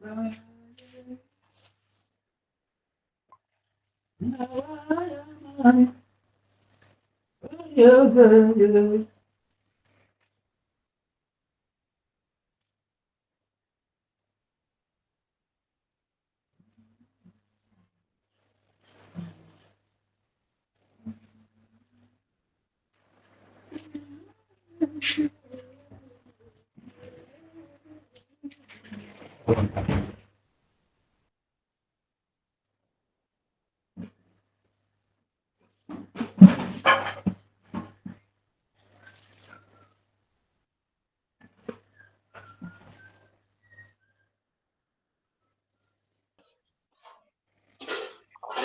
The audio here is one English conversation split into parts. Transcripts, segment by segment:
Yeah,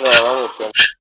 that makes sense.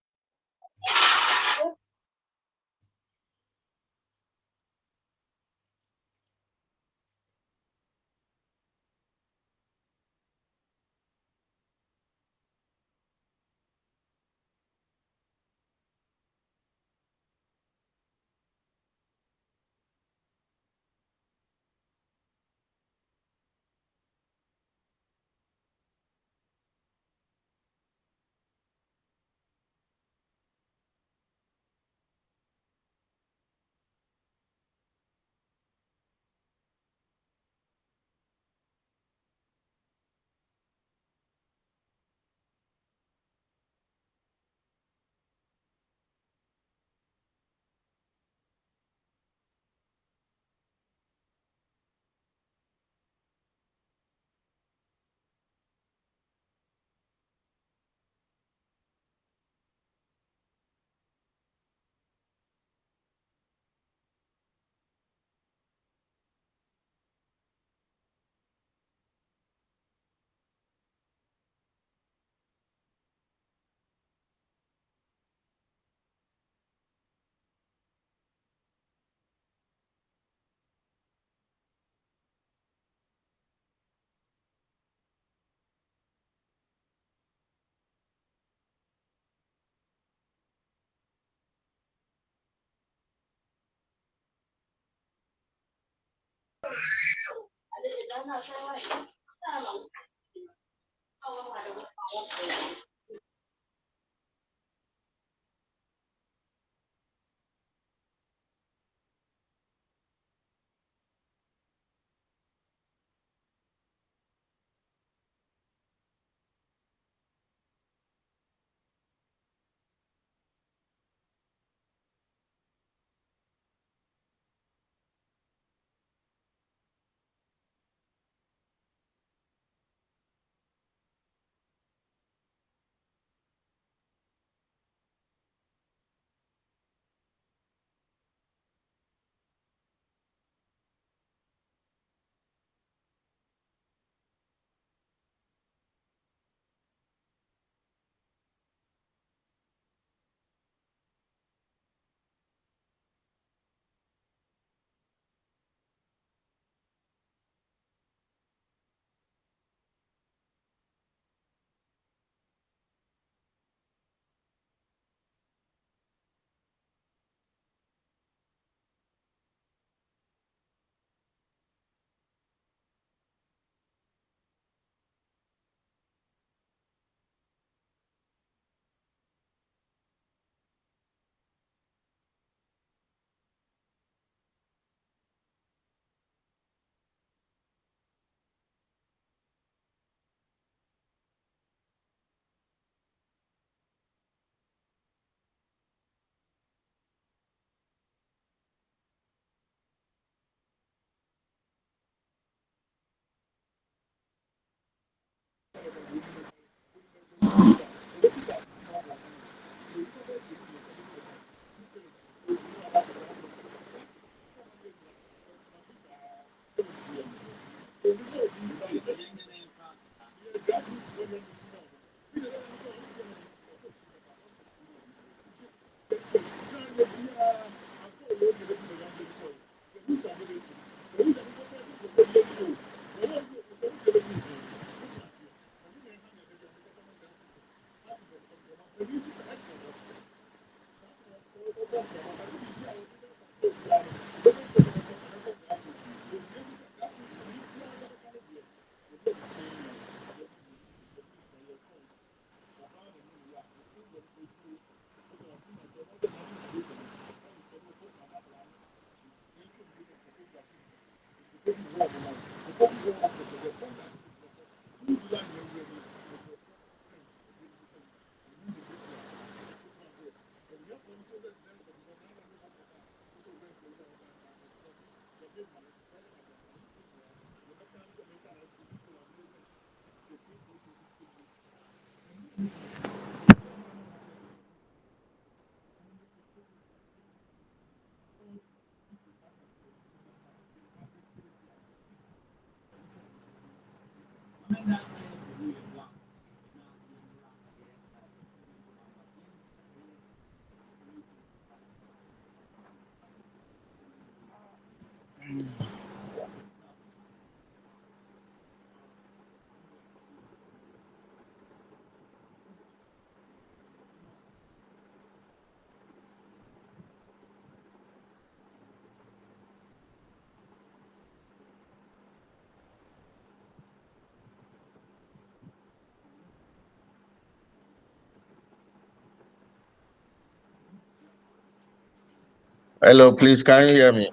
Hello, please, can you hear me?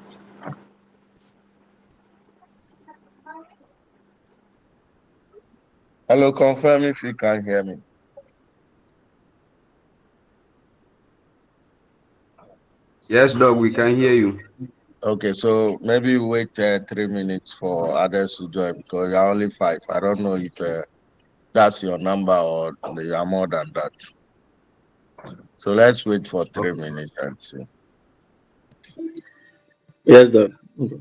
Hello, confirm if you can hear me. Yes, dog, we can hear you. Okay, so maybe wait 3 minutes for others to join because you're only five. I don't know if that's your number or you are more than that. So let's wait for 3 minutes and see. Yes, Doc. Okay.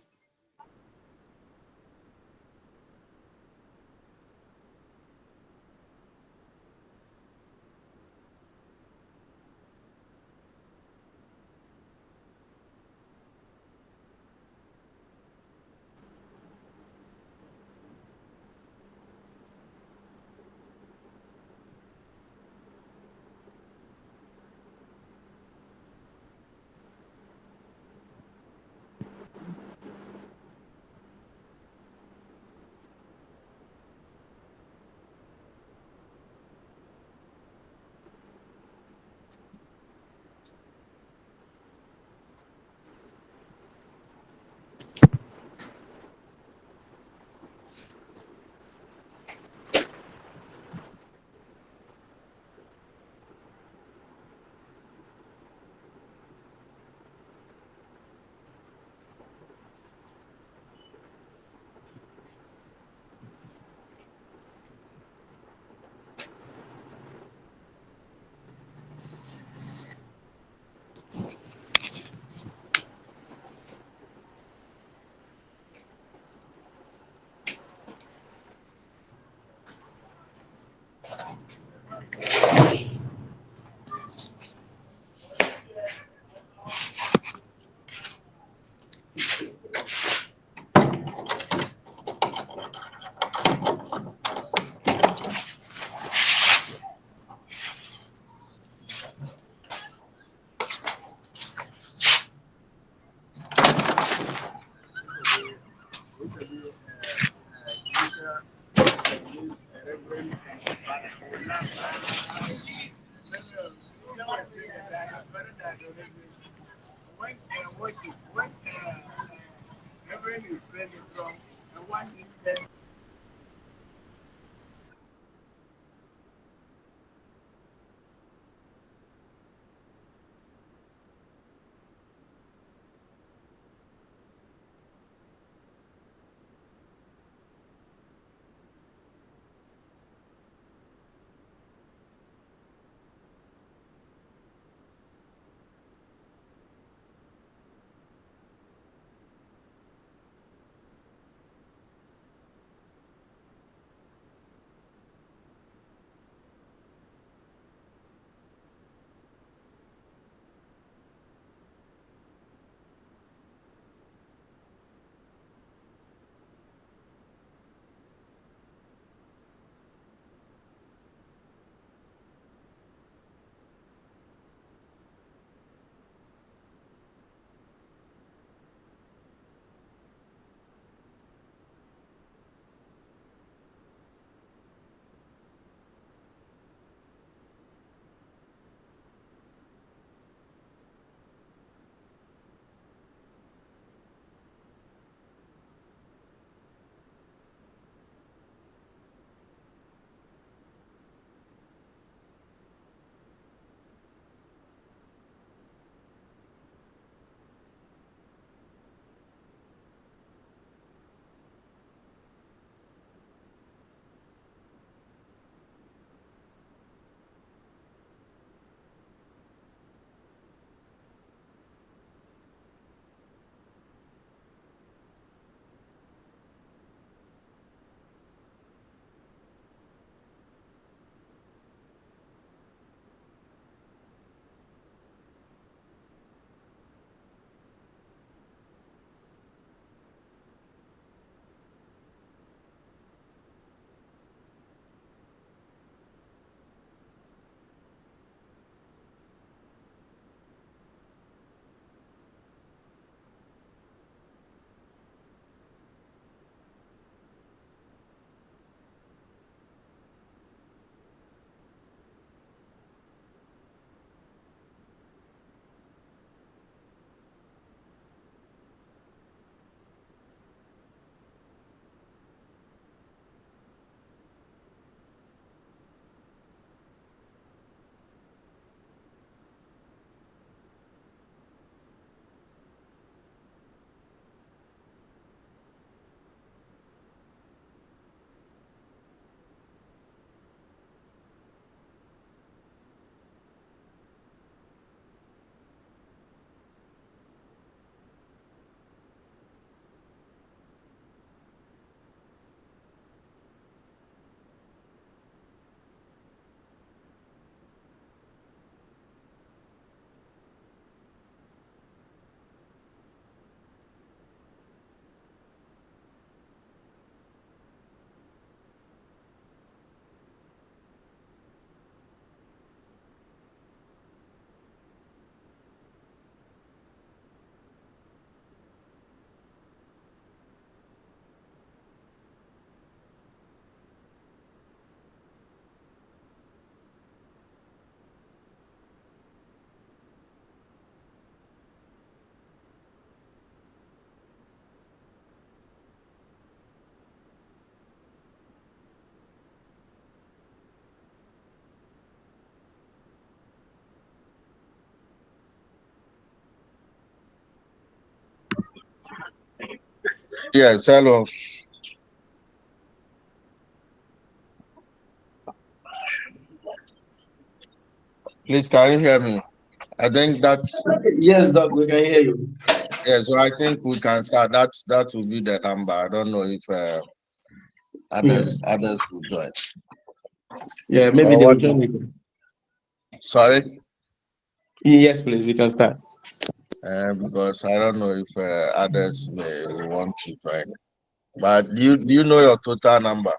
Yes, hello. Please, can you hear me? I think that's Yes, Doc, we can hear you. yeah. So I think we can start. That will be the number. I don't know if others will join. Yeah, maybe Or they will what? join you. Sorry, Yes, please, we can start. because I don't know if others may want to join. But do you know your total number?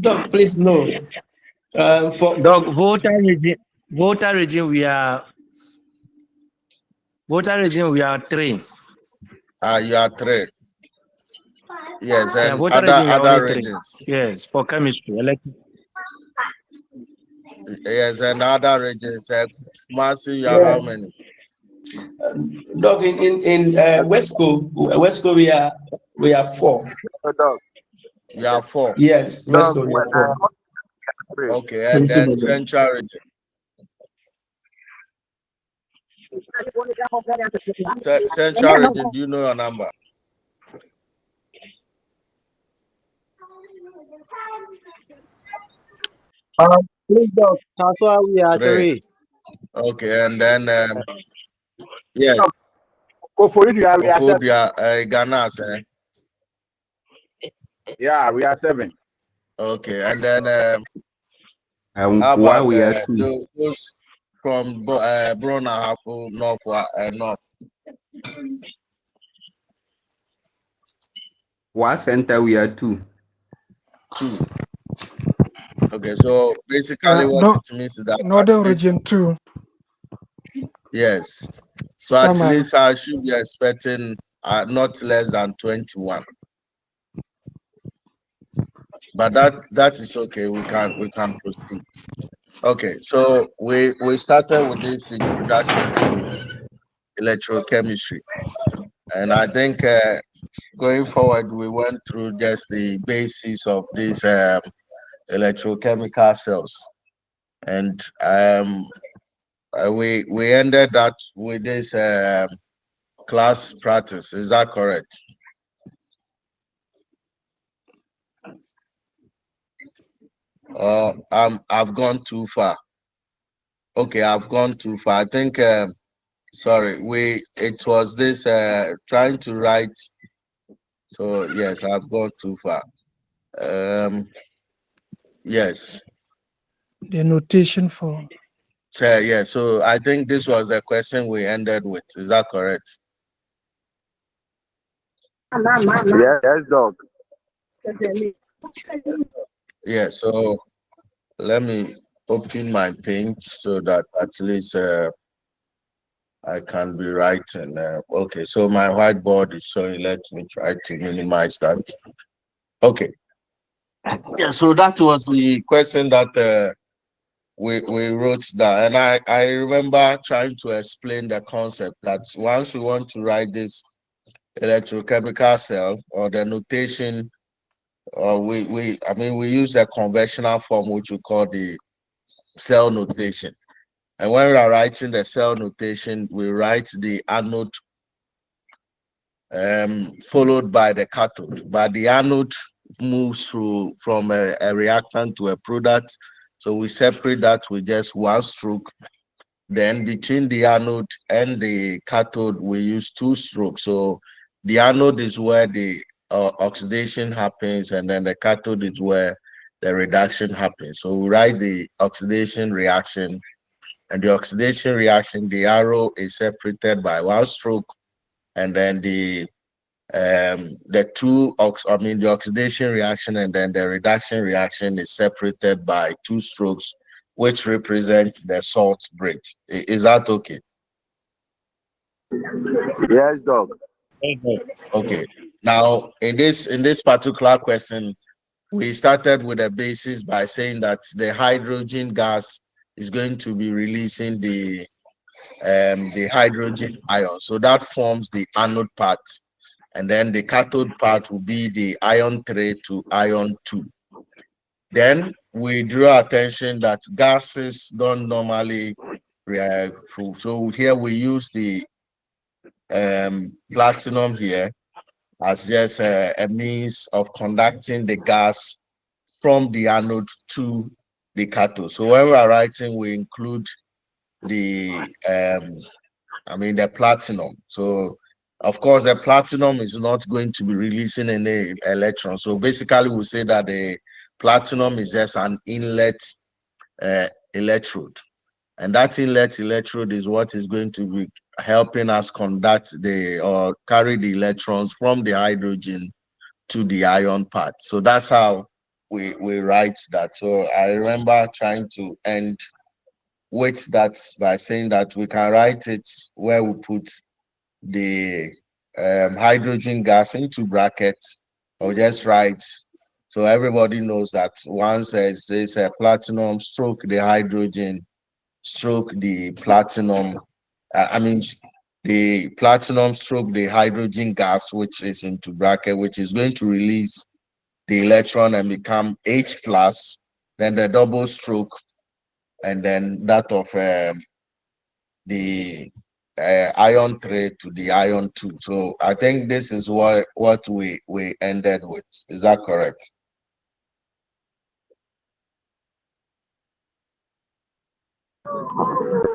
Doc, please no. For Dog, voter region, we are three. You are three. Yes, Yeah, and voter other region, we are only three. regions. Yes, for chemistry. Yes, and other regions. Kumasi, you are yeah, how many? Doc, in Westco we are four. Dog. You are four. Yes, Dog, Westco we are four. Okay, and Thank you, then brother. central region. Central region. Do you know your number? Please, Doc. That's why we are Three. three. Okay, and then yes, Go for it, we are seven. Ofodia, Ghana, Yeah, we are seven. Okay, and then how Why about we are two? those from Brona, North, North? What center we are two? Two. Okay, so basically what No, it means is that at Northern least, Region 2. yes. So at Summary. least I should be expecting not less than 21. But that is okay. We can proceed. Okay, so we started with this introduction to electrochemistry, and I think going forward we went through just the basis of these electrochemical cells, and we ended that with this class practice. Is that correct? I've gone too far. Okay, I've gone too far. I think sorry, it was this trying to write. So yes, I've gone too far. Yes. The notation for So yeah, so I think this was the question we ended with. Is that correct? Yes, dog. Yeah, so let me open my paint so that at least I can be writing. Okay, so my whiteboard is showing. Let me try to minimize that. Okay. Yeah, so that was the question that we wrote down. And I remember trying to explain the concept that once we want to write this electrochemical cell or the notation, or we use a conventional form which we call the cell notation. And when we are writing the cell notation, we write the anode followed by the cathode. But the anode moves through from a reactant to a product. So we separate that with just one stroke. Then between the anode and the cathode, we use two strokes. So the anode is where the oxidation happens, and then the cathode is where the reduction happens. So we write the oxidation reaction, and the oxidation reaction, the arrow is separated by one stroke, and then the the oxidation reaction and then the reduction reaction is separated by two strokes, which represents the salt bridge. Is that okay? Yes, dog. Okay. Now, in this particular question, we started with a basis by saying that the hydrogen gas is going to be releasing the hydrogen ion. So that forms the anode part. And then the cathode part will be the ion 3 to ion 2. Then we drew attention that gases don't normally So here we use the platinum here as just a means of conducting the gas from the anode to the cathode. So when we are writing, we include the the platinum. So of course the platinum is not going to be releasing any electron. So basically we say that the platinum is just an inlet electrode, and that inlet electrode is what is going to be helping us conduct or carry the electrons from the hydrogen to the ion part. So that's how we write that. So I remember trying to end with that by saying that we can write it where we put the hydrogen gas into brackets, or just write so everybody knows that once there's a platinum stroke the hydrogen stroke the platinum, the platinum stroke the hydrogen gas, which is into bracket, which is going to release the electron and become H plus, then the double stroke, and then that of the ion 3 to the ion 2. So I think this is what we ended with. Is that correct?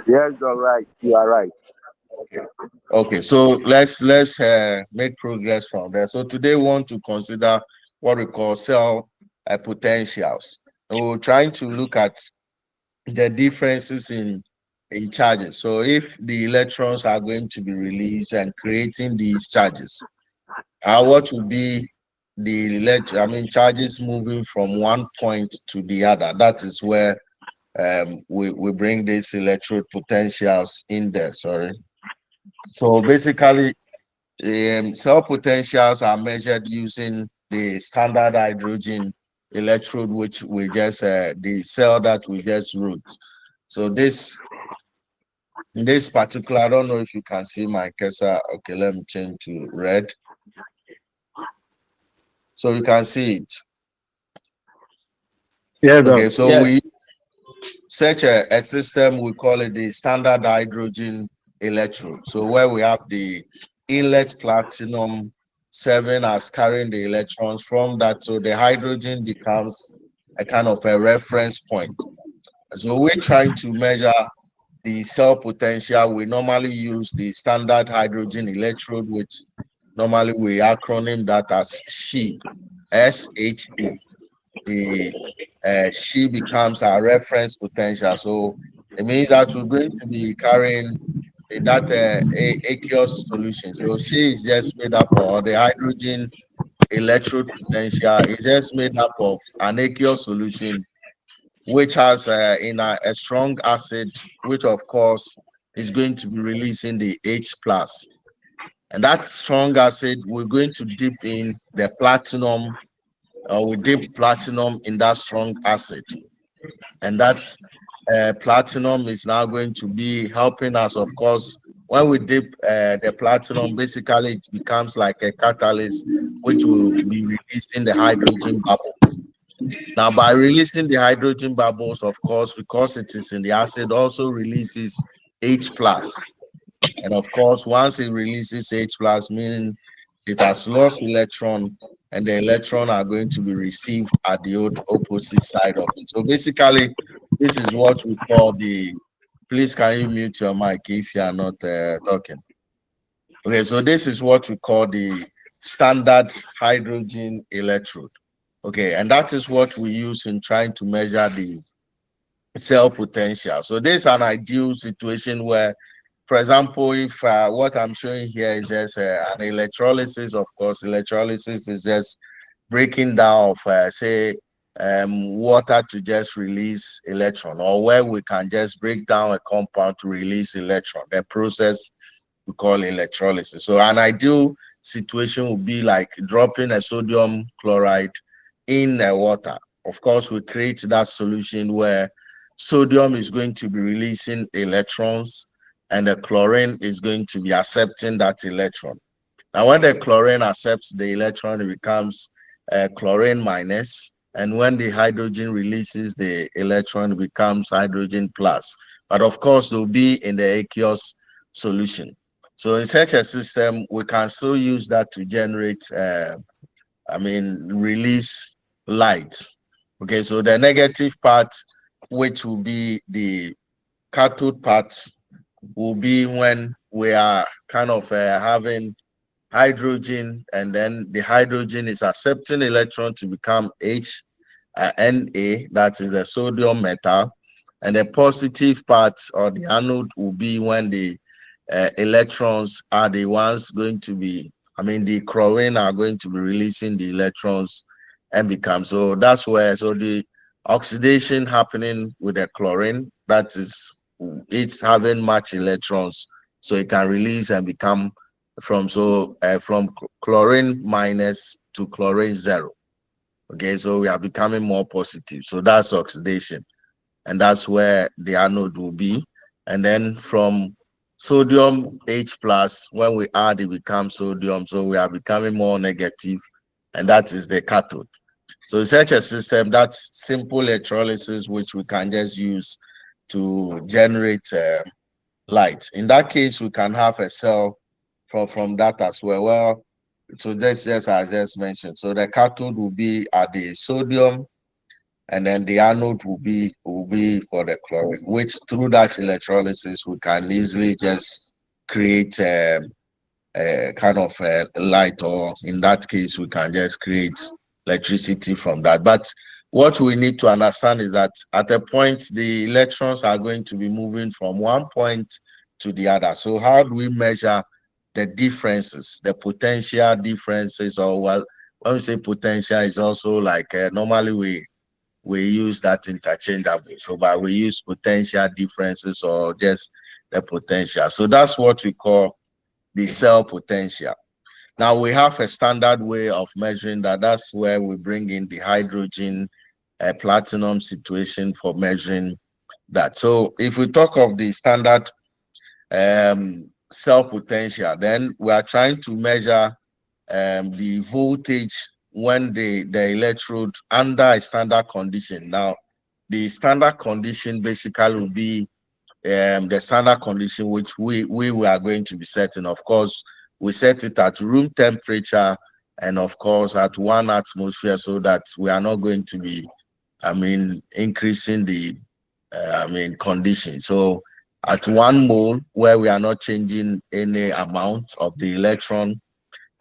Yes, Doc, right. You are right. Okay, so let's make progress from there. So today we want to consider what we call cell potentials. And we're trying to look at the differences in charges. So if the electrons are going to be released and creating these charges, what would be the charges moving from one point to the other? That is where we bring these electrode potentials in there. Sorry. So basically, cell potentials are measured using the standard hydrogen electrode, which we just the cell that we just wrote. So in this particular, I don't know if you can see my cursor. Okay, let me change to red. So you can see it. Yeah, Okay, so Yes. we such a system, we call it the standard hydrogen electrode. So where we have the inlet platinum serving as carrying the electrons from that, so the hydrogen becomes a kind of a reference point. So we're trying to measure the cell potential. We normally use the standard hydrogen electrode, which normally we acronym that as SHE, SHE. The SHE becomes our reference potential. So it means that we're going to be carrying that aqueous solution. So SHE is just made up of the hydrogen electrode potential is just made up of an aqueous solution which has a strong acid, which of course is going to be releasing the H plus. And that strong acid, we're going to dip in the platinum, we dip platinum in that strong acid. And that's platinum is now going to be helping us, of course. When we dip the platinum, basically it becomes like a catalyst, which will be releasing the hydrogen bubble. Now, by releasing the hydrogen bubbles, of course, because it is in the acid, also releases H plus. And of course, once it releases H plus, meaning it has lost electron, and the electron are going to be received at the opposite side of it. So basically, this is what we call the, please can you mute your mic if you are not talking? Okay, so this is what we call the standard hydrogen electrode. Okay, and that is what we use in trying to measure the cell potential. So this is an ideal situation where, for example, if what I'm showing here is just an electrolysis, of course, electrolysis is just breaking down of, say, water to just release electron, or where we can just break down a compound to release electron. The process we call electrolysis. So an ideal situation would be like dropping a sodium chloride in water. Of course, we create that solution where sodium is going to be releasing electrons and the chlorine is going to be accepting that electron. Now, when the chlorine accepts the electron, it becomes chlorine minus, and when the hydrogen releases the electron, it becomes hydrogen plus. But of course, it will be in the aqueous solution. So in such a system, we can still use that to generate, release light. Okay, so the negative part, which will be the cathode part, will be when we are kind of having hydrogen, and then the hydrogen is accepting electron to become Na, that is the sodium metal, and the positive part or the anode will be when the electrons are the ones going to be, the chlorine are going to be releasing the electrons and become, so that's where, so the oxidation happening with the chlorine, that is, it's having much electrons, so it can release and become from chlorine minus to chlorine 0. Okay, so we are becoming more positive. So that's oxidation, and that's where the anode will be. And then from sodium H plus, when we add, it becomes sodium. So we are becoming more negative, and that is the cathode. So in such a system, that's simple electrolysis, which we can just use to generate light. In that case, we can have a cell from that as well. Well, so that's just as I just mentioned. So the cathode will be at the sodium, and then the anode will be for the chlorine, which through that electrolysis we can easily just create a kind of light, or in that case we can just create electricity from that. But what we need to understand is that at a point the electrons are going to be moving from one point to the other. So how do we measure the differences, the potential differences? Or, well, when we say potential, it's also like normally we use that interchangeably. So, but we use potential differences or just the potential. So that's what we call the cell potential. Now we have a standard way of measuring that. That's where we bring in the hydrogen platinum situation for measuring that. So if we talk of the standard cell potential, then we are trying to measure the voltage when the electrode under a standard condition. Now, the standard condition basically will be the standard condition which we are going to be setting. Of course, we set it at room temperature, and of course at 1 atmosphere, so that we are not going to be, increasing the condition. So at 1 mole, where we are not changing any amount of the electron,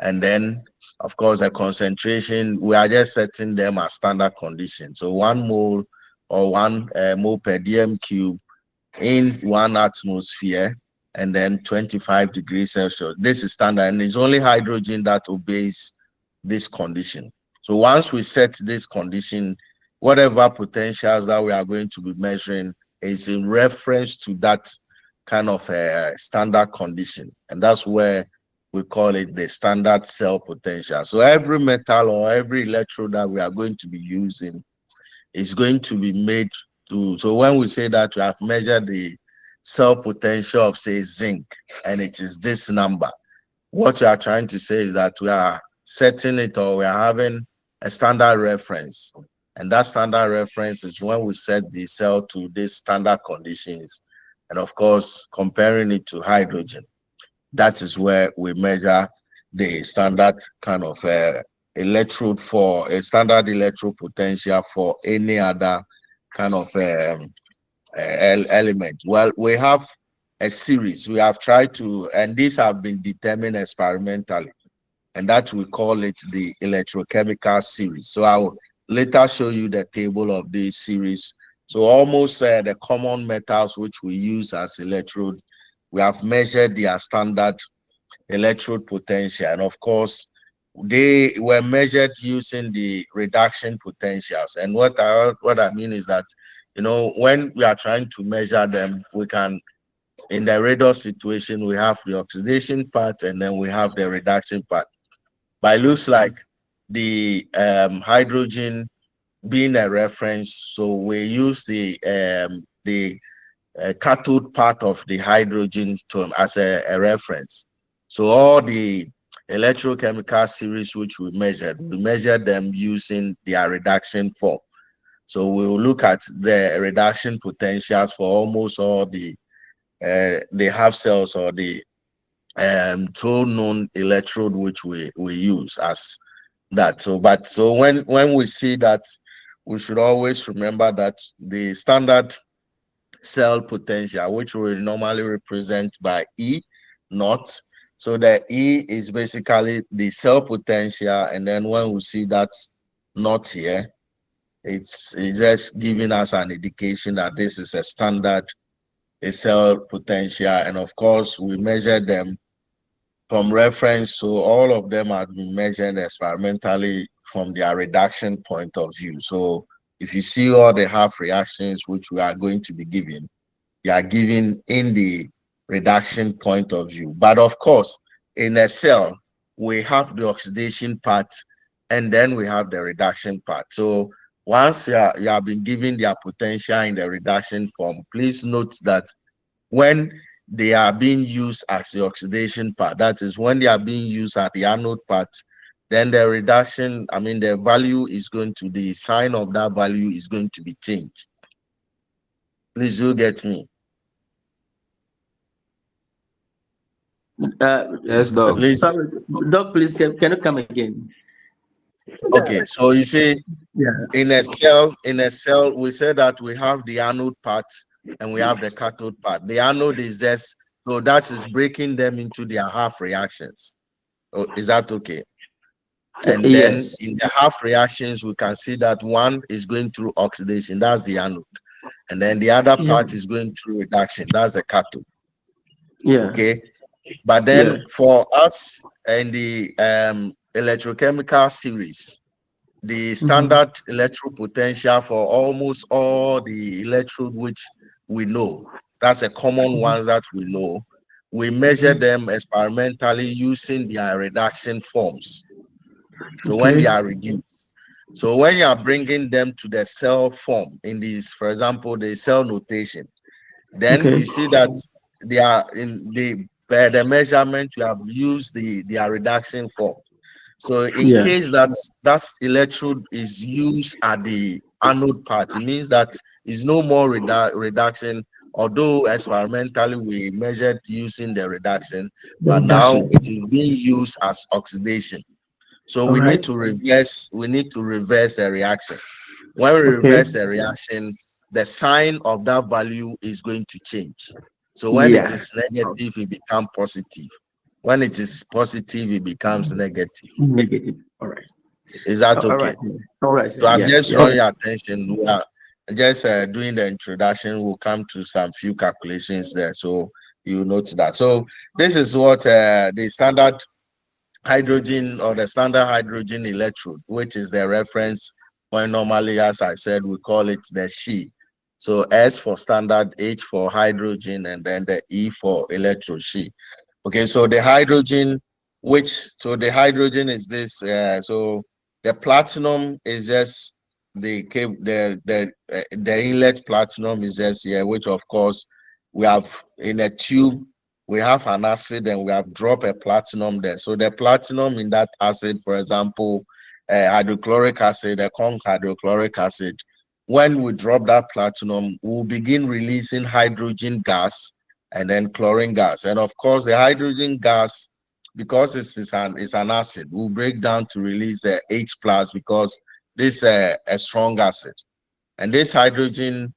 and then of course the concentration, we are just setting them as standard condition. So 1 mole or 1 mole per dm cube in 1 atmosphere, and then 25 degrees Celsius. This is standard, and it's only hydrogen that obeys this condition. So once we set this condition, whatever potentials that we are going to be measuring is in reference to that kind of standard condition, and that's where we call it the standard cell potential. So every metal or every electrode that we are going to be using is going to be made to, so when we say that we have measured the cell potential of, say, zinc, and it is this number, what we are trying to say is that we are setting it, or we are having a standard reference, and that standard reference is when we set the cell to these standard conditions, and of course comparing it to hydrogen. That is where we measure the standard kind of electrode for a standard electrode potential for any other kind of element. Well, we have a series. We have tried to, and these have been determined experimentally, and that we call it the electrochemical series. So I'll later show you the table of this series. So almost the common metals which we use as electrode, we have measured their standard electrode potential, and of course they were measured using the reduction potentials. And what I mean is that, when we are trying to measure them, we can, in the radar situation, we have the oxidation part, and then we have the reduction part. But it looks like the hydrogen being a reference, so we use the cathode part of the hydrogen as a reference. So all the electrochemical series which we measured them using their reduction form. So we'll look at the reduction potentials for almost all the half cells or the two known electrode which we use as that. So when we see that, we should always remember that the standard cell potential, which we normally represent by E naught. So the E is basically the cell potential, and then when we see that naught here, it's just giving us an indication that this is a standard cell potential. And of course, we measure them from reference, so all of them have been measured experimentally from their reduction point of view. So if you see all the half reactions which we are going to be giving, they are given in the reduction point of view. But of course, in a cell, we have the oxidation part and then we have the reduction part. So once you have been given their potential in the reduction form, please note that when they are being used as the oxidation part, that is when they are being used at the anode part, then the reduction, I mean, the value is going to, the sign of that value is going to be changed. Please do get me. Yes, Doc. Please. Sorry, Doc, please, can you come again? Okay, so you see, Yeah. in a cell, we say that we have the anode part and we have the cathode part. The anode is this, so that is breaking them into their half reactions. Oh, is that okay? And then Yes. in the half reactions, we can see that one is going through oxidation, that's the anode. And then the other part is going through reduction, that's the cathode. Yeah. Okay. But then for us in the electrochemical series, the standard electrode potential for almost all the electrode which we know, that's a common ones that we know, we measure them experimentally using their reduction forms. So when they are reduced, so when you are bringing them to the cell form in these, for example, the cell notation, then you see that they are in the measurement, you have used their reduction form. So in case that electrode is used at the anode part, it means that is no more reduction, although experimentally we measured using the reduction, but now it is being used as oxidation. So we need to reverse the reaction. When we reverse the reaction, the sign of that value is going to change. So when it is negative, it becomes positive. When it is positive, it becomes negative. Negative. All right. Is that okay? All right. So I'm just drawing your attention. We are just doing the introduction. We'll come to some few calculations there, so you note that. So this is what the standard hydrogen or the standard hydrogen electrode, which is the reference point. Normally, as I said, we call it the CHE. So S for standard, H for hydrogen, and then the E for electro CHE. Okay, so the hydrogen, the hydrogen is this. So the platinum is just the inlet platinum is just here, which of course we have in a tube. We have an acid and we have dropped a platinum there. So the platinum in that acid, for example, hydrochloric acid, a conc hydrochloric acid, when we drop that platinum, we'll begin releasing hydrogen gas and then chlorine gas. And of course, the hydrogen gas, because it's an acid, will break down to release the H plus because this is a strong acid. And this hydrogen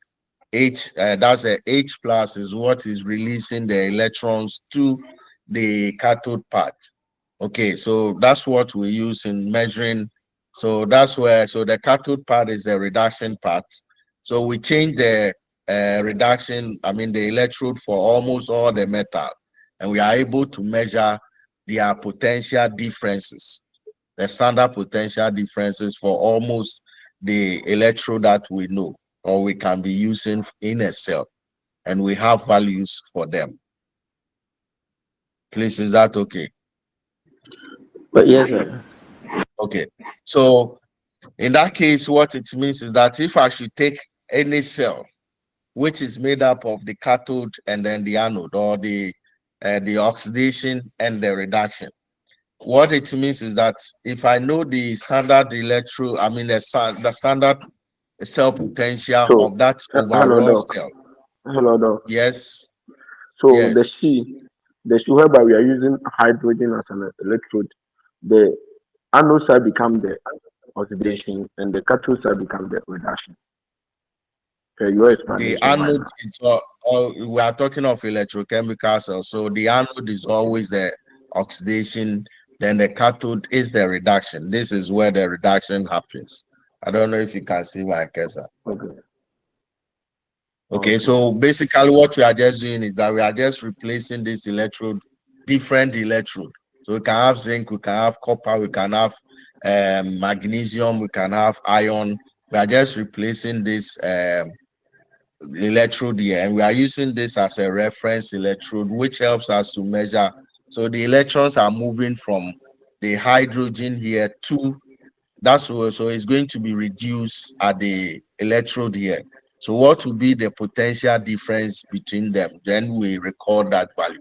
H, that's a H plus is what is releasing the electrons to the cathode part. Okay, so that's what we use in measuring. So that's where, so the cathode part is the reduction part. So we change the reduction, I mean the electrode for almost all the metal, and we are able to measure their potential differences, the standard potential differences for almost the electrode that we know or we can be using in a cell, and we have values for them. Please, is that okay? But yes, sir. Okay, so in that case, what it means is that if I should take any cell which is made up of the cathode and then the anode, or the oxidation and the reduction, what it means is that if I know the standard electro, I mean the standard cell potential So, of that hello, overall Doc. cell. Hello, Doc. Yes, So yes. the C whereby we are using hydrogen as an electrode, the anode side become the oxidation and the cathode side become the reduction. Your The explanation right anode now. is we are talking of electrochemical cells. So the anode is always the oxidation, then the cathode is the reduction. This is where the reduction happens. I don't know if you can see my cursor. Okay. Okay, so basically what we are just doing is that we are just replacing this electrode, different electrode. So we can have zinc, we can have copper, we can have magnesium, we can have iron. We are just replacing this electrode here, and we are using this as a reference electrode, which helps us to measure. So the electrons are moving from the hydrogen here to that's what, so it's going to be reduced at the electrode here. So what will be the potential difference between them? Then we record that value.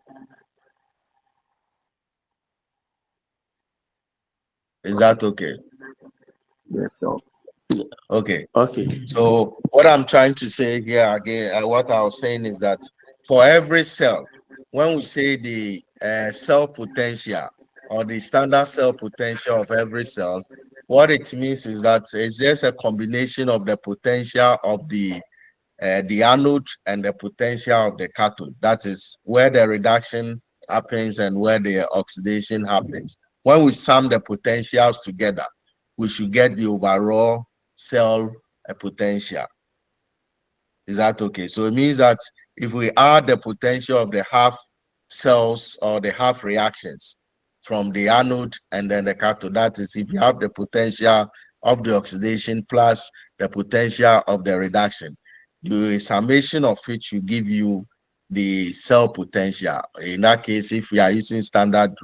Is that okay? Yes, sir. Okay. Okay. So what I'm trying to say here again, what I was saying is that for every cell, when we say the cell potential or the standard cell potential of every cell, what it means is that it's just a combination of the potential of the anode and the potential of the cathode. That is where the reduction happens and where the oxidation happens. When we sum the potentials together, we should get the overall cell potential. Is that okay? So it means that if we add the potential of the half cells or the half reactions from the anode and then the cathode, that is if you have the potential of the oxidation plus the potential of the reduction, the summation of which will give you the cell potential. In that case, if we are using standard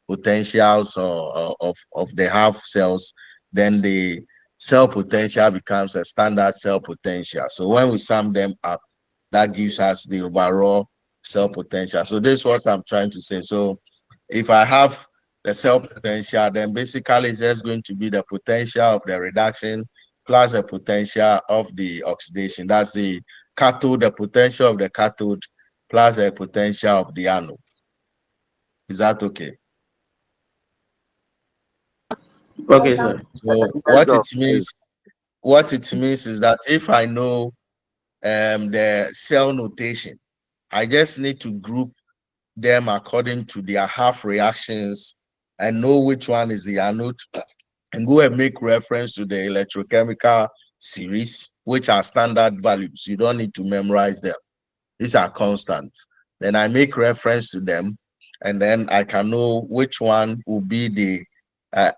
potentials of the half cells, then the cell potential becomes a standard cell potential. So when we sum them up, that gives us the overall cell potential. So this is what I'm trying to say. So if I have the cell potential, then basically it's just going to be the potential of the reduction plus the potential of the oxidation. That's the cathode, the potential of the cathode plus the potential of the anode. Is that okay? Okay, sir. So what it means is that if I know the cell notation, I just need to group them according to their half reactions and know which one is the anode and go and make reference to the electrochemical series, which are standard values. You don't need to memorize them. These are constant. Then I make reference to them, and then I can know which one will be the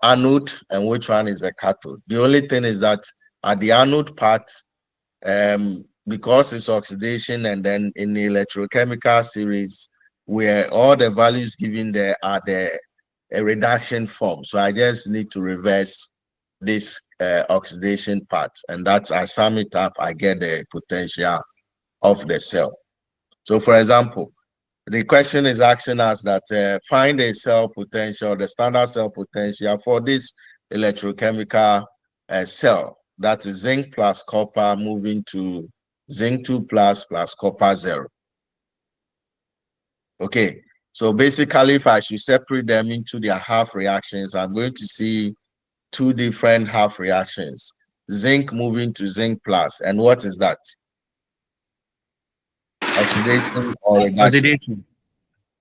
anode and which one is the cathode. The only thing is that at the anode part, because it's oxidation, and then in the electrochemical series, where all the values given there are the reduction form. So I just need to reverse this oxidation part, and that's I sum it up, I get the potential of the cell. So for example, the question is asking us that find a cell potential, the standard cell potential for this electrochemical cell, that is zinc plus copper moving to zinc 2 plus copper 0. Okay, so basically if I should separate them into their half reactions, I'm going to see two different half reactions. Zinc moving to zinc plus, and what is that? Oxidation or reduction? Oxidation.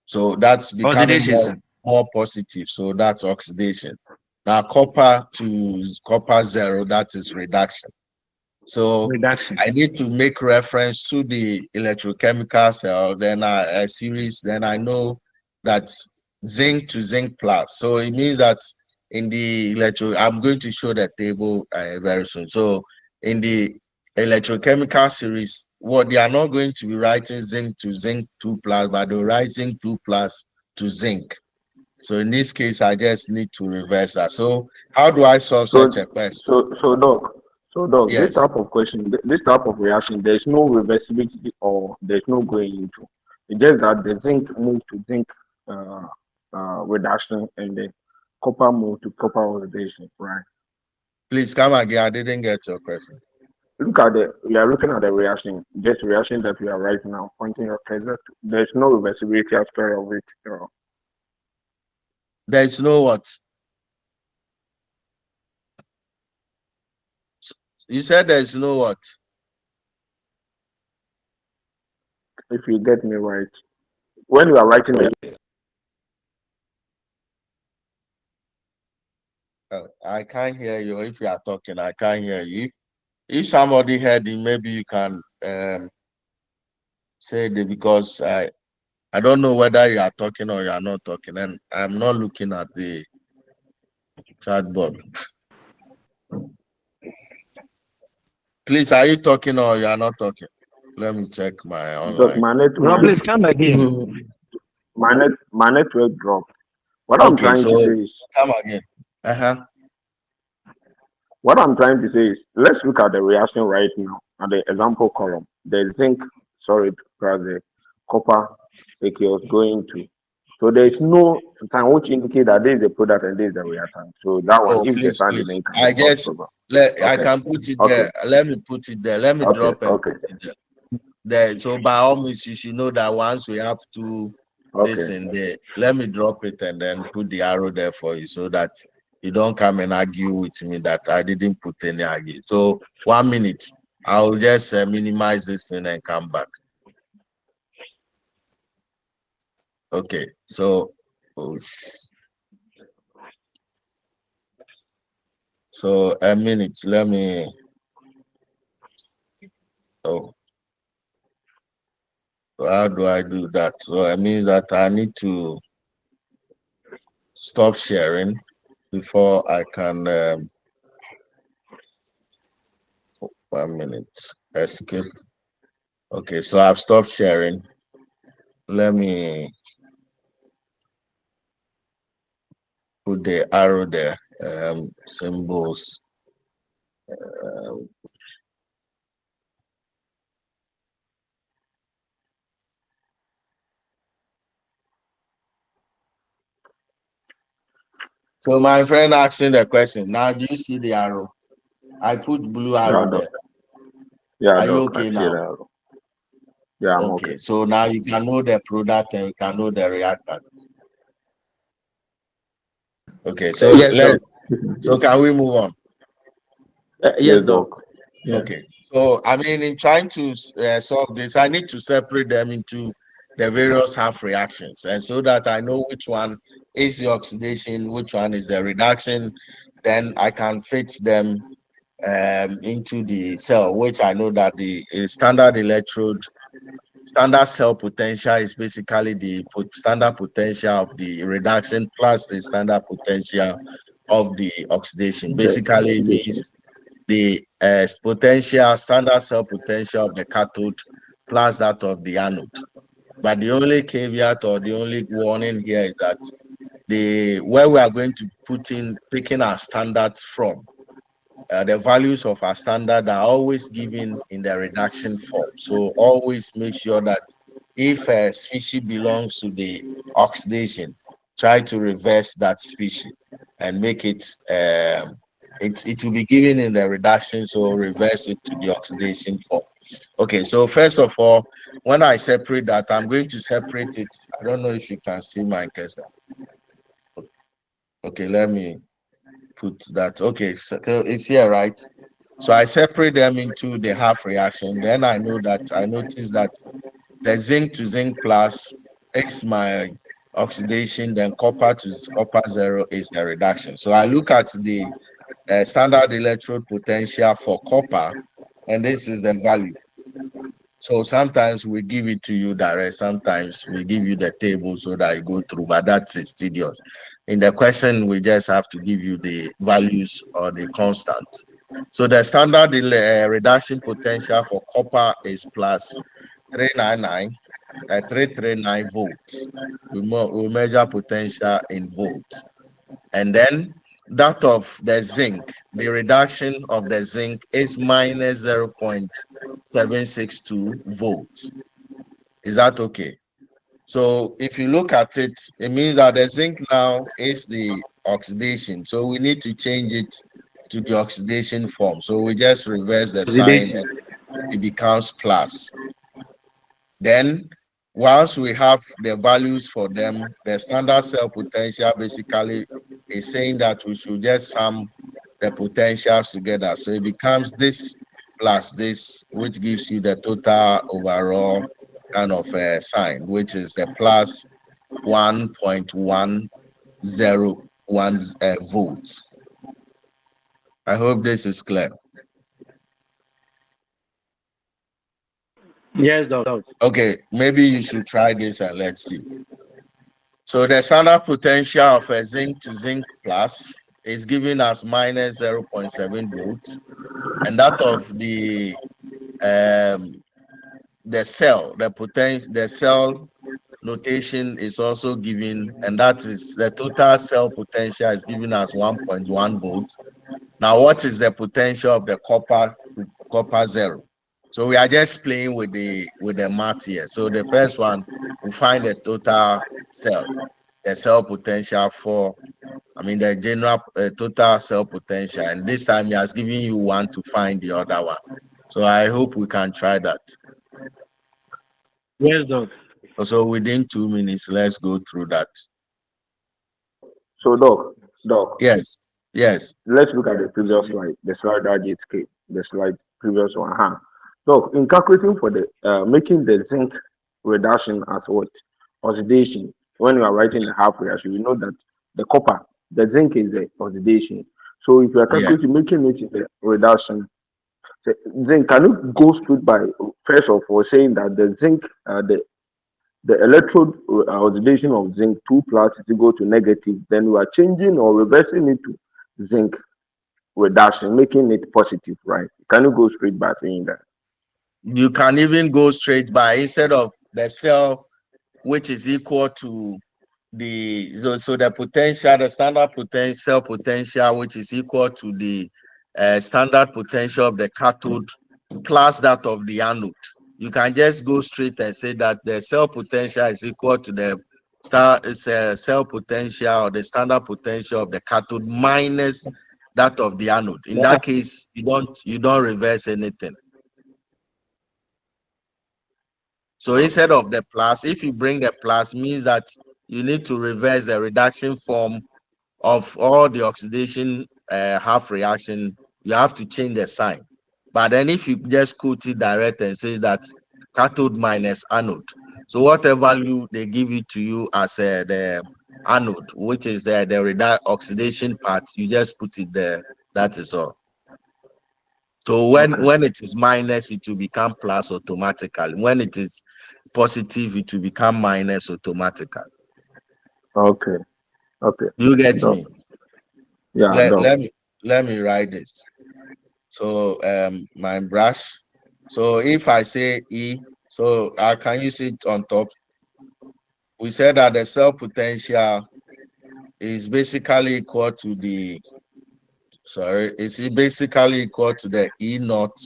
So that's becoming Oxidation, more positive. So that's oxidation. Now copper to copper 0, that is reduction. So reduction. I need to make reference to the electrochemical cell, then a series, then I know that zinc to zinc plus. So it means that in the I'm going to show the table very soon. So in the electrochemical series, what they are not going to be writing zinc to zinc 2 plus, but they'll write zinc 2 plus to zinc. So in this case, I just need to reverse that. So how do I solve such a question? Doc, this Yes. type of question, this type of reaction, there's no reversibility or there's no going into. It's just that the zinc moves to zinc reduction and the copper move to copper oxidation, right? Please come again. I didn't get your question. We are looking at the reaction, just reaction that we are right now, pointing your cursor to. There's no reversibility aspect of it. There is no what? You said there is no what? If you get me right, when you are writing the I can't hear you. If you are talking, I can't hear you. If somebody heard it, maybe you can say it because I don't know whether you are talking or you are not talking, and I'm not looking at the chat board. Please, are you talking or you are not talking? Let me check my because online. No, please come again. my network dropped. What I'm Okay, trying so to say is come again. what I'm trying to say is let's look at the reaction right now at the example column. The zinc solid plus the copper aqueous going to. So there's no time which indicate that this is the product and this is the reactant. So that one, Oh, if the please, sign please. didn't come, I it's not guess problem. I Okay, can put it okay, there. Let me put it there. Let me okay, drop and okay, put it there. There. So by all means, you should know that once we have to okay. this in there, let me drop it and then put the arrow there for you so that you don't come and argue with me that I didn't put any argue. So 1 minute, I'll just minimize this thing and come back. Okay, so so a minute. Let me. Oh, so how do I do that? So it means that I need to stop sharing before I can. 1 minute. Escape. Okay, so I've stopped sharing. Let me put the arrow there. Symbols. So my friend asking the question. Now, do you see the arrow? I put blue arrow there. Are you okay now? Yeah, I'm Okay. okay. So now you can know the product and you can know the reactant. Okay. So Yes, Doc. so can we move on? Yes, Doc. Yeah. Okay. So I mean, in trying to solve this, I need to separate them into the various half reactions, and so that I know which one is the oxidation, which one is the reduction, then I can fit them into the cell, which I know that the standard electrode, standard cell potential is basically the standard potential of the reduction plus the standard potential of the oxidation. Basically, it means the potential, standard cell potential of the cathode plus that of the anode. But the only caveat or the only warning here is that where we are going to picking our standards from, the values of our standard are always given in the reduction form. So always make sure that if a species belongs to the oxidation, try to reverse that species and make it it will be given in the reduction, so reverse it to the oxidation form. Okay, so first of all, when I separate that, I'm going to separate it. I don't know if you can see my cursor. Okay, let me put that. Okay, so it's here, right? So I separate them into the half reaction. Then I notice that the zinc to zinc plus is my oxidation, then copper to copper zero is the reduction. So I look at the standard electrode potential for copper, and this is the value. So sometimes we give it to you direct, sometimes we give you the table so that you go through, but that's tedious. In the question, we just have to give you the values or the constants. So the standard reduction potential for copper is plus 339 volts. We measure potential in volts. And then that of the zinc, the reduction of the zinc is minus 0.762 volts. Is that okay? So if you look at it, it means that the zinc now is the oxidation. So we need to change it to the oxidation form. So we just reverse the sign and it becomes plus. Then once we have the values for them, the standard cell potential basically is saying that we should just sum the potentials together. So it becomes this plus this, which gives you the total overall kind of sign, which is the plus 1.101 volts. I hope this is clear. Yes, doctor. Okay, maybe you should try this and let's see. So the standard potential of a zinc to zinc plus is giving us minus 0.7 volts, and that of the cell, the cell notation is also given, and that is the total cell potential is giving us 1.1 volts. Now, what is the potential of the copper zero? So we are just playing with the math here. So the first one, we find the total cell, the cell potential for, the general total cell potential. And this time he has given you one to find the other one. So I hope we can try that. Yes, doctor. So within 2 minutes, let's go through that. So, Doc. Yes. Let's look at the previous slide, the slide that just came, the slide previous one. So, in calculating for the making the zinc reduction as what oxidation, when you are writing the half reaction, you know that the copper, the zinc is the oxidation. So, if you are calculating making it the reduction, zinc, can you go straight by first of all saying that the zinc, the electrode oxidation of zinc 2 plus is equal to negative, then we are changing or reversing it to zinc reduction, making it positive, right? Can you go straight by saying that? You can even go straight by, instead of the cell, which is equal to the the potential, the standard cell potential, which is equal to the standard potential of the cathode plus that of the anode. You can just go straight and say that the cell potential is equal to the cell potential or the standard potential of the cathode minus that of the anode. In that case, you don't reverse anything. So instead of the plus, if you bring the plus, means that you need to reverse the reduction form of all the oxidation half reaction. You have to change the sign. But then if you just quote it direct and say that cathode minus anode, so whatever value they give it to you as the anode, which is the oxidation part, you just put it there. That is all. So when it is minus, it will become plus automatically. When it is positive, it will become minus automatically. Okay. You get me? Yeah. Let me write this. So my brush. So if I say E, so can you see it on top? We said that the cell potential is basically equal to the it's basically equal to the E naught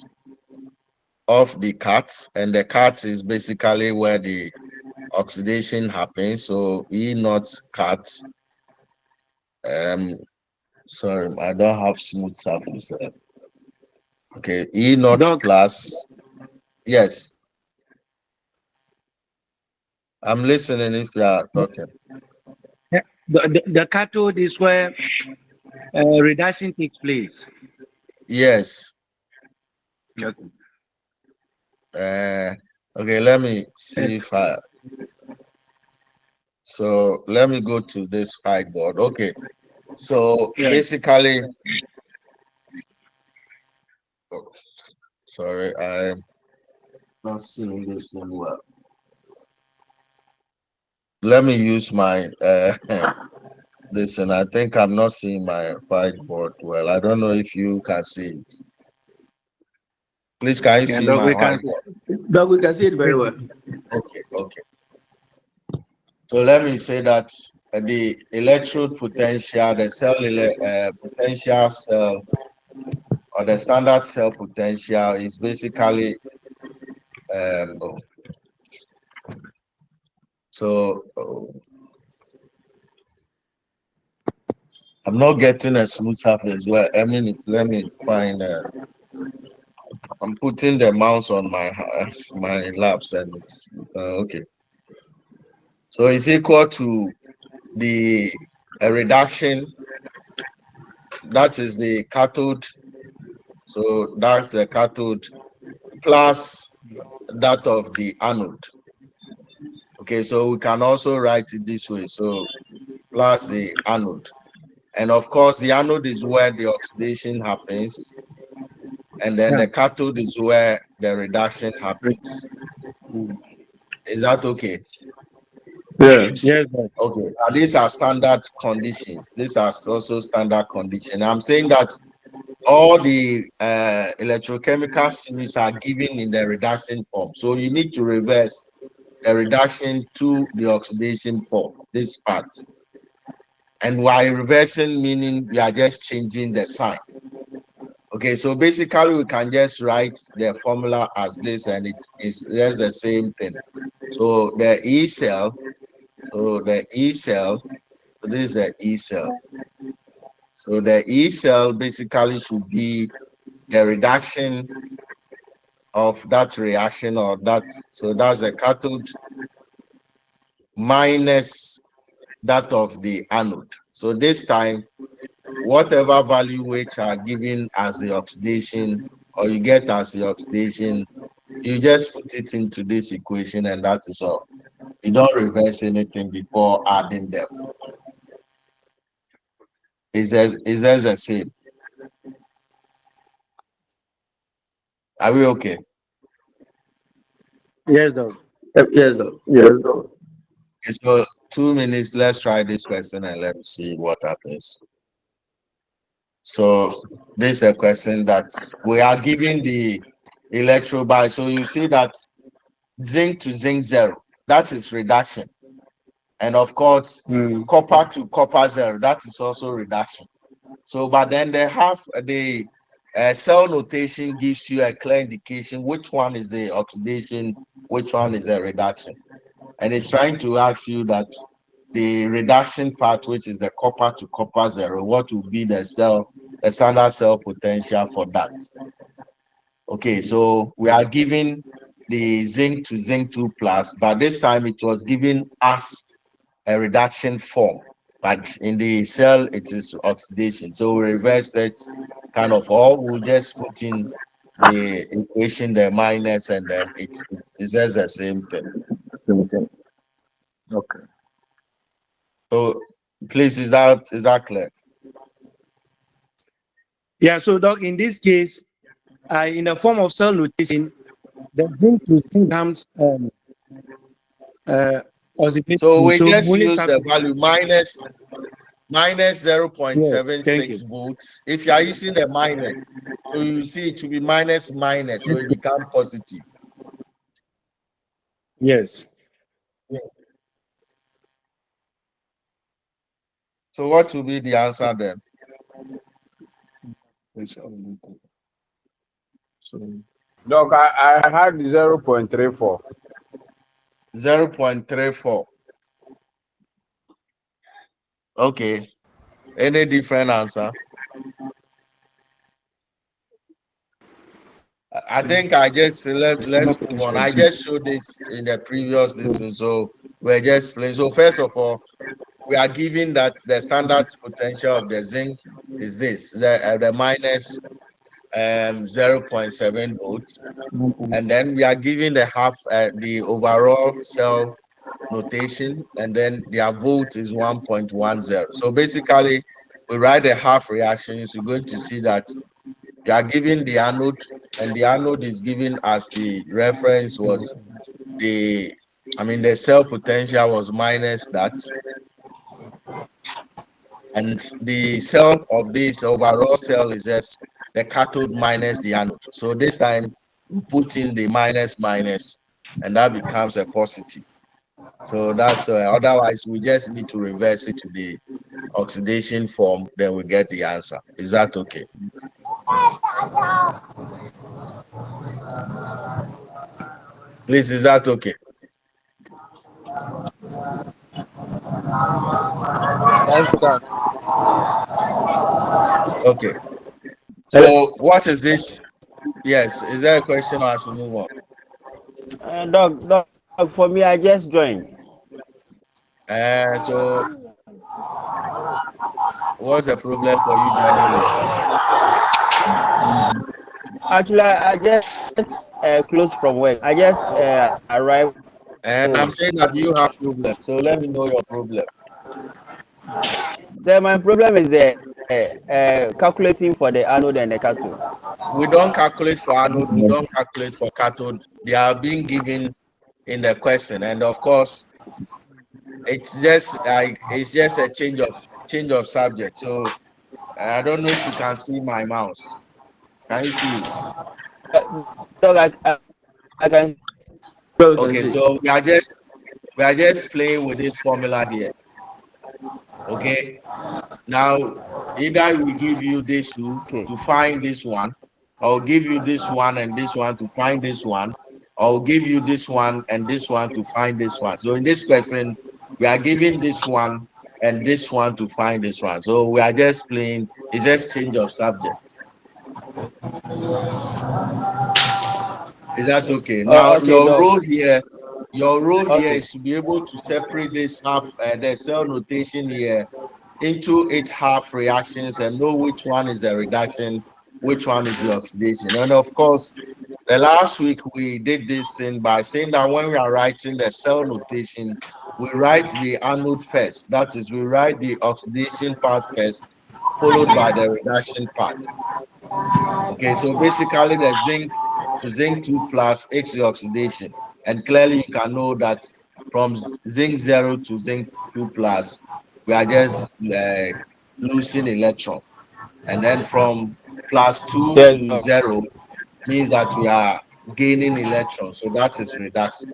of the cat, and the cat is basically where the oxidation happens. So E naught cat. Sorry, I don't have smooth surface. Okay, E naught plus. Yes, I'm listening if you are talking. The cathode is where reduction takes place. Yes. Okay. Okay, let me see if I. So let me go to this whiteboard. Okay, so basically, sorry, I'm not seeing this thing well. Let me use my this, and I think I'm not seeing my whiteboard well. I don't know if you can see it. Please, can you see my whiteboard? But we can see it very well. Okay. So let me say that the electrode potential, the cell potential cell, or the standard cell potential is basically So I'm not getting a smooth surface. Well, a minute, let me find. I'm putting the mouse on my laps, and it's okay. So it's equal to the reduction. That is the cathode. So that's the cathode plus that of the anode. Okay, so we can also write it this way. So plus the anode. And of course, the anode is where the oxidation happens. And then the cathode is where the reduction happens. Is that okay? Yes. Yes, sir. Okay. Now, these are standard conditions. These are also standard conditions. I'm saying that all the electrochemical series are given in the reduction form. So you need to reverse the reduction to the oxidation form, this part. And while reversing, meaning we are just changing the sign. Okay, so basically we can just write the formula as this, and it's just the same thing. So the E cell, so this is the E cell. So the E cell basically should be the reduction of that reaction, or that, so that's the cathode minus that of the anode. So this time, whatever value which are given as the oxidation, or you get as the oxidation, you just put it into this equation, and that is all. You don't reverse anything before adding them. Is that the same? Are we okay? Yes, sir. Yes, sir. Yes, sir. Okay, so 2 minutes, let's try this question and let's see what happens. So this is a question that we are giving the electrobyte. So you see that zinc to zinc 0, that is reduction. And of course, copper to copper 0, that is also reduction. So, but then they have the cell notation gives you a clear indication which one is the oxidation, which one is a reduction. And it's trying to ask you that the reduction part, which is the copper to copper 0, what will be the standard cell potential for that? Okay, so we are giving the zinc to zinc 2 plus, but this time it was given as a reduction form, but in the cell it is oxidation. So we reverse that kind of, or we'll just put in the equation, the minus, and then it's just the same thing. Okay. So please, is that clear? Yeah, so Doc, in this case, in the form of cell notation, the zinc to zinc comes oxidation. So we So just only use the substitute. value minus Yes, thank 0.76 you. volts. If you are using the minus, so you see it to be minus, so it becomes positive. Yes. So what will be the answer then? Doc, I had 0.34. 0.34. Okay. Any different answer? I think I just let's move on. I just showed this in the previous lesson, so we're just playing. So first of all, we are given that the standard potential of the zinc is this, the minus 0.7 volts, and then we are given the half, the overall cell notation, and then their volt is 1.10. So basically, we write the half reactions. You're going to see that you are given the anode, and the anode is given as the reference was the cell potential was minus that, and the cell of this overall cell is just the cathode minus the anode. So this time we put in the minus, and that becomes a positive. So that's otherwise we just need to reverse it to the oxidation form, then we get the answer. Is that okay? Please, is that okay? Let's start. Okay. So what is this? Yes. Is there a question or I should move on? Doc, for me, I just joined. So what's the problem for you joining late? Actually, I just closed from work. I just arrived And I'm home. saying that you have problem. So let me know your problem. So my problem is calculating for the anode and the cathode. We don't calculate for anode, we don't calculate for cathode. They are being given in the question, and of course, it's just a change of subject. So I don't know if you can see my mouse. Can you see it? Doc, I can Okay, see. so we are just playing with this formula here. Okay. Now, either we give you this two to find this one, or give you this one and this one to find this one, or give you this one and this one to find this one. So in this question, we are giving this one and this one to find this one. So we are just playing, it's just change of subject. Is that okay? Now, Okay, your Doc. role here Okay. is to be able to separate this half, the cell notation here into its half reactions and know which one is the reduction, which one is the oxidation. And of course, the last week we did this thing by saying that when we are writing the cell notation, we write the anode first. That is, we write the oxidation part first, followed by the reduction part. Okay, so basically the zinc to zinc 2 plus X the oxidation. And clearly you can know that from zinc 0 to zinc 2 plus, we are just losing electron. And then from +2 Yes, to Doc. 0 means that we are gaining electrons. So that is reduction.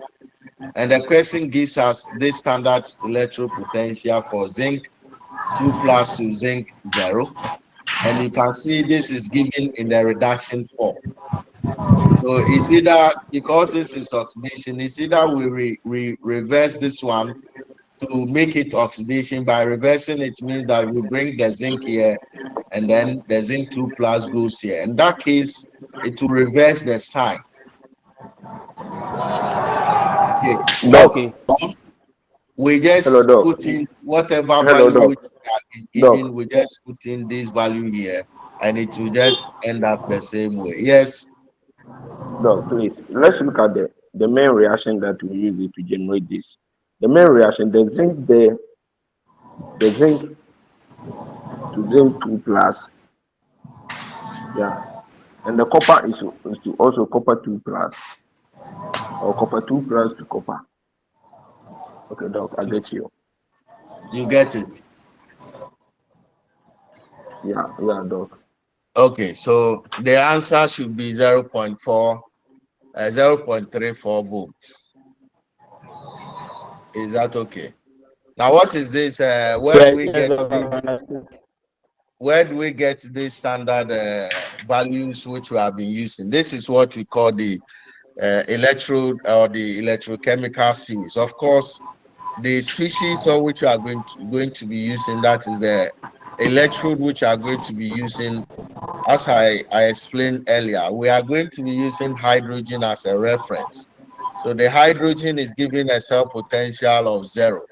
And the question gives us this standard electrode potential for zinc 2 plus to zinc 0. And you can see this is given in the reduction form. So it's either, because this is oxidation, it's either we reverse this one to make it oxidation. By reversing it means that we bring the zinc here and then the zinc 2 plus goes here. In that case, it will reverse the sign. Okay. Doc, Okay. We hello, just Doc. put in whatever Hello, value Doc. which we have been Doc, given, we just put in this value here and it will just end up the same way. Yes. Doc, please, let's look at the main reaction that we use it to generate this. The main reaction, the zinc to zinc 2 plus, yeah, and the copper is to also copper 2 plus, or copper 2 plus to copper. Okay, Doc, I get you. You get it. Yeah, Doc. Okay, so the answer should be 0.34 volts. Is that okay? Now, what is this? Where do we Yes, get Doc. this? Where do we get these standard values which we have been using? This is what we call the electrode or the electrochemical series. Of course, the species of which we are going to be using, that is the electrode which are going to be using. As I explained earlier, we are going to be using hydrogen as a reference. So the hydrogen is given a cell potential of 0.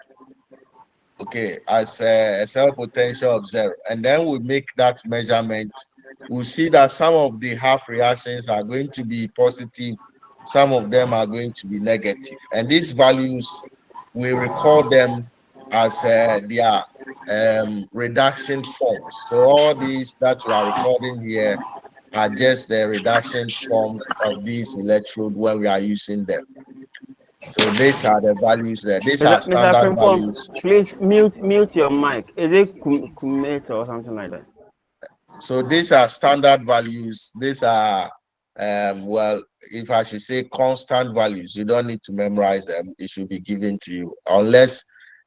Okay, as a cell potential of 0. And then we make that measurement. We see that some of the half reactions are going to be positive, some of them are going to be negative. And these values, we record them as their reduction forms. So all these that we are recording here are just the reduction forms of these electrodes when we are using them. So these are the values there. These are Mr. standard Frimpong, values. please mute your mic. Is it kumate or something like that? So these are standard values. These are, well, if I should say constant values, you don't need to memorize them. It should be given to you, unless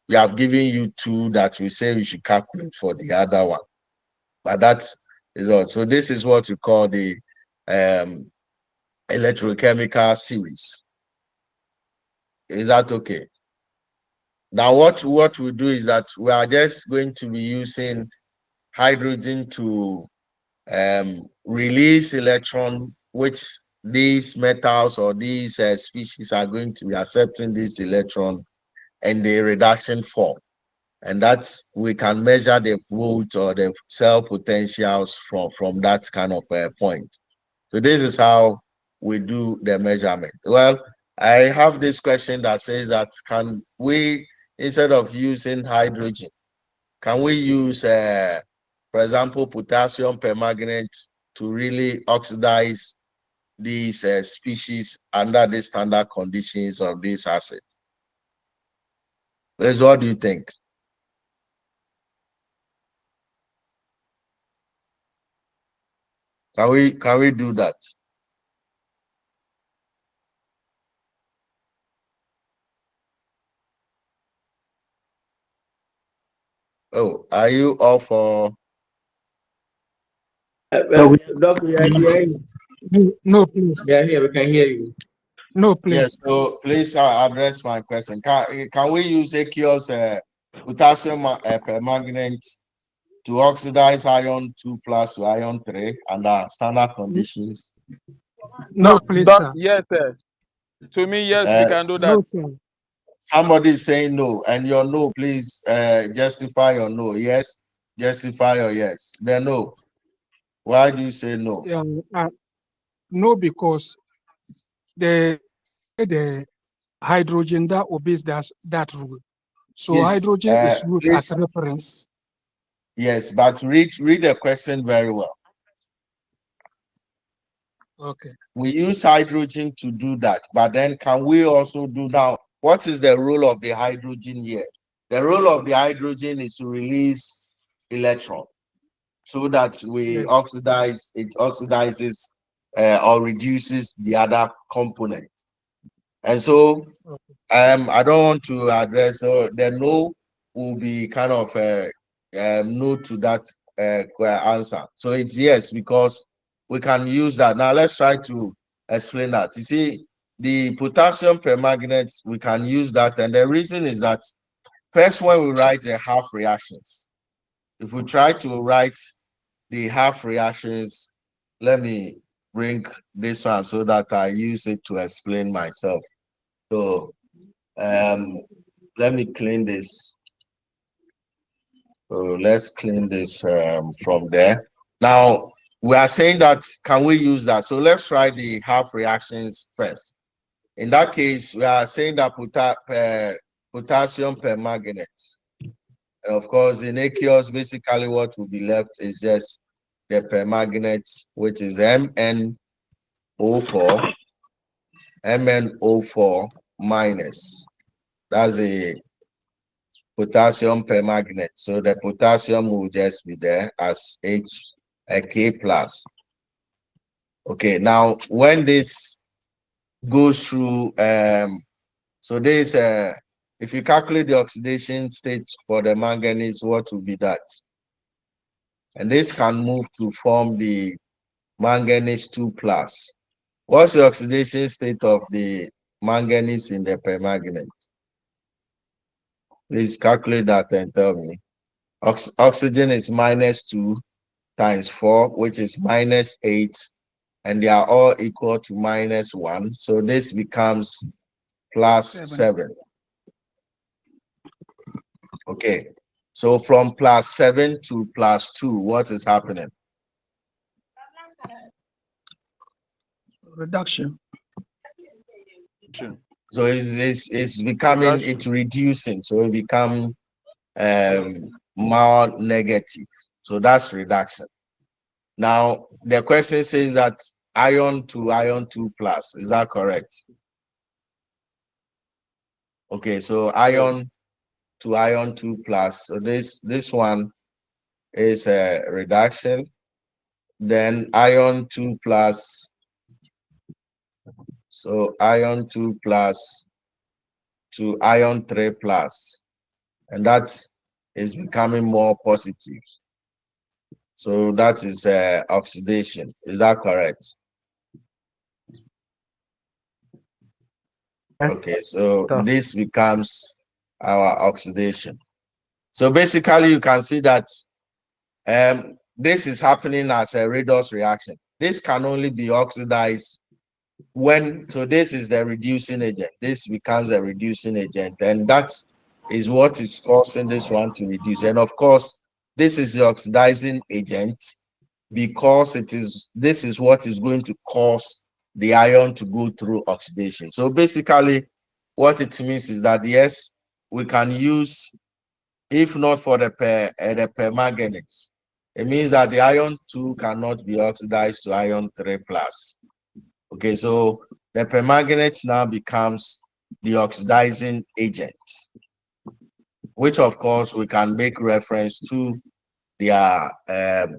we have given you two that we say we should calculate for the other one. But that is all. So this is what we call the electrochemical series. Is that okay? Now what we do is that we are just going to be using hydrogen to release electron, which these metals or these species are going to be accepting this electron in the reduction form. And that's, we can measure the volt or the cell potentials from that kind of point. So this is how we do the measurement. Well, I have this question that says that can we, instead of using hydrogen, can we use, for example, potassium permanganate to really oxidize these species under the standard conditions of this acid? Liz, what do you think? Can we do that? Oh, are you all for? Doc, we are hearing you. No, please. We are here. We can hear you. No, please. Yes. So please address my question. Can we use aqueous potassium permanganate to oxidize iron 2 plus to iron 3 under standard conditions? No, please, Doc, sir. yes, sir. To me, yes, we can do that. No, sir. Somebody is saying no, and your no, please justify your no. Yes, justify your yes. Then no. Why do you say no? No, because the hydrogen that obeys that rule. So Yes, hydrogen is used please. as reference. Yes, but read the question very well. Okay. We use hydrogen to do that, but then can we also do now? What is the role of the hydrogen here? The role of the hydrogen is to release electron so that we oxidize, it oxidizes or reduces the other component. And so I don't want to address the no will be kind of no to that answer. So it's yes, because we can use that. Now let's try to explain that. You see, the potassium permanganate, we can use that. And the reason is that first, when we write the half reactions, if we try to write the half reactions, let me bring this one so that I use it to explain myself. So let me clean this. So let's clean this from there. Now we are saying that can we use that? So let's try the half reactions first. In that case, we are saying that potassium permanganate. And of course, in aqueous, basically what will be left is just the permanganate, which is MnO4 minus. That's a potassium permanganate. So the potassium will just be there as K plus. Okay, now when this goes through, so this, if you calculate the oxidation state for the manganese, what will be that? And this can move to form the manganese 2 plus. What's the oxidation state of the manganese in the permanganate? Please calculate that and tell me. Oxygen is -2 times 4, which is -8, and they are all equal to -1. So this becomes +7. Okay. So from +7 to +2, what is happening? Reduction. So it's becoming, it's reducing. So it become more negative. So that's reduction. Now the question says that iron to iron 2 plus. Is that correct? Okay, so iron to iron 2 plus. So this one is a reduction. Then iron 2 plus. So iron 2 plus to iron 3 plus, and that is becoming more positive. So that is oxidation. Is that correct? Yes. Okay, so So, this becomes our oxidation. So basically, you can see that this is happening as a redox reaction. This can only be oxidized when, so this is the reducing agent. This becomes a reducing agent, and that is what is causing this one to reduce. And of course, this is the oxidizing agent because this is what is going to cause the iron to go through oxidation. So basically, what it means is that yes, we can use, if not for the permanganate, it means that the iron 2 cannot be oxidized to iron 3 plus. Okay, so the permanganate now becomes the oxidizing agent, which of course we can make reference to their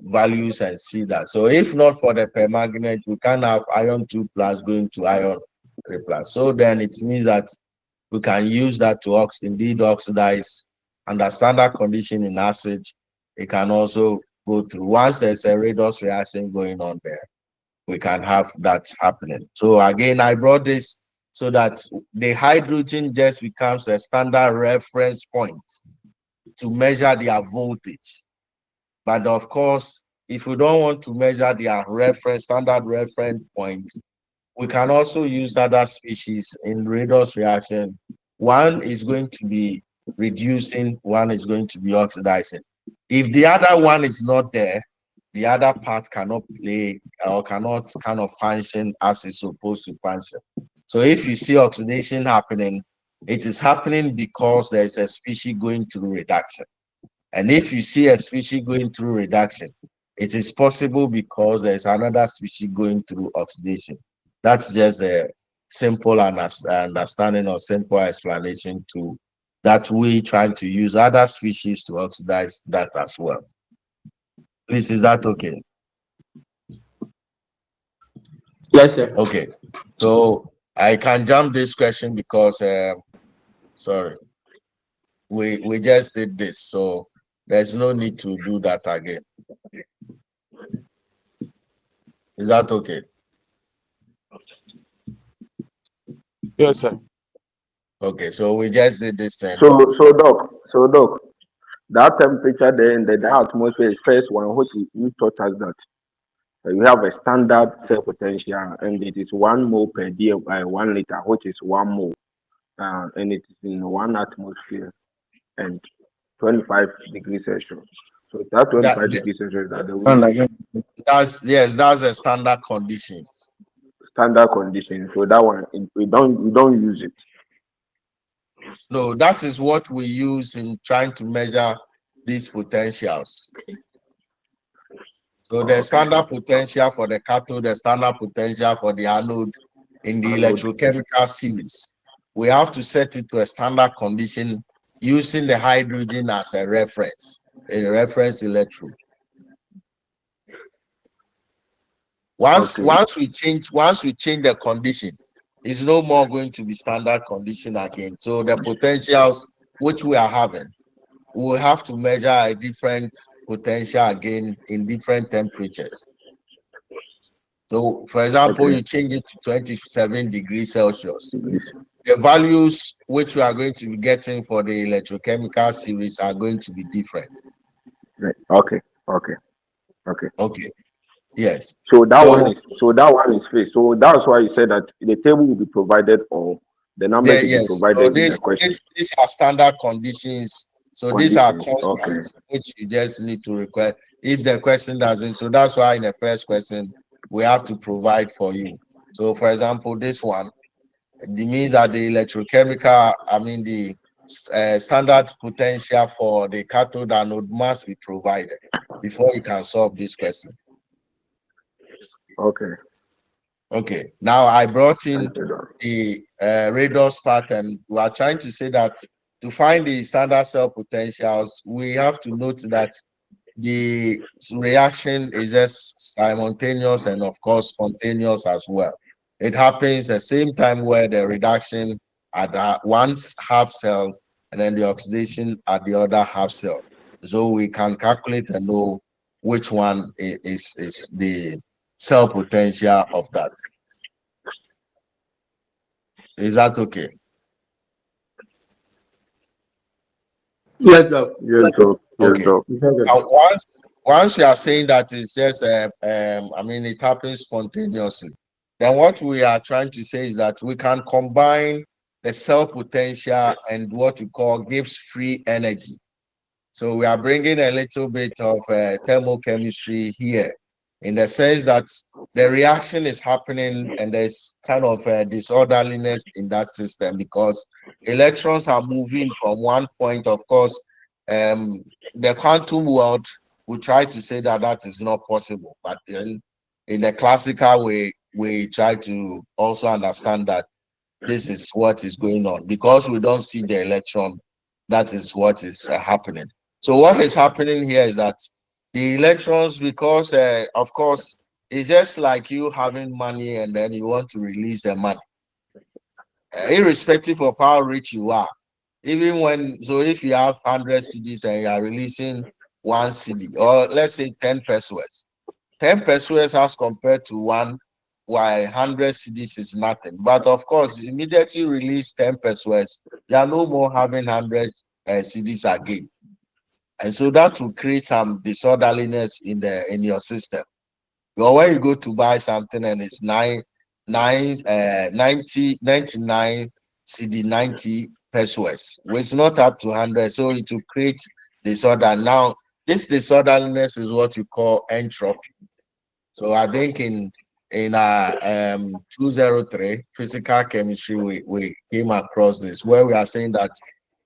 values and see that. So if not for the permanganate, we can have iron 2 plus going to iron 3 plus. So then it means that we can use that to indeed oxidize under standard condition in acid. It can also go through. Once there's a redox reaction going on there, we can have that happening. So again, I brought this so that the hydrogen just becomes a standard reference point to measure their voltage. But of course, if we don't want to measure their standard reference point, we can also use other species in redox reaction. One is going to be reducing, one is going to be oxidizing. If the other one is not there, the other part cannot play or cannot kind of function as it's supposed to function. So if you see oxidation happening, it is happening because there is a species going through reduction. And if you see a species going through reduction, it is possible because there's another species going through oxidation. That's just a simple understanding or simple explanation to that we trying to use other species to oxidize that as well. Please, is that okay? Yes, sir. Okay. So I can jump this question because sorry, we just did this, so there's no need to do that again. Is that okay? Yes, sir. Okay, so we just did this thing. So doc, that temperature there in the atmosphere is first one, which you taught us that you have a standard cell potential, and it is 1 mole per day by 1 liter, which is 1 mole, and it is in 1 atmosphere and 25 degrees Celsius. So that 25 degrees Celsius that that's a standard condition. Standard condition. So that one we don't use it. No, that is what we use in trying to measure these potentials. So the standard potential for the cathode, the standard potential for the anode in the electrochemical series, we have to set it to a standard condition using the hydrogen as a reference electrode. Once we change the condition, it's no more going to be standard condition again. So the potentials which we are having, we'll have to measure a different potential again in different temperatures. So for example, you change it to 27 degrees Celsius. The values which we are going to be getting for the electrochemical series are going to be different. Okay. Yes. So that one is free. So that's why you said that the table will be provided or the numbers will be provided in the question. These are standard conditions. So these are constants which you just need to require. If the question doesn't, so that's why in the first question we have to provide for you. So for example, this one, it means that the electrochemical, the standard potential for the cathode anode must be provided before you can solve this question. Okay. Now I brought in the redox part, and we are trying to say that to find the standard cell potentials, we have to note that the reaction is just simultaneous and of course spontaneous as well. It happens at the same time where the reduction at one half cell and then the oxidation at the other half cell. So we can calculate and know which one is the cell potential of that. Is that okay? Yes, doc. Yes, doc. Yes, Okay. doc. Now, once you are saying that it's just I mean it happens spontaneously, then what we are trying to say is that we can combine the cell potential and what we call Gibbs free energy. So we are bringing a little bit of thermochemistry here, in the sense that the reaction is happening and there's kind of a disorderliness in that system because electrons are moving from one point. Of course, the quantum world, we try to say that that is not possible, but then in the classical way, we try to also understand that this is what is going on because we don't see the electron. That is what is happening. So what is happening here is that the electrons, because of course, it's just like you having money and then you want to release the money, irrespective of how rich you are. Even when, so if you have 100 CDs and you are releasing one CD, or let's say 10 pesos, 10 pesos as compared to one, why 100 CDs is nothing. But of course, immediately you release 10 pesos, you are no more having 100 CDs again. And so that will create some disorderliness in your system. Or when you go to buy something and it's 99 CD 90 pesos, which is not up to 100, so it will create disorder. Now, this disorderliness is what you call entropy. So I think in 203 physical chemistry, we came across this where we are saying that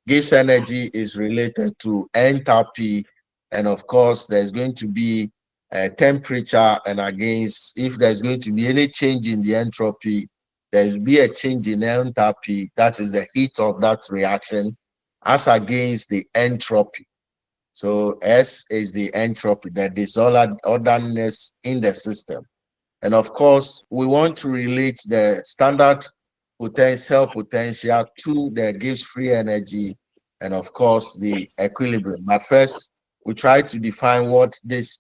Gibbs energy is related to enthalpy, and of course there's going to be a temperature, and against if there's going to be any change in the entropy, there'll be a change in enthalpy, that is the heat of that reaction, as against the entropy. So S is the entropy, the disorderness in the system. And of course, we want to relate the standard cell potential to the Gibbs free energy and of course the equilibrium. But first, we try to define what this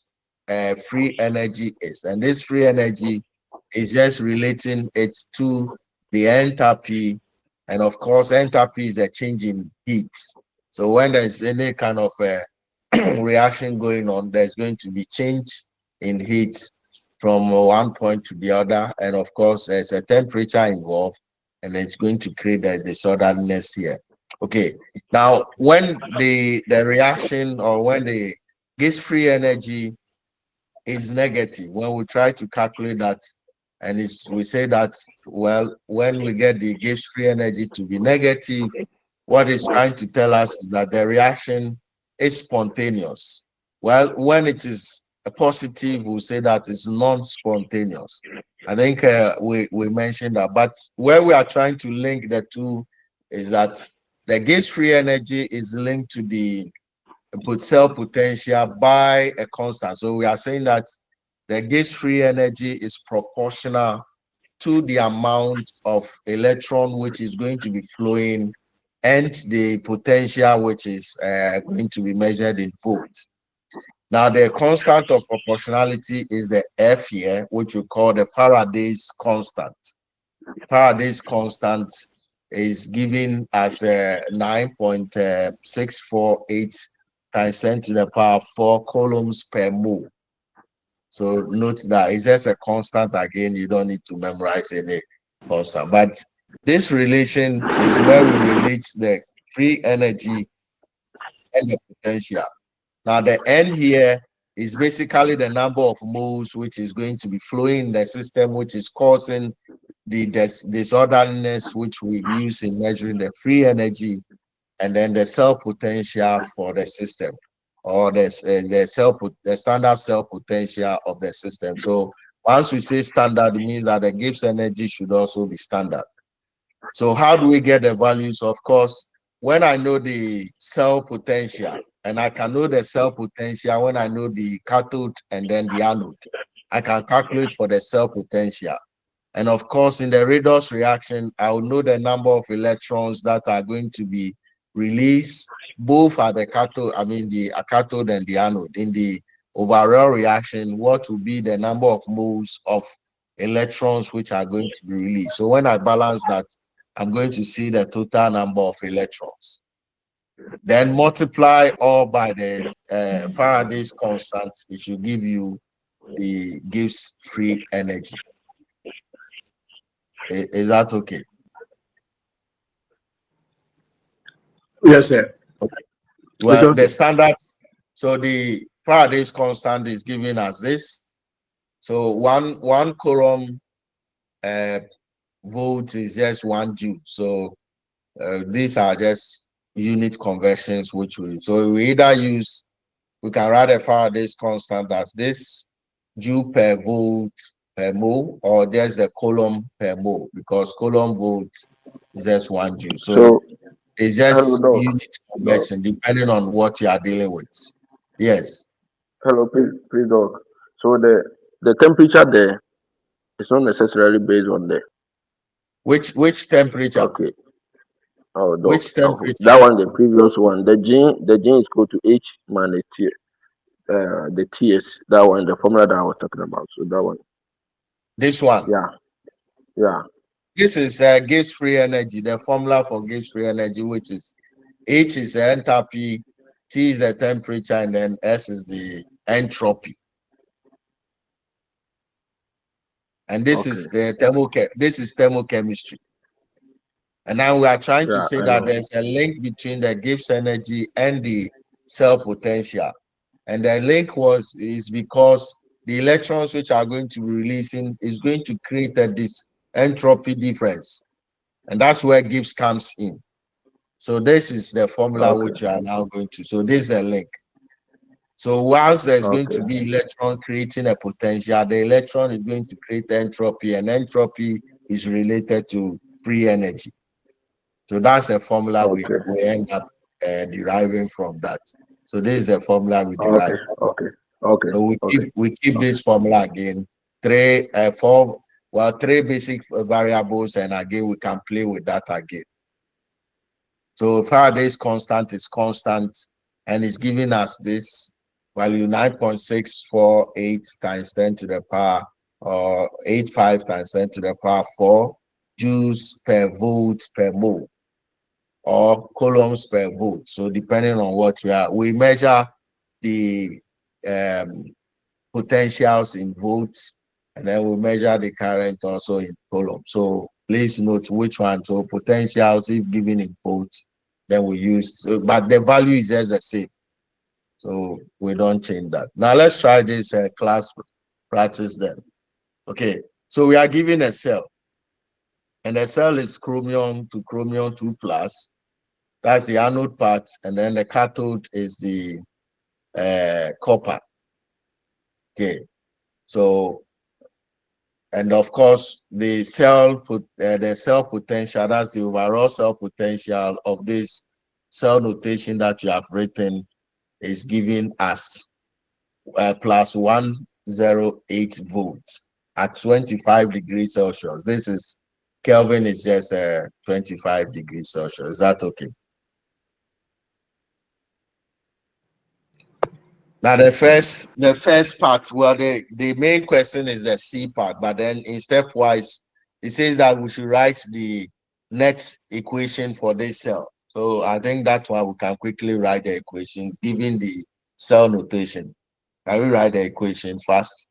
free energy is. And this free energy is just relating it to the enthalpy. And of course, enthalpy is a change in heat. So when there's any kind of reaction going on, there's going to be change in heat from one point to the other. And of course, there's a temperature involved, and it's going to create a disorderness here. Okay, now when the reaction or when the Gibbs free energy is negative, when we try to calculate that, and we say that, well, when we get the Gibbs free energy to be negative, what it's trying to tell us is that the reaction is spontaneous. Well, when it is a positive, we'll say that it's non-spontaneous. I think we mentioned that, but where we are trying to link the two is that the Gibbs free energy is linked to the cell potential by a constant. So we are saying that the Gibbs free energy is proportional to the amount of electron which is going to be flowing and the potential which is going to be measured in volts. Now, the constant of proportionality is the F here, which we call the Faraday's constant. Faraday's constant is given as 9.648 times 10 to the power 4 coulombs per mole. So note that it's just a constant again. You don't need to memorize any constant. But this relation is where we relate the free energy and the potential. Now the N here is basically the number of moles which is going to be flowing in the system, which is causing the disorderliness which we use in measuring the free energy, and then the cell potential for the system, or the standard cell potential of the system. So once we say standard, it means that the Gibbs energy should also be standard. So how do we get the values? Of course, when I know the cell potential, and I can know the cell potential when I know the cathode and then the anode, I can calculate for the cell potential. And of course, in the redox reaction, I will know the number of electrons that are going to be released both at the cathode, the cathode and the anode. In the overall reaction, what will be the number of moles of electrons which are going to be released? So when I balance that, I'm going to see the total number of electrons. Then multiply all by the Faraday's constant. It should give you the Gibbs free energy. Is that okay? Yes, sir. Okay. Well, okay. the standard, so the Faraday's constant is giving us this. So one coulomb volt is just 1 joule. So these are just unit conversions which we either use, we can write a Faraday's constant as this joule per volt per mole, or there's the coulomb per mole, because coulomb volt is just 1 joule. So it's just hello, Doc. unit conversion depending on what you are dealing with. Yes. Hello, please, Doc. So the temperature there is not necessarily based on the. Which temperature? Okay. Oh, Doc. Which temperature? That one, the previous one. The G is equal to H minus T. The TS. That one, the formula that I was talking about. So that one. This one. Yeah. This is Gibbs free energy. The formula for Gibbs free energy, which is H is the enthalpy, T is the temperature, and then S is the entropy. And this is the thermochemistry. And now we are trying to say that there's a link between the Gibbs energy and the cell potential. And the link is because the electrons which are going to be releasing is going to create this entropy difference. And that's where Gibbs comes in. So this is the formula which you are now going to. So this is a link. So whilst there's going to be electron creating a potential, the electron is going to create entropy, and entropy is related to free energy. So that's a formula we end up deriving from that. So this is the formula we derive. Okay. So we keep this formula again. Three basic variables, and again we can play with that again. So Faraday's constant is constant, and it's giving us this value 9.648 times 10 to the power, or 85 times 10 to the power 4 joules per volt per mole, or coulombs per volt. So depending on what we measure the potentials in volts, and then we measure the current also in coulomb. So please note which one. So potentials, if given in volts, then we use, but the value is just the same. So we don't change that. Now let's try this class practice then. Okay, so we are given a cell, and the cell is chromium to chromium 2 plus. That's the anode part, and then the cathode is the copper. Okay, so, and of course the cell potential, that's the overall cell potential of this cell notation that you have written, is giving us plus 108 volts at 25 degrees Celsius. This is Kelvin is just 25 degrees Celsius. Is that okay? Now the first part, well, the main question is the C part, but then in stepwise, it says that we should write the net equation for this cell. So I think that one we can quickly write the equation given the cell notation. Can we write the equation first?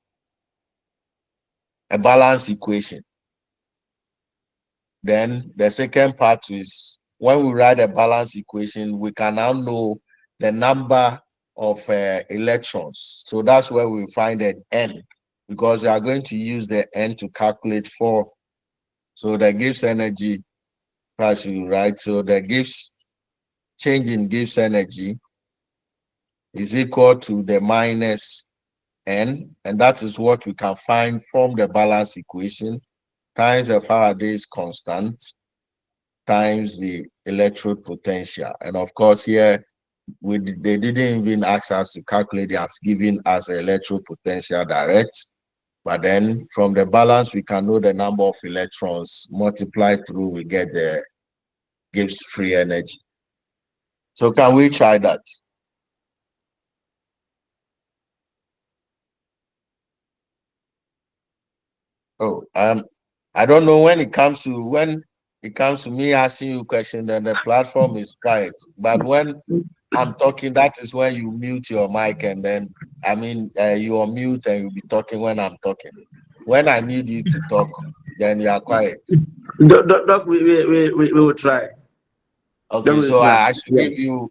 A balance equation. Then the second part is when we write a balance equation, we can now know the number of electrons. So that's where we find an N, because we are going to use the N to calculate 4. So that Gibbs energy, right? So the Gibbs change in Gibbs energy is equal to the minus N, and that is what we can find from the balance equation, times the Faraday's constant times the electrode potential. And of course here, they didn't even ask us to calculate, they have given us the electrode potential direct. But then from the balance, we can know the number of electrons, multiplied through, we get the Gibbs free energy. So can we try that? Oh, I don't know when it comes to, when it comes to me asking you a question, then the platform is quiet. But when I'm talking, that is when you mute your mic, and then you are mute and you'll be talking when I'm talking. When I need you to talk, then you are quiet. Doc, we will try. Okay, so I should Yeah. give you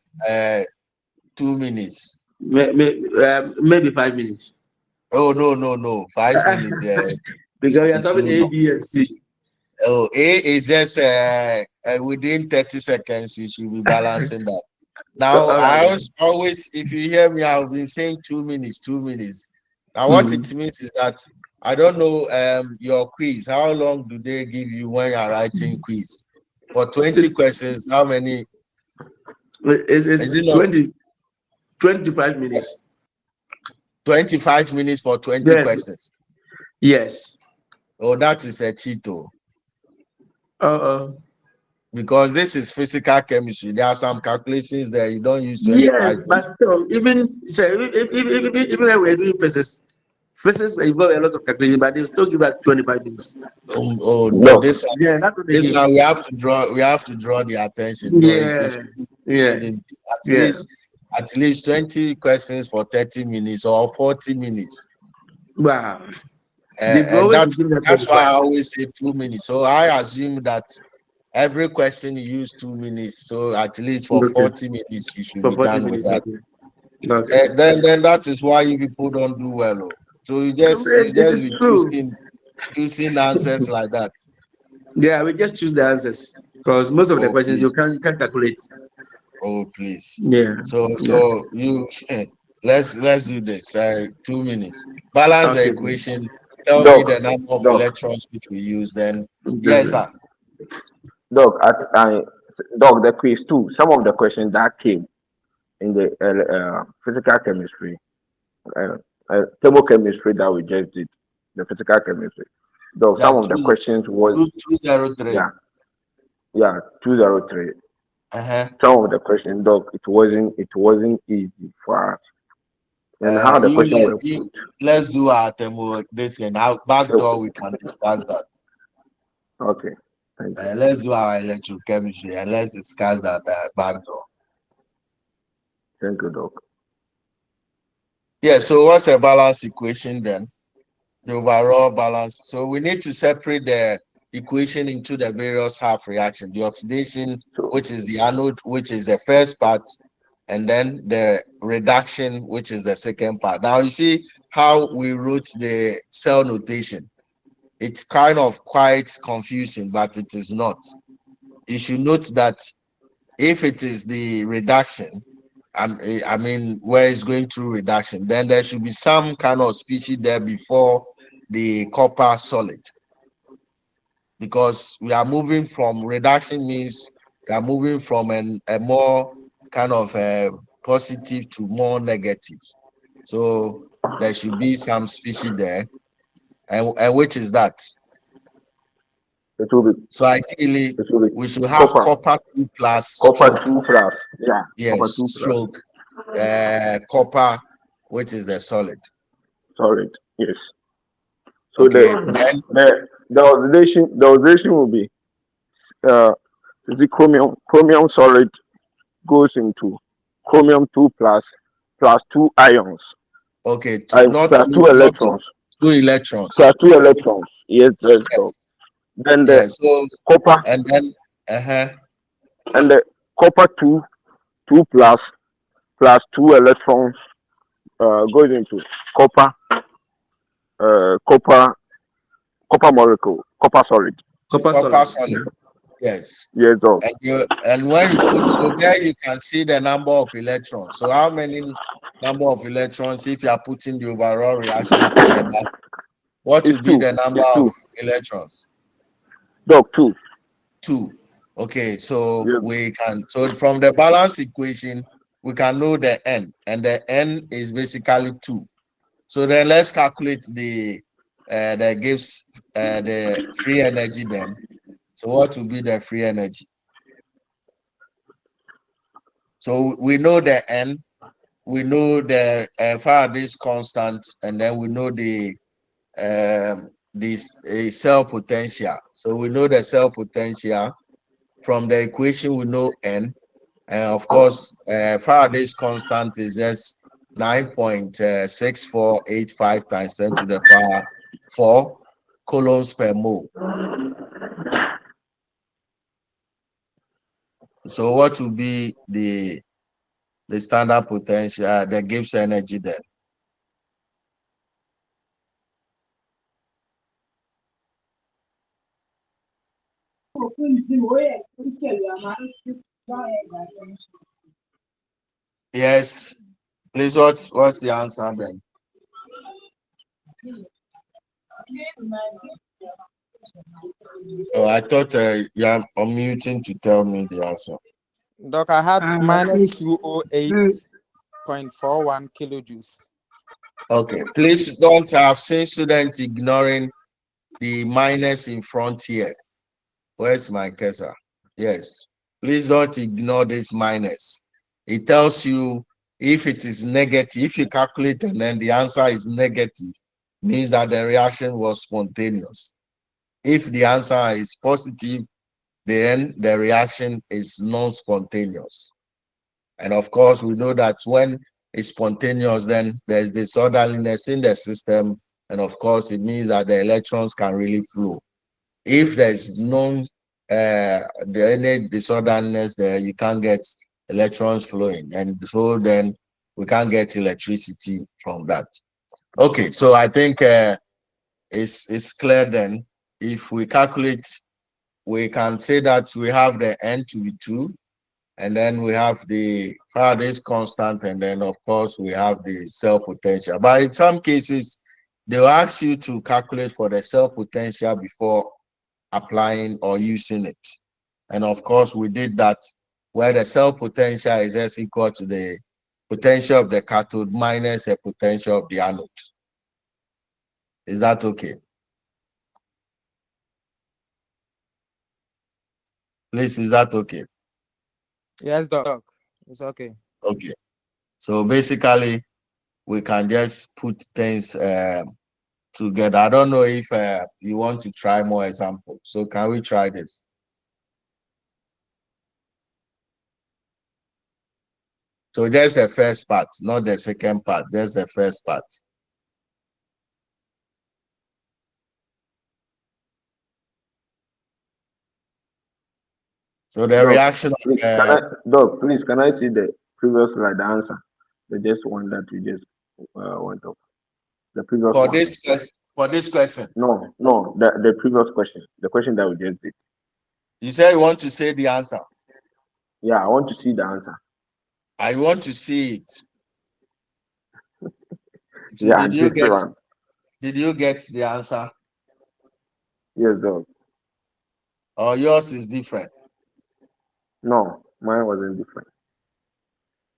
2 minutes. Maybe 5 minutes. Oh no, 5 minutes. Because we are It's solving too A, long. B, and C. Oh, A is just within 30 seconds. You should be balancing that. Now, All right. I always, if you hear me, I've been saying 2 minutes, 2 minutes. Now, what it means is that I don't know your quiz. How long do they give you when you're writing quiz? For 20 questions, how many? It's Is it not 25 minutes. 25 minutes for 20 Yes. questions? Yes. Oh, that is a cheat. Uh-oh. Because this is physical chemistry. There are some calculations there. You don't use 25 Yes, minutes. but still, even when we're doing physics will involve a lot of calculation, but they will still give us 25 minutes. Oh no, this one, Yeah, that's what they this give. one we have to draw the attention. No, Yeah, yeah, yeah. At least 20 questions for 30 minutes or 40 minutes. Wow. And that's why I always say 2 minutes. So I assume that every question you use 2 minutes. So at least for 40 minutes you should be done with that. Okay. Then that is why you people don't do well. Oh. So you just be choosing answers like that. Yeah, we just choose the answers because most of the questions please. you can't calculate. Oh please. Yeah. So you let's do this. 2 minutes. Balance the equation. Tell me the number of electrons which we use. Then yes, sir. Doc, Doc, the quiz too. Some of the questions that came in the physical chemistry, thermochemistry that we just did, the physical chemistry. Doc, some of the questions was 203. Yeah, 203. Uh-huh. Some of the questions, Doc, it wasn't easy for us. And how the question were put. Let's do our thermo this and out back door we can discuss that. Okay. Thank you. Let's do our electrochemistry and let's discuss that back door. Thank you, Doc. Yeah, so what's a balance equation then? The overall balance. So we need to separate the equation into the various half reaction. The oxidation, which is the anode, which is the first part, and then the reduction, which is the second part. Now you see how we wrote the cell notation. It's kind of quite confusing, but it is not. You should note that if it is the reduction, where it's going through reduction, then there should be some kind of species there before the copper solid. Because we are moving from reduction means we are moving from a more kind of positive to more negative. So there should be some species there. And which is that? It will be. So ideally, we should have copper 2 plus. Copper 2 plus. Yeah. Yes, Copper 2 stroke. Copper, which is the solid. Solid. Yes. So okay, the oxidation will be the chromium solid goes into chromium 2 plus 2 ions. Okay, plus 2 electrons. 2 electrons. Plus 2 electrons. Yes, let's go. Then the copper and then and the copper 2 plus 2 electrons goes into copper molecule, copper solid. Copper solid. Yes. Yes, dog. And when you put, so there you can see the number of electrons. So how many number of electrons if you are putting the overall reaction together? What would be the number of electrons? Dog, 2. 2. Okay, so we can, so from the balance equation, we can know the N, and the N is basically 2. So then let's calculate that gives the free energy then. So what will be the free energy? So we know the N, we know the Faraday's constant, and then we know the cell potential. So we know the cell potential, from the equation we know N, and of course, Faraday's constant is just 9.6485 times 10 to the power 4 coulombs per mole. So what will be the standard potential that gives energy then? Yes, please. What's the answer then? Oh, I thought you are unmuting to tell me the answer. Doc, I had minus Please. 208.41 kilojoules. Okay, please don't have seen students ignoring the minus in front here. Where's my cursor? Yes, please don't ignore this minus. It tells you if it is negative, if you calculate and then the answer is negative, means that the reaction was spontaneous. If the answer is positive, then the reaction is non-spontaneous. And of course, we know that when it's spontaneous, then there's disorderliness in the system. And of course, it means that the electrons can really flow. If there's any disorderliness there, you can't get electrons flowing. And so then we can't get electricity from that. Okay, so I think it's clear then. If we calculate, we can say that we have the N to be 2, and then we have the Faraday's constant, and then of course we have the cell potential. But in some cases, they'll ask you to calculate for the cell potential before applying or using it. And of course, we did that where the cell potential is just equal to the potential of the cathode minus the potential of the anode. Is that okay? Please, is that okay? Yes, Doc. It's okay. Okay. So basically, we can just put things together. I don't know if you want to try more examples. So can we try this? So there's the first part, not the second part. There's the first part. So the Doc, reaction of please, Doc, please, can I see the previous slide, the answer? The just one that you just went up. The previous for one. this question. No, the previous question. The question that we just did. You said you want to say the answer. Yeah, I want to see the answer. I want to see it. So Yeah, did you this get one. did you get the answer? Yes, Doc. Or yours is different? No, mine wasn't different.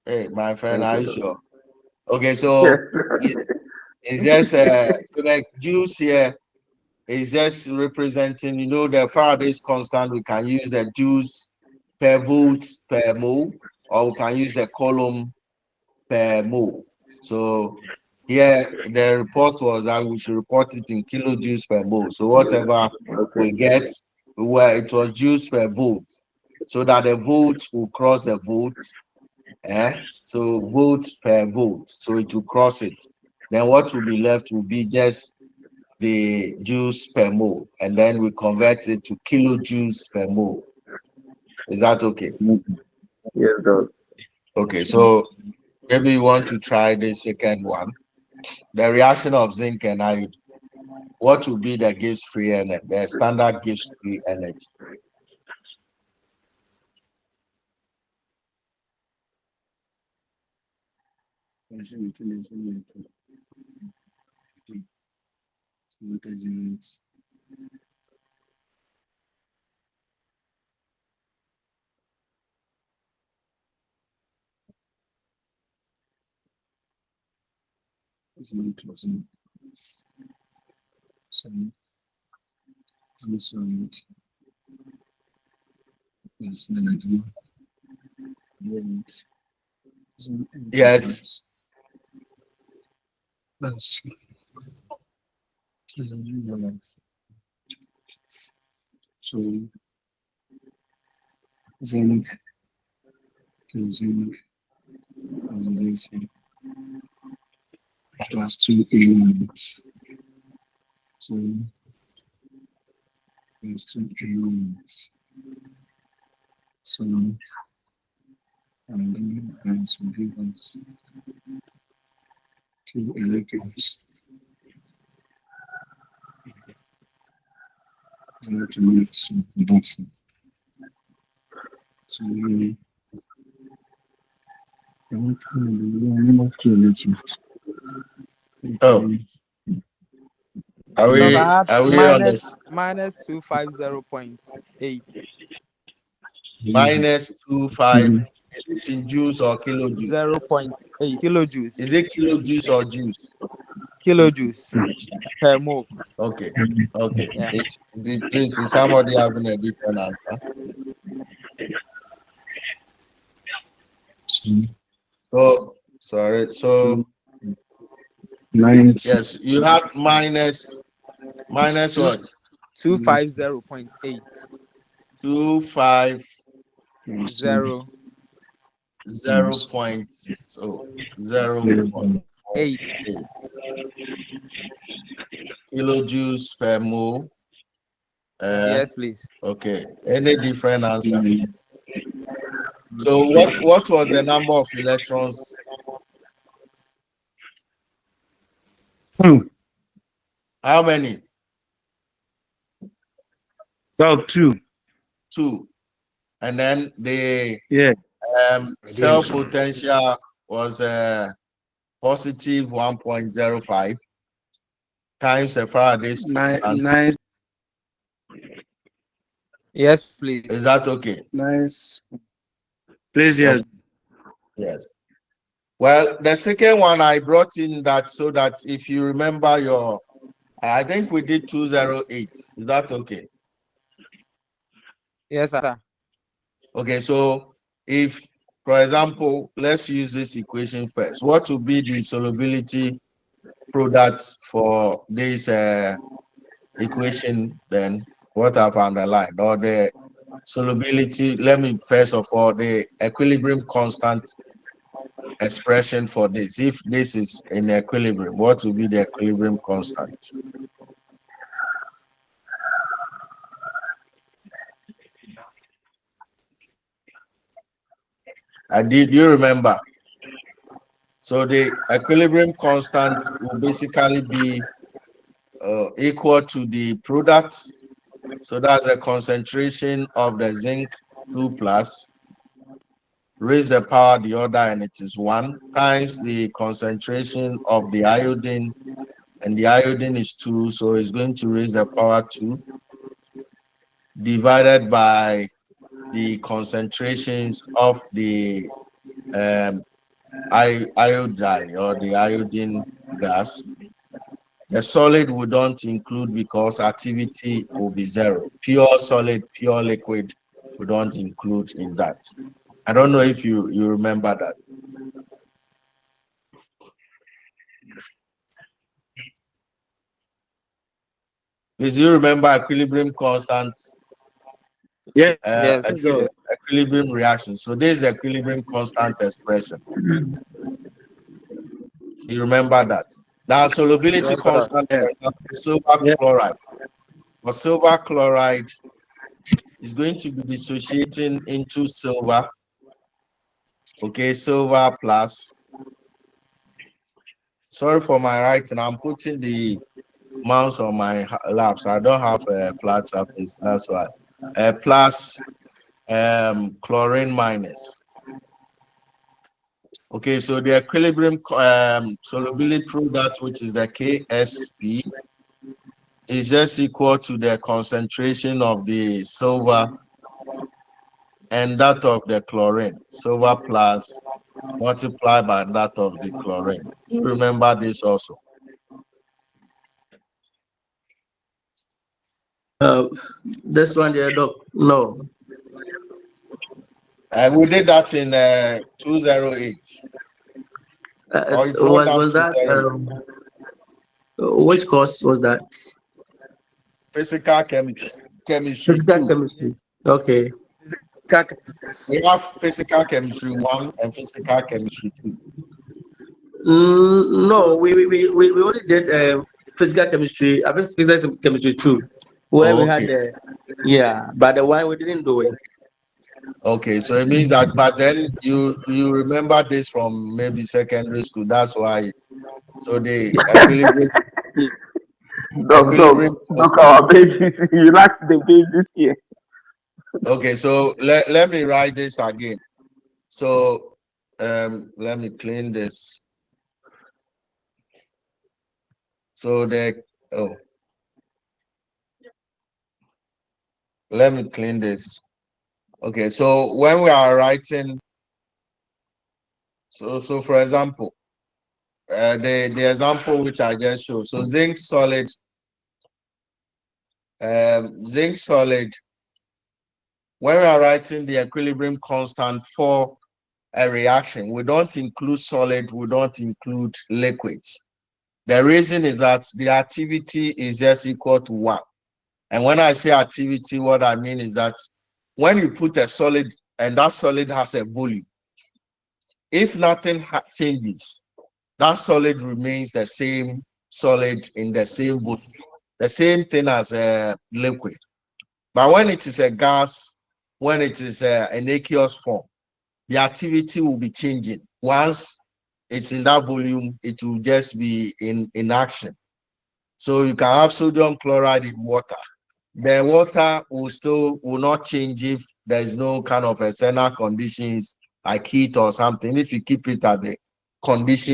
Hey, my friend, Thank are you, you Doc. sure? Okay, so it's just so the juice here is just representing, you know, the Faraday's constant. We can use the juice per volt per mole, or we can use a coulomb per mole. So here the report was that we should report it in kilojoules per mole. So whatever we get, where it was joules per volt, so that the volts will cross the volts. So volts per volt, so it will cross it. Then what will be left will be just the joules per mole, and then we convert it to kilojoules per mole. Is that okay? Yes, Doc. Okay, so maybe you want to try the second one. The reaction of zinc and iodine. What will be the gives free energy? The standard gives free energy. Yes. zinc to zinc oxidation plus 2 elements. So there's 2 elements. So and then this will give us 2 electrons. To make some production. So we want to electrons. Oh, are Doc, I we have are we on this minus 250.8 minus 25? Is it in juice or kilojuice? 0.8 kilojuice. Is it kilojuice or juice? Kilojuice per mole. Okay, okay. Yeah. Please, is somebody having a different answer? So sorry. So yes, you had minus what? 250.8. 250. 0.8 kilojoules per mole. Yes, please. Okay. Any different answer? So what was the number of electrons? 2. How many? Doc, 2. 2. And then the cell Yes. potential was positive 1.05 times a Faraday's constant. Nice. Yes, please. Is that okay? Nice. Please, yes. Yes. Well, the second one I brought in that so that if you remember your, I think we did 208. Is that okay? Yes, sir. Okay, so if, for example, let's use this equation first. What would be the solubility product for this equation then? What I've underlined, or the solubility, let me first of all, the equilibrium constant expression for this. If this is in equilibrium, what will be the equilibrium constant? Do you remember? So the equilibrium constant will basically be equal to the product. So that's the concentration of the zinc 2 plus, raise the power the other, and it is 1 times the concentration of the iodine, and the iodine is 2, so it's going to raise the power 2, divided by the concentrations of the iodide or the iodine gas. The solid we don't include because activity will be 0. Pure solid, pure liquid, we don't include in that. I don't know if you remember that. Please, you remember equilibrium constant? Yes. Equilibrium reaction. So this is the equilibrium constant expression. You remember that. Now, solubility constant, for example, silver chloride. For silver chloride is going to be dissociating into silver. Okay, silver plus. Sorry for my writing. I'm putting the mouse on my lap, so I don't have a flat surface. That's why. Plus chlorine minus. Okay, so the equilibrium solubility product, which is the KSP, is just equal to the concentration of the silver and that of the chlorine. Silver plus multiplied by that of the chlorine. You remember this also? This one, yeah, Doc. No. We did that in 208. Was that which course was that? Physical chemistry. Physical chemistry. Okay. We have physical chemistry 1 and physical chemistry 2. No, we only did physical chemistry. I think physical chemistry 2, where we had the but the one we didn't do it. Okay, so it means that, but then you remember this from maybe secondary school. That's why. So the equilibrium. Doc, our babies, you like the babies here. Okay, so let me write this again. So let me clean this. So let me clean this. Okay, so when we are writing, so for example, the example which I just showed. So zinc solid, when we are writing the equilibrium constant for a reaction, we don't include solid, we don't include liquids. The reason is that the activity is just equal to 1. And when I say activity, what I mean is that when you put a solid and that solid has a volume, if nothing changes, that solid remains the same solid in the same volume, the same thing as a liquid. But when it is a gas, when it is an aqueous form, the activity will be changing. Once it's in that volume, it will just be in action. So you can have sodium chloride in water. The water will not change if there is no kind of external conditions like heat or something. If you keep it at the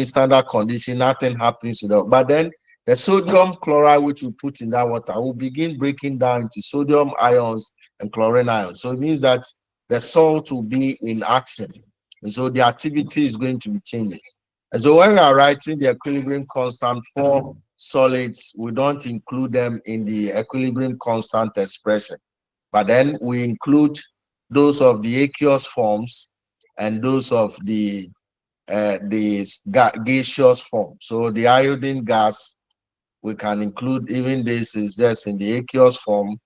standard condition, nothing happens to that. But then the sodium chloride which you put in that water will begin breaking down into sodium ions and chlorine ions. So it means that the salt will be in action. And so the activity is going to be changing. And so when we are writing the equilibrium constant for solids, we don't include them in the equilibrium constant expression. But then we include those of the aqueous forms and those of the gaseous form. So the iodine gas, we can include, even this is just in the aqueous form,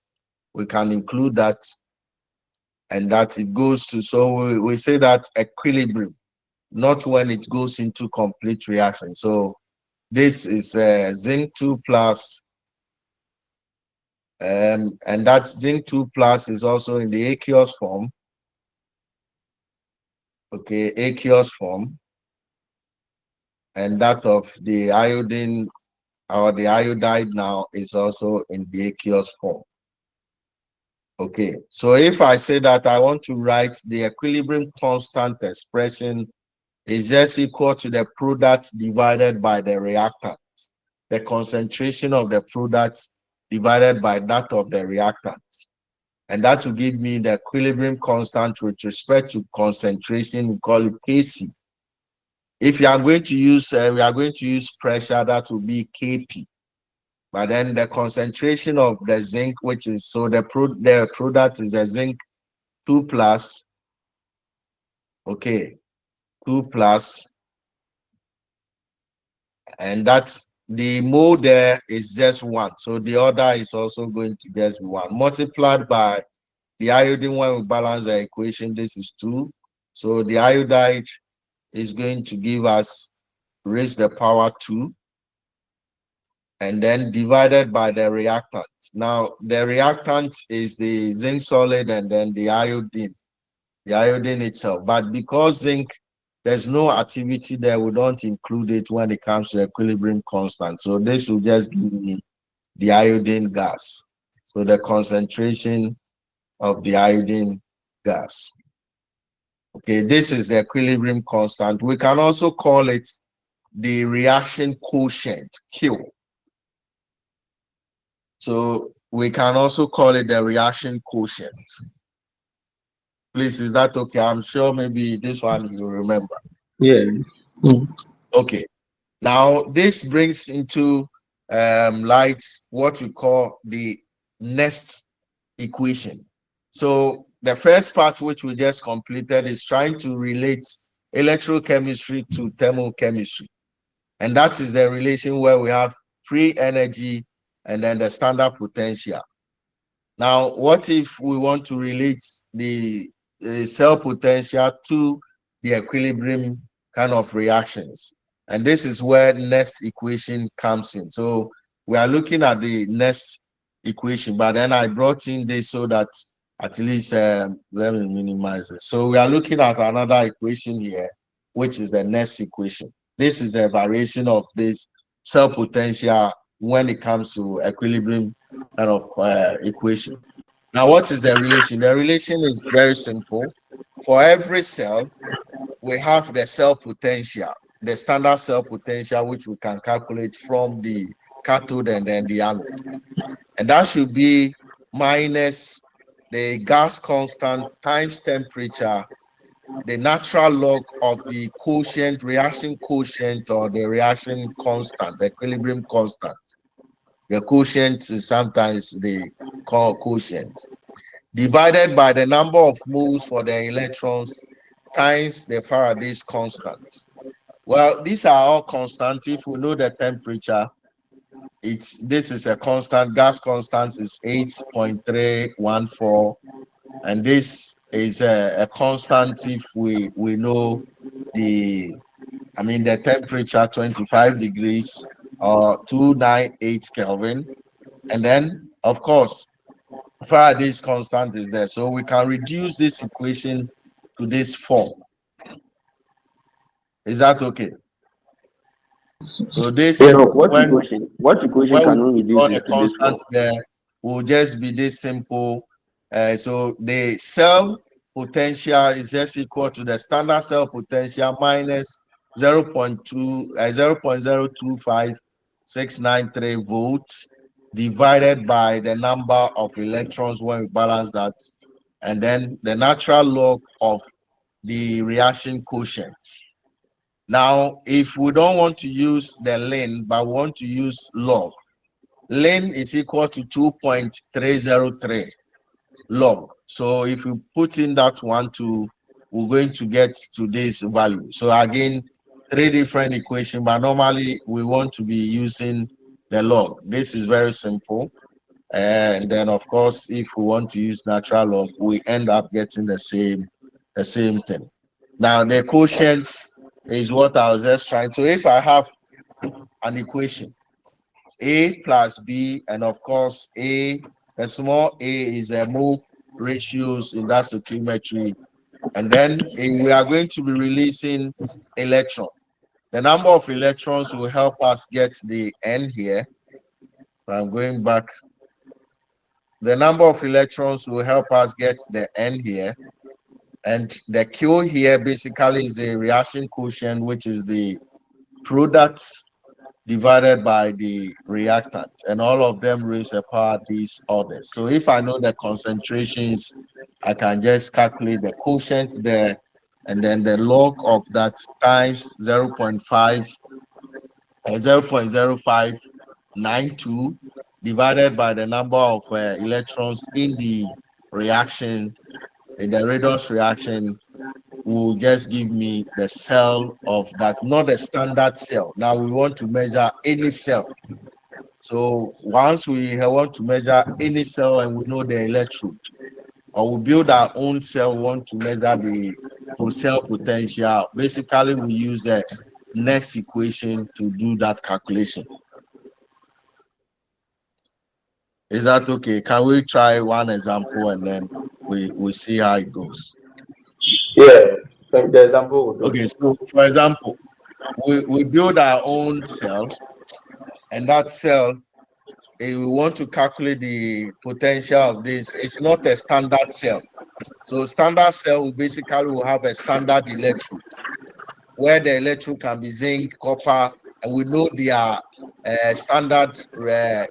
we can include that, and that it goes to, so we say that equilibrium, not when it goes into complete reaction. So this is zinc 2 plus, and that zinc 2 plus is also in the aqueous form. Okay, aqueous form. And that of the iodine or the iodide now is also in the aqueous form. Okay, so if I say that I want to write the equilibrium constant expression is just equal to the product divided by the reactant, the concentration of the product divided by that of the reactant. And that will give me the equilibrium constant with respect to concentration, we call it Kc. If you are going to use, we are going to use pressure, that will be Kp. But then the concentration of the zinc, which is, so the product is a zinc 2 plus, okay, 2 plus, and that's the mole there is just 1. So the other is also going to just be 1. Multiplied by the iodine, when we balance the equation, this is 2. So the iodide is going to give us raised the power 2. And then divided by the reactant. Now, the reactant is the zinc solid and then the iodine itself. But because zinc, there's no activity there, we don't include it when it comes to equilibrium constant. So this will just give me the iodine gas. So the concentration of the iodine gas. Okay, this is the equilibrium constant. We can also call it the reaction quotient, Q. So we can also call it the reaction quotient. Please, is that okay? I'm sure maybe this one you remember. Yeah. Okay. Now this brings into light what we call the next equation. So the first part which we just completed is trying to relate electrochemistry to thermochemistry. And that is the relation where we have free energy and then the standard potential. Now, what if we want to relate the cell potential to the equilibrium kind of reactions. And this is where next equation comes in. So we are looking at the next equation, but then I brought in this so that at least let me minimize it. So we are looking at another equation here, which is the next equation. This is the variation of this cell potential when it comes to equilibrium kind of equation. Now, what is the relation? The relation is very simple. For every cell, we have the cell potential, the standard cell potential, which we can calculate from the cathode and then the anode. And that should be minus the gas constant times temperature, the natural log of the quotient, reaction quotient, or the reaction constant, the equilibrium constant. The quotient is sometimes the quotient, divided by the number of moles for the electrons times the Faraday's constant. Well, these are all constant. If we know the temperature, this is a constant. Gas constant is 8.314, and this is a constant if we know the temperature 25 degrees or 298 Kelvin, and then of course Faraday's constant is there, so we can reduce this equation to this form. Is that okay? So this what equation can we reduce the constant there will just be this simple. So the cell potential is just equal to the standard cell potential minus 0.025693 volts divided by the number of electrons when we balance that, and then the natural log of the reaction quotient. Now, if we don't want to use the ln, but want to use log, ln is equal to 2.303 log. So if you put in that one we're going to get to this value. So again, 3 different equations, but normally we want to be using the log. This is very simple. And then of course, if we want to use natural log, we end up getting the same thing. Now the quotient is what I was just trying to. If I have an equation, A plus B, and of course the small a is a mole ratios in that stoichiometry, and then we are going to be releasing electron. The number of electrons will help us get the N here. I'm going back. The number of electrons will help us get the N here. And the Q here basically is the reaction quotient, which is the product divided by the reactant. And all of them raise apart these orders. So if I know the concentrations, I can just calculate the quotient there. And then the log of that times 0.0592 divided by the number of electrons in the reaction, in the redox reaction, will just give me the cell of that, not the standard cell. Now we want to measure any cell. So once we want to measure any cell and we know the electrode, or we build our own cell, want to measure the cell potential, basically we use the next equation to do that calculation. Is that okay? Can we try one example and then we see how it goes? Yeah, the example. Okay, so for example, we build our own cell, and that cell, we want to calculate the potential of this. It's not a standard cell. So standard cell will basically will have a standard electrode, where the electrode can be zinc, copper, and we know their standard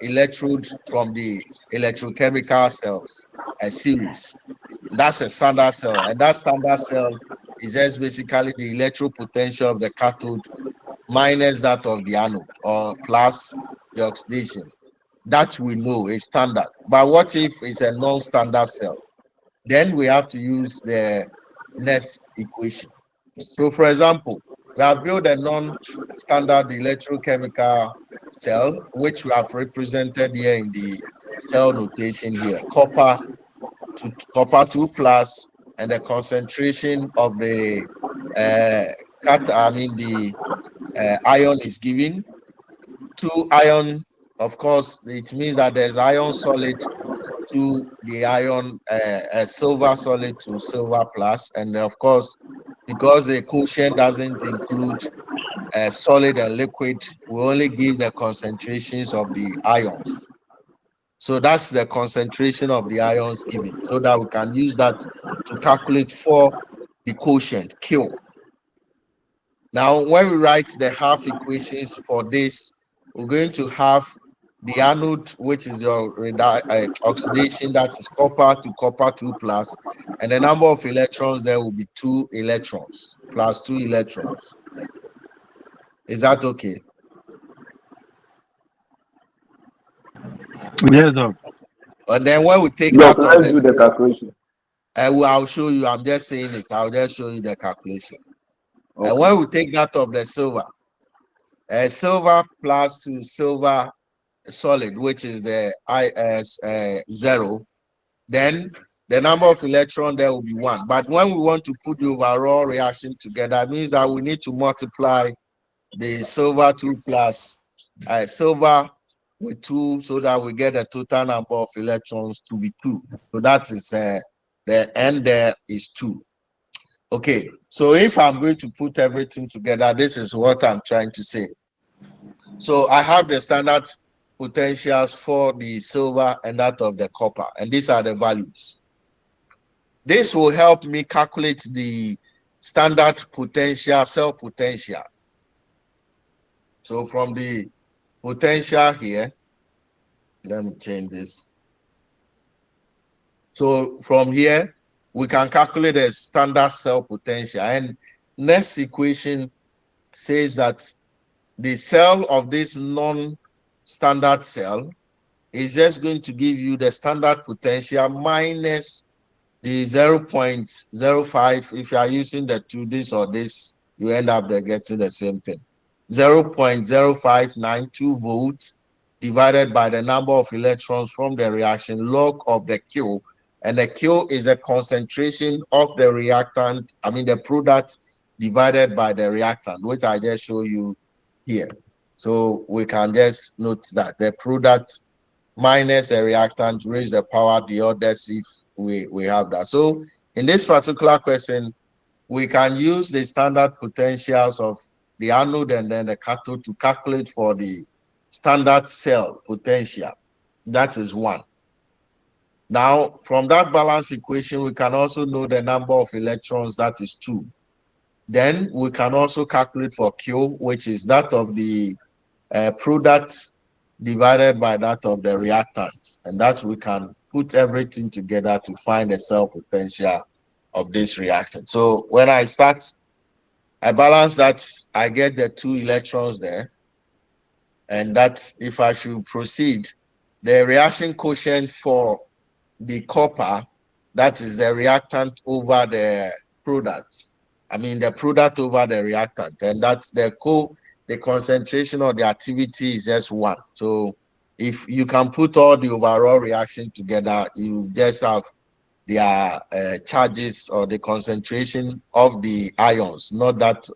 electrode from the electrochemical cells, a series. That's a standard cell, and that standard cell is just basically the electrode potential of the cathode minus that of the anode, or plus the oxidation. That we know is standard. But what if it's a non-standard cell? Then we have to use the next equation. So for example, we have built a non-standard electrochemical cell, which we have represented here in the cell notation here. Copper 2 plus and the concentration of the ion is given. 2 ion, of course, it means that there's ion solid to the ion silver solid to silver plus, and of course, because the quotient doesn't include solid and liquid, we only give the concentrations of the ions. So that's the concentration of the ions given, so that we can use that to calculate for the quotient Q. Now, when we write the half equations for this, we're going to have the anode, which is your oxidation, that is copper to copper 2 plus, and the number of electrons there will be 2 electrons plus 2 electrons. Is that okay? Yes, Doc. And then when we take Doc, that of let's do the calculation. I'll show you. I'm just saying it. I'll just show you the calculation. Okay. And when we take that of the silver, silver plus to silver solid, which is the IS 0, then the number of electron there will be 1. But when we want to put the overall reaction together, it means that we need to multiply the silver 2 plus silver with 2, so that we get the total number of electrons to be 2. So that is the end there is 2. Okay, so if I'm going to put everything together, this is what I'm trying to say. So I have the standard potentials for the silver and that of the copper, and these are the values. This will help me calculate the standard potential, cell potential. So from the potential here, let me change this. So from here, we can calculate the standard cell potential. And next equation says that the cell of this non-standard cell is just going to give you the standard potential minus the 0.05. If you are using the 2, this or this, you end up there getting the same thing. 0.0592 volts divided by the number of electrons from the reaction log of the Q. And the Q is a concentration of the reactant, the product divided by the reactant, which I just show you here. So we can just note that the product minus the reactant raise the power the others if we have that. So in this particular question, we can use the standard potentials of the anode and then the cathode to calculate for the standard cell potential. That is 1. Now, from that balance equation, we can also know the number of electrons, that is 2. Then we can also calculate for Q, which is that of the product divided by that of the reactant. And that we can put everything together to find the cell potential of this reaction. So when I start, I balance that, I get the 2 electrons there. And that if I should proceed, the reaction quotient for the copper, that is the reactant over the product. The product over the reactant, and that's the concentration of the activity is just 1. So if you can put all the overall reaction together, you just have their charges or the concentration of the ions, not that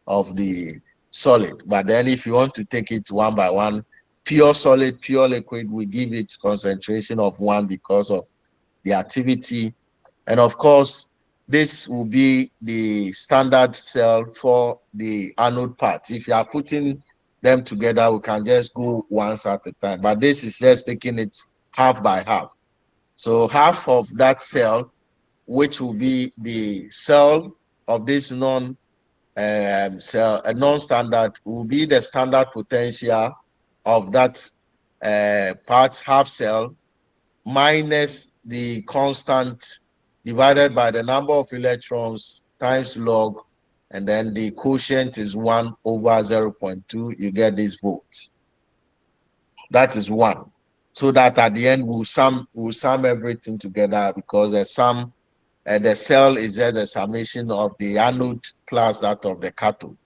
of the solid. But then if you want to take it one by one, pure solid, pure liquid, we give it concentration of 1 because of the activity. And of course, this will be the standard cell for the anode part. If you are putting them together, we can just go once at a time. But this is just taking it half by half. So half of that cell, which will be the cell of this non-standard, will be the standard potential of that part, half cell, minus the constant divided by the number of electrons times log, and then the quotient is 1 over 0.2. You get this volt. That is 1. So that at the end we'll sum everything together, because the sum, the cell is just the summation of the anode plus that of the cathode.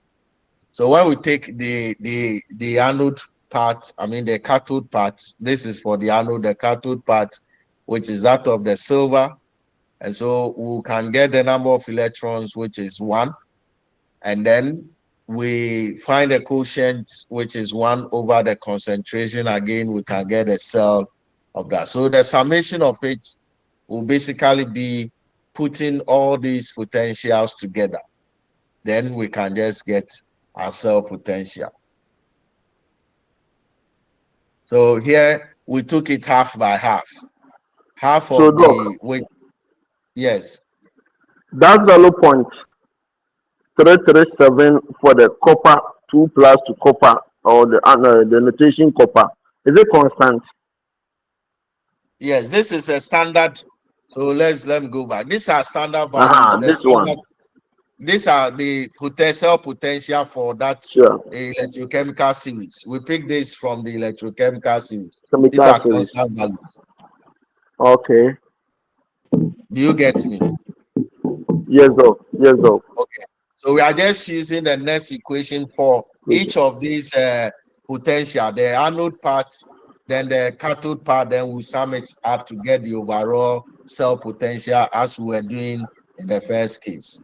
So when we take the anode part, the cathode part, this is for the anode, the cathode part, which is that of the silver, And so we can get the number of electrons, which is 1. And then we find a quotient, which is 1 over the concentration. Again, we can get a cell of that. So the summation of it will basically be putting all these potentials together. Then we can just get our cell potential. So here we took it half by half. Half So, of Doc, the weight. Yes. that's 0.337 for the copper 2 plus to copper, or the notation copper. Is it constant? Yes, this is a standard. So let me go back. These are standard values. The This standard, one. these are the cell potential for that Sure. electrochemical series. We pick this from the electrochemical series. These Chemical are series. constant values. Okay. Do you get me? Yes, Doc. Yes, Doc. Okay. So we are just using the next equation for each of these potential, the anode part, then the cathode part, then we sum it up to get the overall cell potential as we were doing in the first case.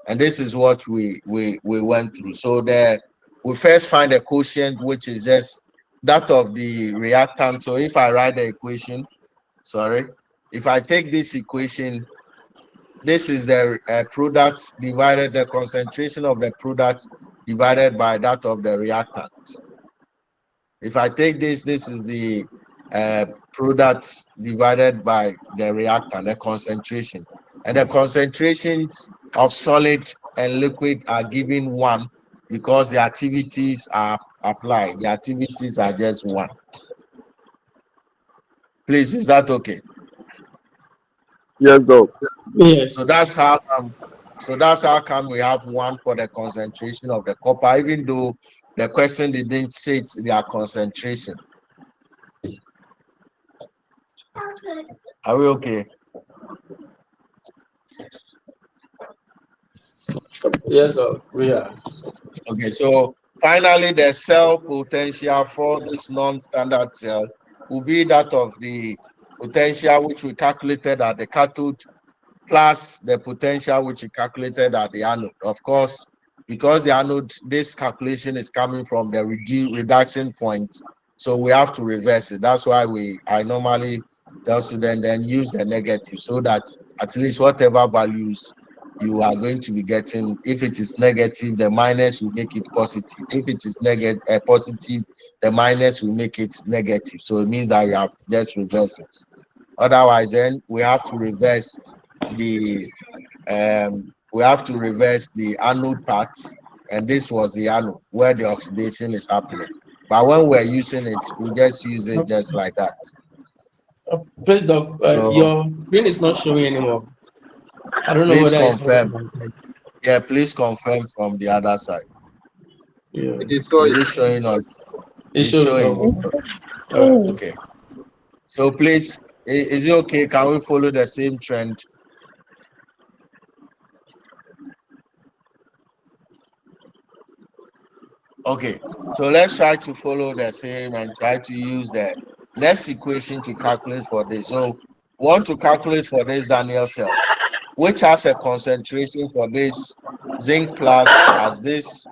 And this is what we went through. So we first find a quotient, which is just that of the reactant. So if I write the equation, if I take this equation, this is the product divided, the concentration of the product divided by that of the reactant. If I take this is the product divided by the reactant, the concentration. And the concentrations of solid and liquid are given 1 because the activities are applied. The activities are just 1. Please, is that okay? Yes, Doc. Yes. So that's how come we have 1 for the concentration of the copper, even though the question didn't say it's their concentration. Are we okay? Yes, sir. We are. Okay, so finally the cell potential for this non-standard cell will be that of the potential which we calculated at the cathode plus the potential which we calculated at the anode. Of course, because the anode, this calculation is coming from the reduction point, so we have to reverse it. That's why I normally tell students then use the negative, so that at least whatever values you are going to be getting, if it is negative, the minus will make it positive. If it is positive, the minus will make it negative. So it means that you have just reversed it. Otherwise, then we have to reverse the anode part, and this was the anode where the oxidation is happening. But when we're using it, we just use it just like that. Please, Doc, So your screen is not showing anymore. I don't know please whether confirm. Yeah, please confirm from the other side. Yeah. It is so. Is it showing us? It's showing. Okay. So please, is it okay? Can we follow the same trend? Okay, so let's try to follow the same and try to use the next equation to calculate for this. So we want to calculate for this Daniel cell, which has a concentration for this zinc plus as this,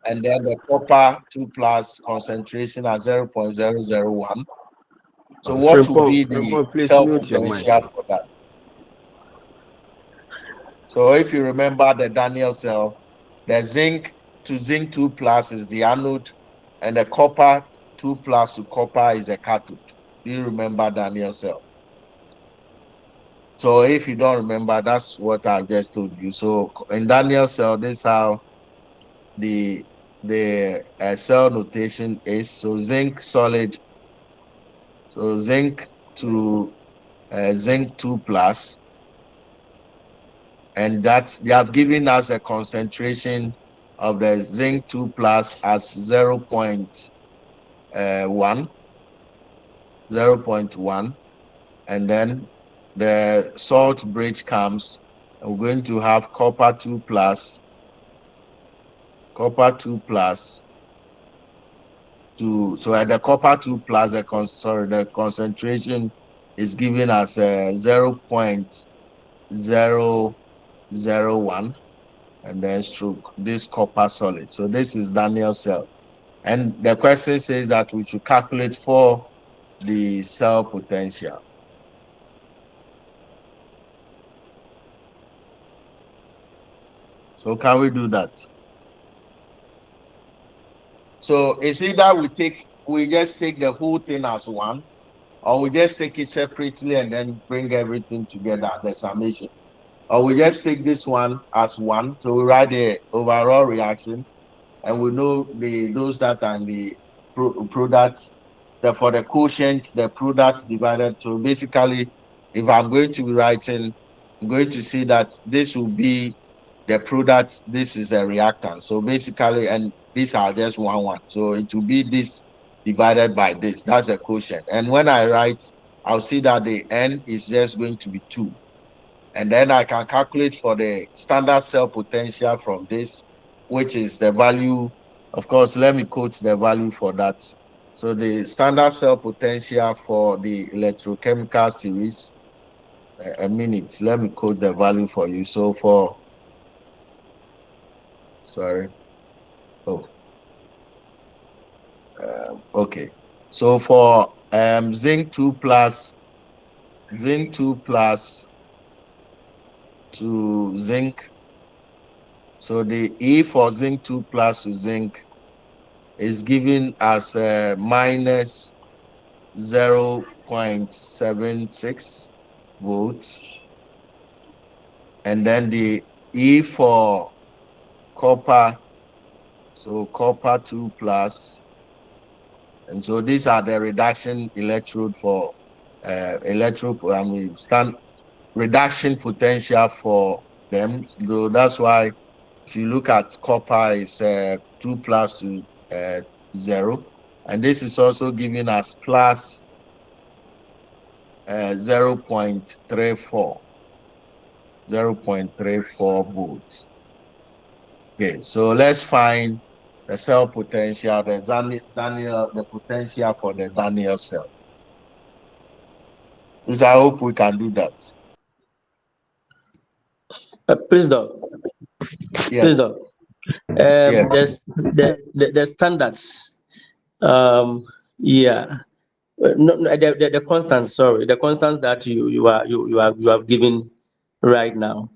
and then the copper 2 plus concentration at 0.001. So what would be the cell potential for that? So if you remember the Daniel cell, the zinc to zinc 2 plus is the anode, and the copper 2 plus to copper is the cathode. Do you remember Daniel cell? So if you don't remember, that's what I just told you. So in Daniel cell, this is how the cell notation is. So zinc solid. So zinc to zinc 2 plus, and that they have given us a concentration of the zinc 2 plus as 0.1, and then the salt bridge comes, and we're going to have copper 2 plus to, so at the copper 2 plus the concentration is given as 0.001, 0.001 and then stroke this copper solid. So this is Daniel cell. And the question says that we should calculate for the cell potential. So can we do that? So it's either we just take the whole thing as one, or we just take it separately and then bring everything together, the summation. Or we just take this one as one. So we write the overall reaction, and we know those that are the products, for the quotient, the product divided. So basically, if I'm going to be writing, I'm going to see that this will be the product, this is a reactant. So basically, and these are just one. So it will be this divided by this. That's a quotient. And when I write, I'll see that the N is just going to be 2. And then I can calculate for the standard cell potential from this, which is the value. Of course, let me quote the value for that. So the standard cell potential for the electrochemical series, a minute, let me quote the value for you. So for, sorry. Oh, okay. So for zinc 2 plus to zinc. So the E for zinc 2 plus to zinc is given as minus 0.76 volts. And then the E for copper, so copper 2 plus. And so these are the reduction electrode for reduction potential for them. So that's why if you look at copper, it's 2 plus to 0. And this is also giving us plus 0.34 volts. Okay, so let's find the cell potential, the potential for the Daniel cell. I hope we can do that. Please, Doc. Yes. Please, Doc. Yes. The standards. Yeah. No, the constants. Sorry, the constants that you have given right now.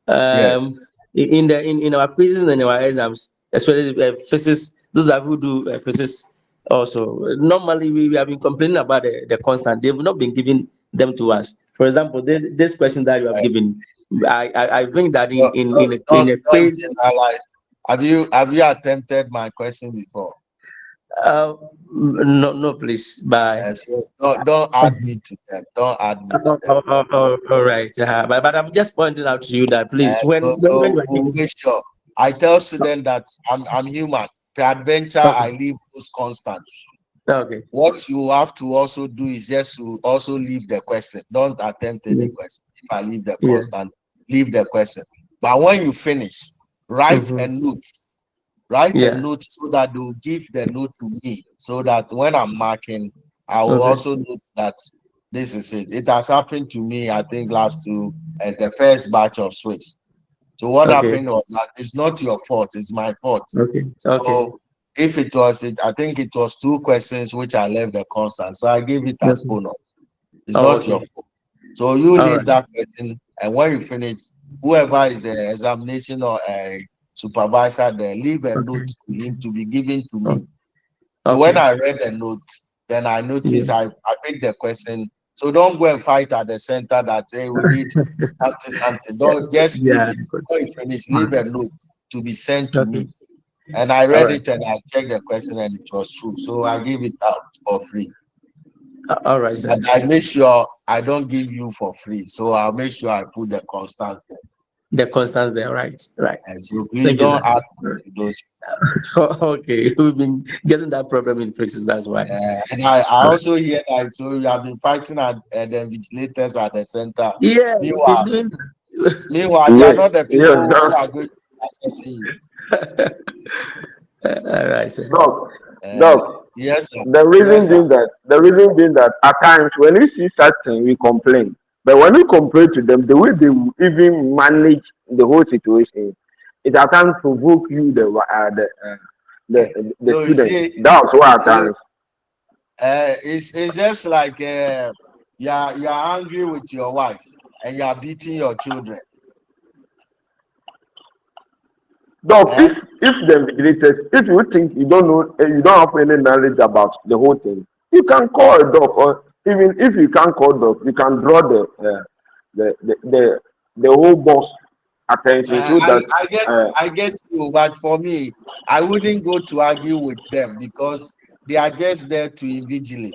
Yes. In our quizzes and our exams, especially physics, those are who do physics also. Normally, we have been complaining about the constant. They've not been giving them to us. For example, this question that you have given, I think that in a quiz. Generalize. Have you attempted my question before? No, please. Bye. So don't add me to them. Don't add me to them. All right. But I'm just pointing out to you that please, when you are we'll make sure. I tell students that I'm human. Peradventure, I leave those constants. Okay. What you have to also do is just to also leave the question. Don't attempt any question. If I leave the constant, leave the question. But when you finish, write a note. Write a note so that they'll give the note to me, so that when I'm marking, I will also note that this is it. It has happened to me, I think, last two at the first batch of switch. So what happened was that it's not your fault, it's my fault. So if it was I think it was 2 questions which I left the constant. So I gave it as bonus. It's not your fault. So you leave that question, and when you finish, whoever is the examination or a supervisor there, leave a note to him to be given to me. So when I read the note, then I noticed I picked the question. So don't go and fight at the center that hey, we need something. Don't just leave it. When you finish, leave a note to be sent to me. And I read it and I checked the question and it was true. So I give it out for free. All right, sir. And I make sure I don't give you for free. So I'll make sure I put the constants there. The constants there, right. And so please don't add to those. Okay, we've been getting that problem in physics, that's why. And I also hear that so you have been fighting at the vigilators at the center. Yeah, meanwhile, they are not the people who are going to assess you. All right, sir. Doc, yes, sir. The reason being that at times when we see such thing, we complain. But when you compare to them, the way they will even manage the whole situation, it at times provoke you the No, you students. see, That's why at you, times. it's just like you're angry with your wife and you are beating your children. Dog, if the invigilators, if you think you don't know, you don't have any knowledge about the whole thing, you can call a dog, or even if you can't call dog, you can draw the the the, the whole boss attention so that I get you, but for me, I wouldn't go to argue with them because they are just there to invigilate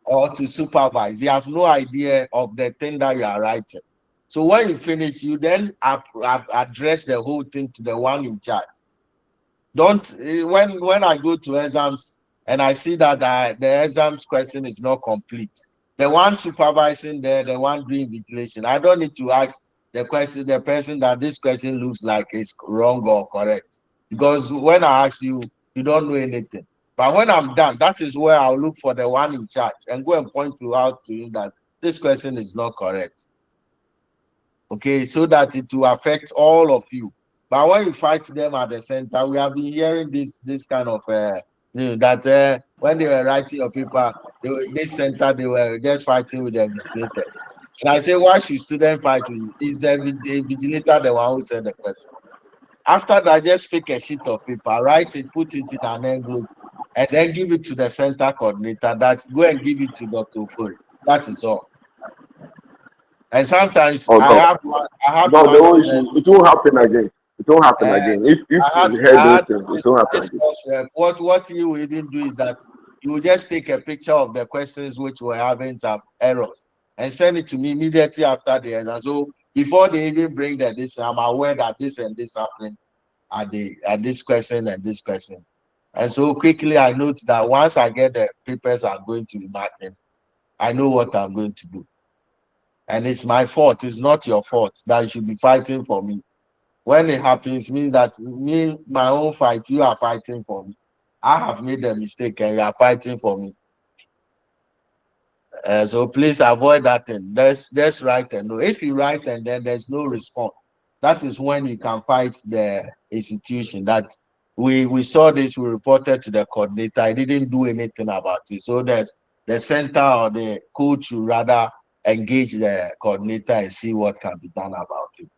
or to supervise. They have no idea of the thing that you are writing. So when you finish, you then address the whole thing to the one in charge. Don't when I go to exams and I see that the exams question is not complete, the one supervising there, the one doing vigilation, I don't need to ask the person that this question looks like is wrong or correct, because when I ask you, you don't know anything. But when I'm done, that is where I'll look for the one in charge and go and point out to him that this question is not correct. Okay, so that it will affect all of you. But when you fight them at the center, we have been hearing this kind of that when they were writing your paper, this center they were just fighting with the invigilators. And I say, why should students fight with you? Is the invigilator the one who said the question? After that, just pick a sheet of paper, write it, put it in an envelope, and then give it to the center coordinator. That go and give it to Dr. Ofori. That is all. And sometimes oh I dog, have dog, the one whole student. issue, it won't happen again. It won't happen again. If you hear I those had things, it won't happen this again. course rep. What you will even do is that you will just take a picture of the questions which were having some errors and send it to me immediately after the exam. So before they even bring this, I'm aware that this and this happening at this question and this question. And so quickly I note that once I get the papers I'm going to be marking, I know what I'm going to do. And it's my fault. It's not your fault that you should be fighting for me. When it happens, means that me, my own fight, you are fighting for me. I have made a mistake and you are fighting for me. So please avoid that thing. Just write and no. If you write and then there's no response, that is when you can fight the institution. That we saw this, we reported to the coordinator. I didn't do anything about it. So there's the center or the coach should rather engage the coordinator and see what can be done about it.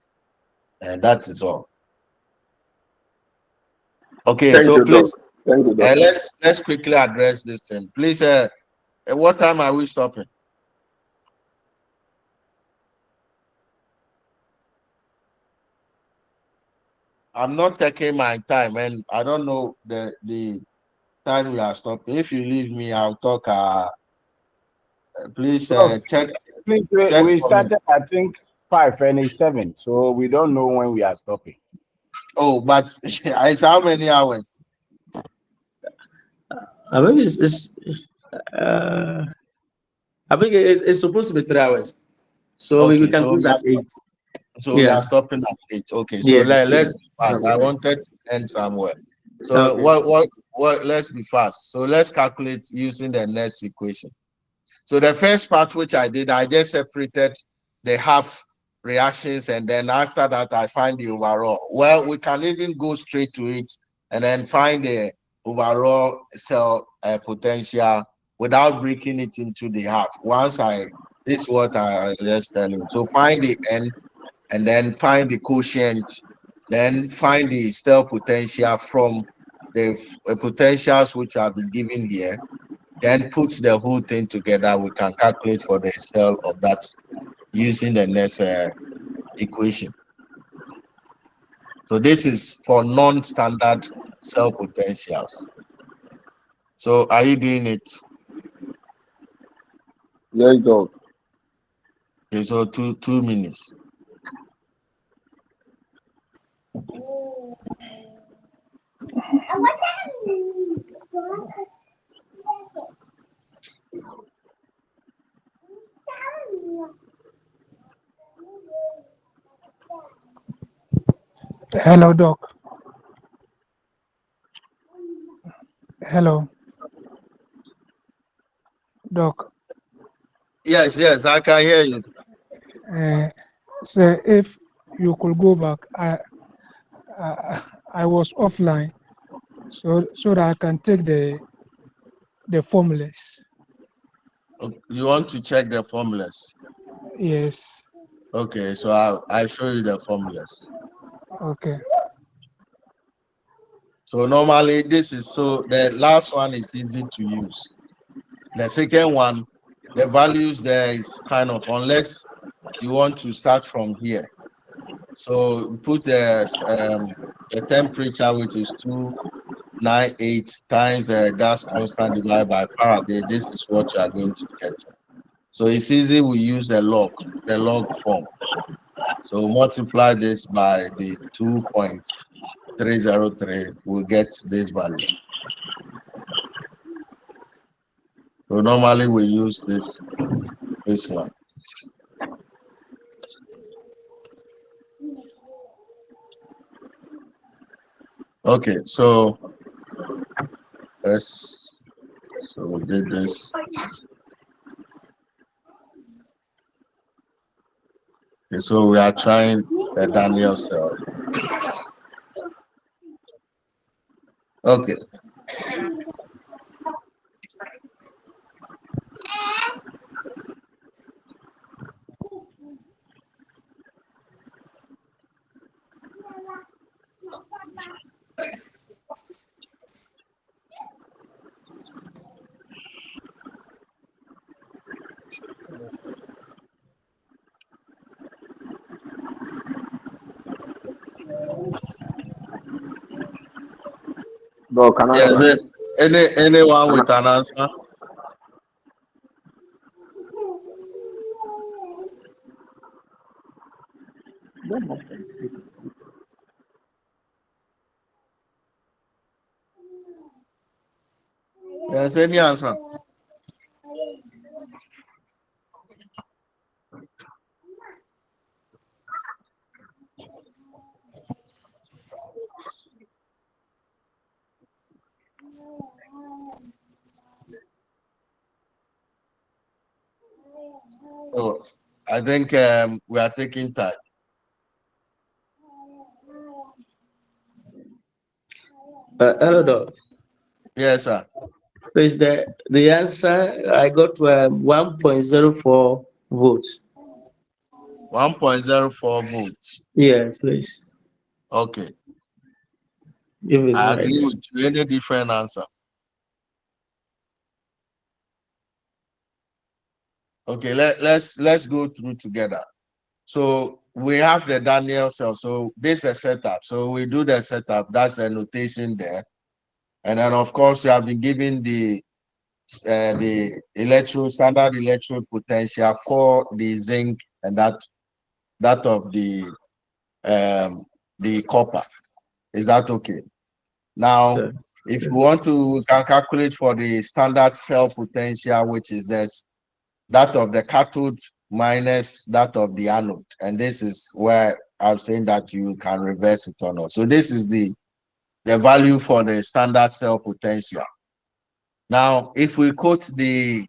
And that is all. Okay, Thank so you, dog. please Thank you, dog. let's quickly address this thing. Please, what time are we stopping? I'm not taking my time, and I don't know the time we are stopping. If you leave me, I'll talk. Please Prof, check please, check we for me. started, I think, 5 and it's 7, so we don't know when we are stopping. Oh, but it's how many hours? I think I think it's supposed to be 3 hours. So we Okay, can so close at 8. we Yeah. are stopping at 8. Okay, so Yeah. let's be fast. I Okay. wanted to end somewhere. So Okay. what let's be fast. So let's calculate using the next equation. So the first part which I did, I just separated the half reactions, and then after that I find the overall. Well, we can even go straight to it and then find the overall cell potential without breaking it into the half. This is what I just tell you. So find the n and then find the quotient, then find the cell potential from the potentials which have been given here, then put the whole thing together. We can calculate for the cell of that using the next equation. So this is for non-standard cell potentials. So are you doing it? Yes, dog. Okay, so 2 minutes. Hello, Doc. Hello, Doc. Yes, I can hear you. So if you could go back, I was offline, so that I can take the formulas. You want to check the formulas? Yes. Okay, so I'll show you the formulas. Okay. So normally this is, so the last one is easy to use. The second one, the values there is kind of, unless you want to start from here. So put the temperature, which is 298 times the gas constant divided by Faraday. This is what you are going to get. So it's easy. We use the log form. So multiply this by the 2.303, we'll get this value. So normally we use this one. Okay, so we did this. Okay, so we are trying the Daniel cell. Okay. No, can I Yes, anyone with an answer? Yes, any answer? Oh, I think we are taking time. Hello, Doc. Yes, sir. So is the answer I got 1.04 volts. 1.04 volts. Yes, please. Okay. If it's I right. agree with you. Any different answer? Okay, let's go through together. So we have the Daniel cell. So this is a setup. So we do the setup. That's a notation there. And then of course you have been given the standard electrode potential for the zinc and that of the copper. Is that okay? Now, if you want to, we can calculate for the standard cell potential, which is this, that of the cathode minus that of the anode. And this is where I'm saying that you can reverse it or not. So this is the value for the standard cell potential. Now, if we quote so this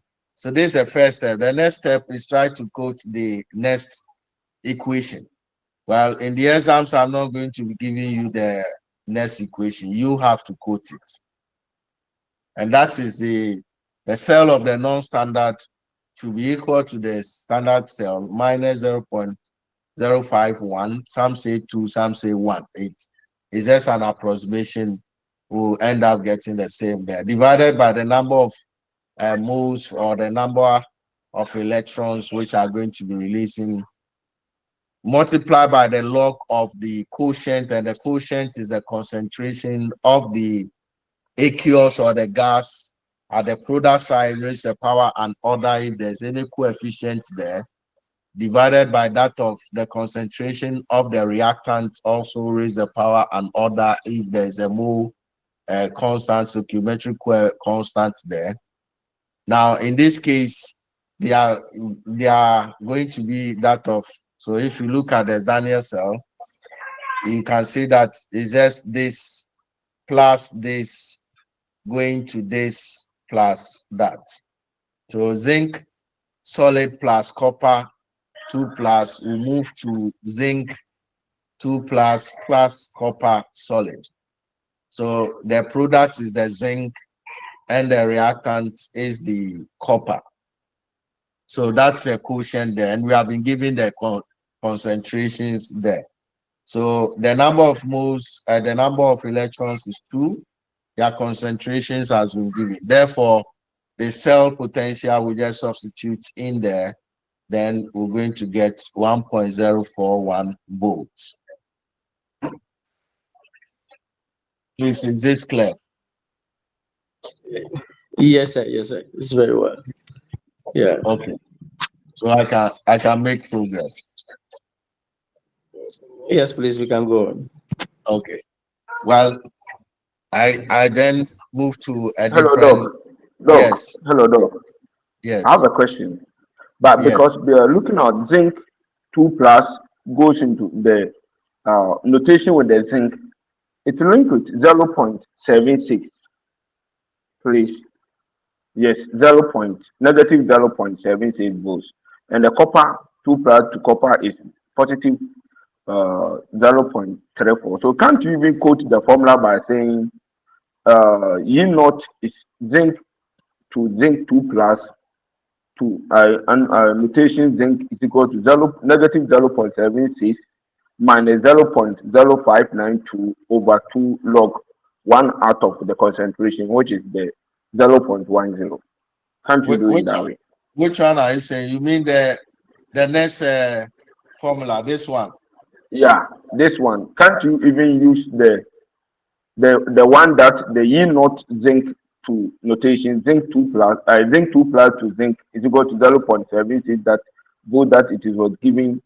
is the first step. The next step is try to quote the next equation. Well, in the exams, I'm not going to be giving you the next equation. You have to quote it. And that is the cell of the non-standard to be equal to the standard cell minus 0.051. Some say 2, some say 1. It's just an approximation. We'll end up getting the same there. Divided by the number of moles or the number of electrons which are going to be releasing, multiply by the log of the quotient, and the quotient is the concentration of the aqueous or the gas at the product side, raise the power and order if there's any coefficient there, divided by that of the concentration of the reactant, also raise the power and order if there's a mole constant, stoichiometric constant there. Now, in this case, they are going to be that of, so if you look at the Daniel cell, you can see that it's just this plus this going to this plus that. So zinc solid plus copper 2 plus, we move to zinc 2 plus copper solid. So the product is the zinc and the reactant is the copper. So that's the quotient there, and we have been given the concentrations there. So the number of moles, the number of electrons is 2. Their concentrations has been given. Therefore, the cell potential we just substitute in there, then we're going to get 1.041 volts. Please, is this clear? Yes, sir. Yes, sir. It's very well. Yeah. Okay. So I can make progress. Yes, please. We can go on. Okay. Well, I then move to a Hello, different. Doc. Yes. Hello, Doc. Yes. I have a question. But because we are looking at zinc 2 plus goes into the notation with the zinc, it's linked with 0.76, please. Yes, negative 0.76 volts. And the copper 2 plus to copper is positive 0.34. So can't you even quote the formula by saying E naught is zinc to zinc 2 plus to mutation zinc is equal to negative 0.76 minus 0.0592 over 2 log 1 out of the concentration, which is the 0.10. Can't you do it that way? Which one are you saying? You mean the next formula, this one? Yeah, this one. Can't you even use the one that the E naught zinc to notation zinc 2 plus to zinc is equal to 0.76 that both that it is was giving.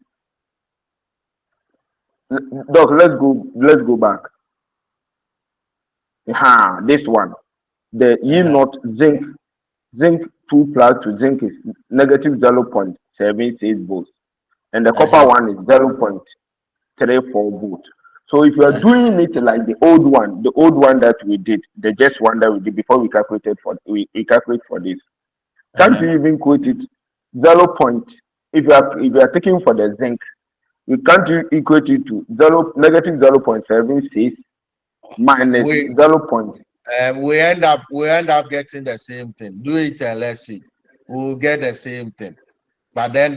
Doc, let's go back. This one. The E naught zinc 2 plus to zinc is negative 0.76 volts. And the copper one is 0.34 volts. So if you are doing it like the old one that we did, the just one that we did before we calculated for we calculate for this, can't you even quote it 0. If you are taking for the zinc, you can't you equate it to negative 0.76 minus 0. We end up getting the same thing. Do it and let's see. We'll get the same thing. But then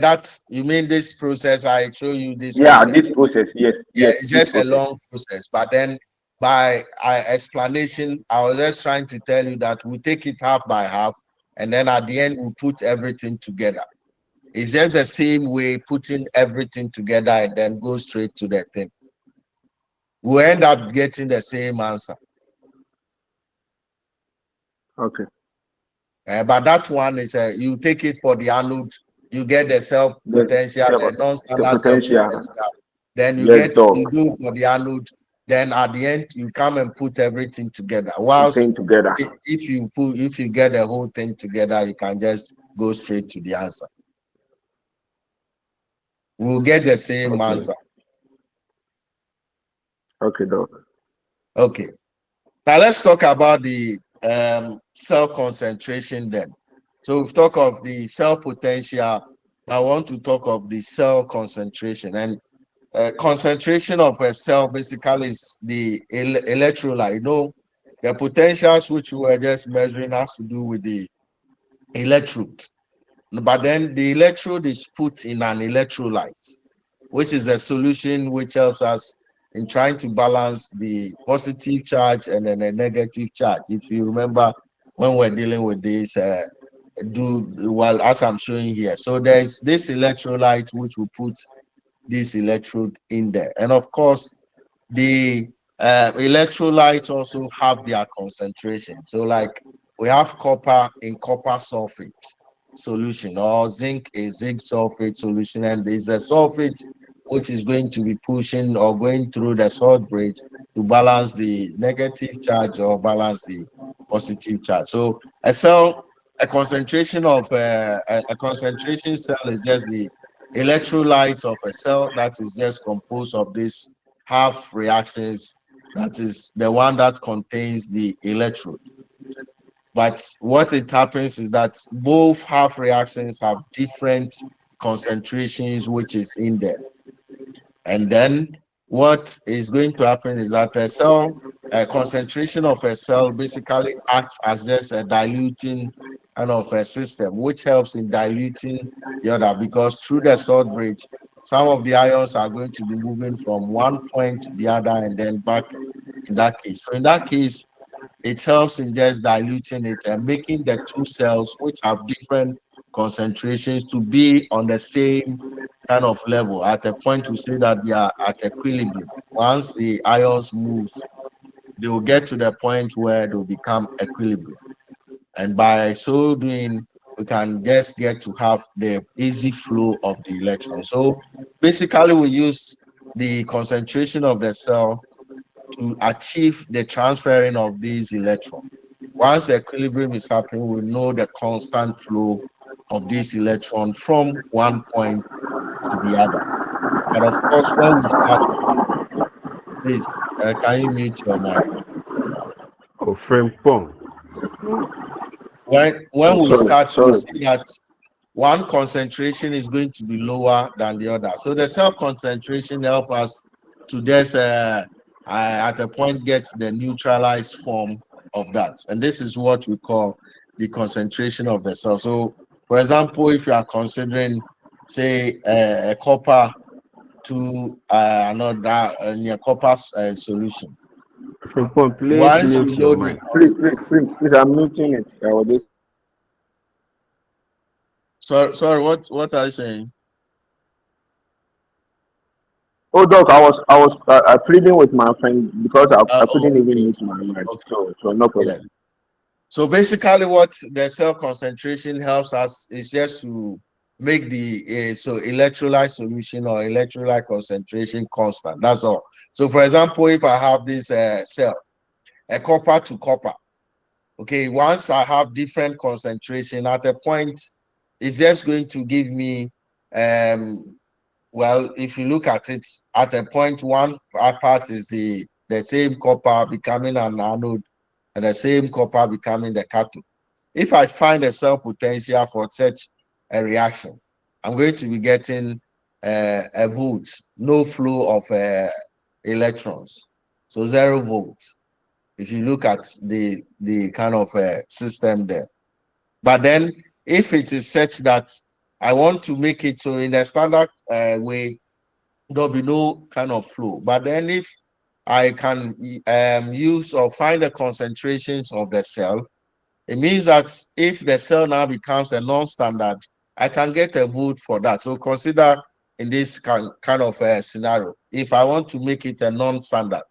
you mean this process? I show you this. Yeah, this process. Yes. Yeah, it's just a long process. But then by explanation, I was just trying to tell you that we take it half by half, and then at the end we put everything together. It's just the same way, putting everything together and then go straight to the thing. We end up getting the same answer. Okay. But that one is you take it for the anode, you get the cell potential, the non-standard cell potential. Then you do for the anode. Then at the end, you come and put everything together. Whilst if you get the whole thing together, you can just go straight to the answer. We'll get the same answer. Okay, Doc. Okay. Now let's talk about the cell concentration then. So we've talked of the cell potential. I want to talk of the cell concentration. And concentration of a cell basically is the electrolyte. You know, the potentials which we were just measuring has to do with the electrode. But then the electrode is put in an electrolyte, which is a solution which helps us in trying to balance the positive charge and then a negative charge. If you remember when we're dealing with this, as I'm showing here. So there's this electrolyte which will put this electrode in there. And of course, the electrolytes also have their concentration. So like we have copper in copper sulfate solution, or zinc is zinc sulfate solution, and there's a sulfate which is going to be pushing or going through the salt bridge to balance the negative charge or balance the positive charge. So a concentration of a concentration cell is just the electrolytes of a cell that is just composed of these half reactions. That is the one that contains the electrode. But what it happens is that both half reactions have different concentrations which is in there. And then what is going to happen is that a concentration of a cell basically acts as just a diluting kind of a system, which helps in diluting the other, because through the salt bridge, some of the ions are going to be moving from one point to the other and then back in that case. So in that case, it helps in just diluting it and making the two cells, which have different concentrations, to be on the same kind of level at a point to say that they are at equilibrium. Once the ions move, they will get to the point where they will become equilibrium. And by so doing, we can just get to have the easy flow of the electron. So basically, we use the concentration of the cell to achieve the transferring of these electrons. Once the equilibrium is happening, we know the constant flow of this electron from one point to the other. But of course, when we start, please, can you mute your mic? Oh, frame phone. When we start, we sorry. see that one concentration is going to be lower than the other. So the cell concentration help us to just at a point get the neutralized form of that. And this is what we call the concentration of the cell. So for example, if you are considering, say, a copper to another near copper solution. Frame phone, please Once you mute your know mic. Please, I'm muting it. I will just... Sorry, what are you saying? Oh, Doc, I was pleading with my friend because I couldn't even Okay. mute my mic. Okay. So no problem. Yeah. So basically, what the cell concentration helps us is just to make the so electrolyte solution or electrolyte concentration constant. That's all. So for example, if I have this cell, a copper to copper, okay, once I have different concentration at a point, it's just going to give me well, if you look at it, at a point, one part is the same copper becoming an anode and the same copper becoming the cathode. If I find a cell potential for such a reaction, I'm going to be getting a volt, no flow of electrons. So 0 volts. If you look at the kind of system there. But then if it is such that I want to make it so in a standard way, there'll be no kind of flow. But then if I can use or find the concentrations of the cell, it means that if the cell now becomes a non-standard, I can get a volt for that. So consider in this kind of scenario, if I want to make it a non-standard,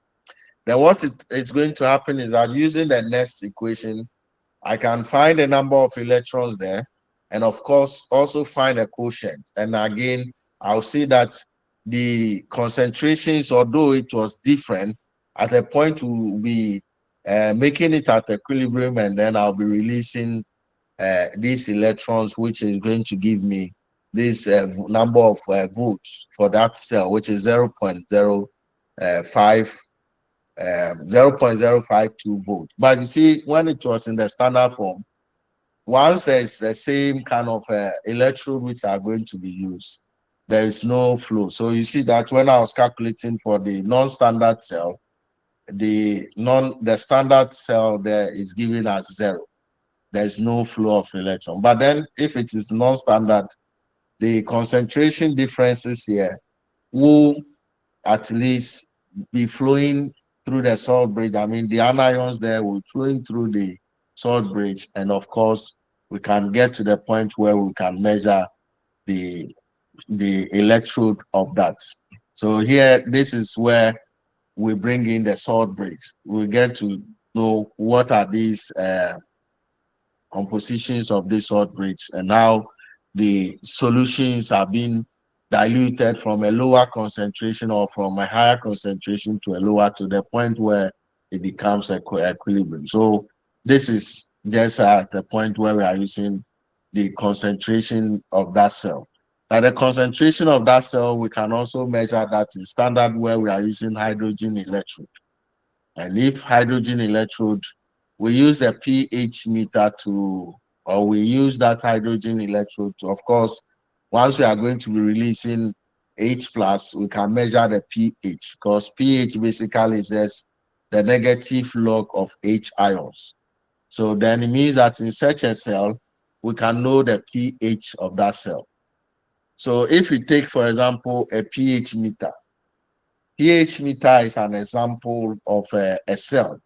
then what it's going to happen is that using the next equation, I can find the number of electrons there, and of course, also find a quotient. And again, I'll see that the concentrations, although it was different, at a point will be making it at equilibrium, and then I'll be releasing these electrons, which is going to give me this number of volts for that cell, which is 0.052 volt. But you see, when it was in the standard form, once there's the same kind of electrode which are going to be used, there is no flow. So you see that when I was calculating for the non-standard cell, the standard cell there is given as 0. There's no flow of electron. But then if it is non-standard, the concentration differences here will at least be flowing through the salt bridge. I mean, the anions there will flowing through the salt bridge, and of course, we can get to the point where we can measure the electrode of that. So here, this is where we bring in the salt bridge. We get to know what are these compositions of this salt bridge and how the solutions are being diluted from a lower concentration or from a higher concentration to a lower, to the point where it becomes equilibrium. So this is just at the point where we are using the concentration of that cell. Now the concentration of that cell, we can also measure that in standard where we are using hydrogen electrode. And if hydrogen electrode, we use a pH meter to, or we use that hydrogen electrode to, of course, Once we are going to be releasing H plus, we can measure the pH, because pH basically is just the negative log of H ions. So then it means that in such a cell, we can know the pH of that cell. So if we take, for example, a pH meter is an example of a cell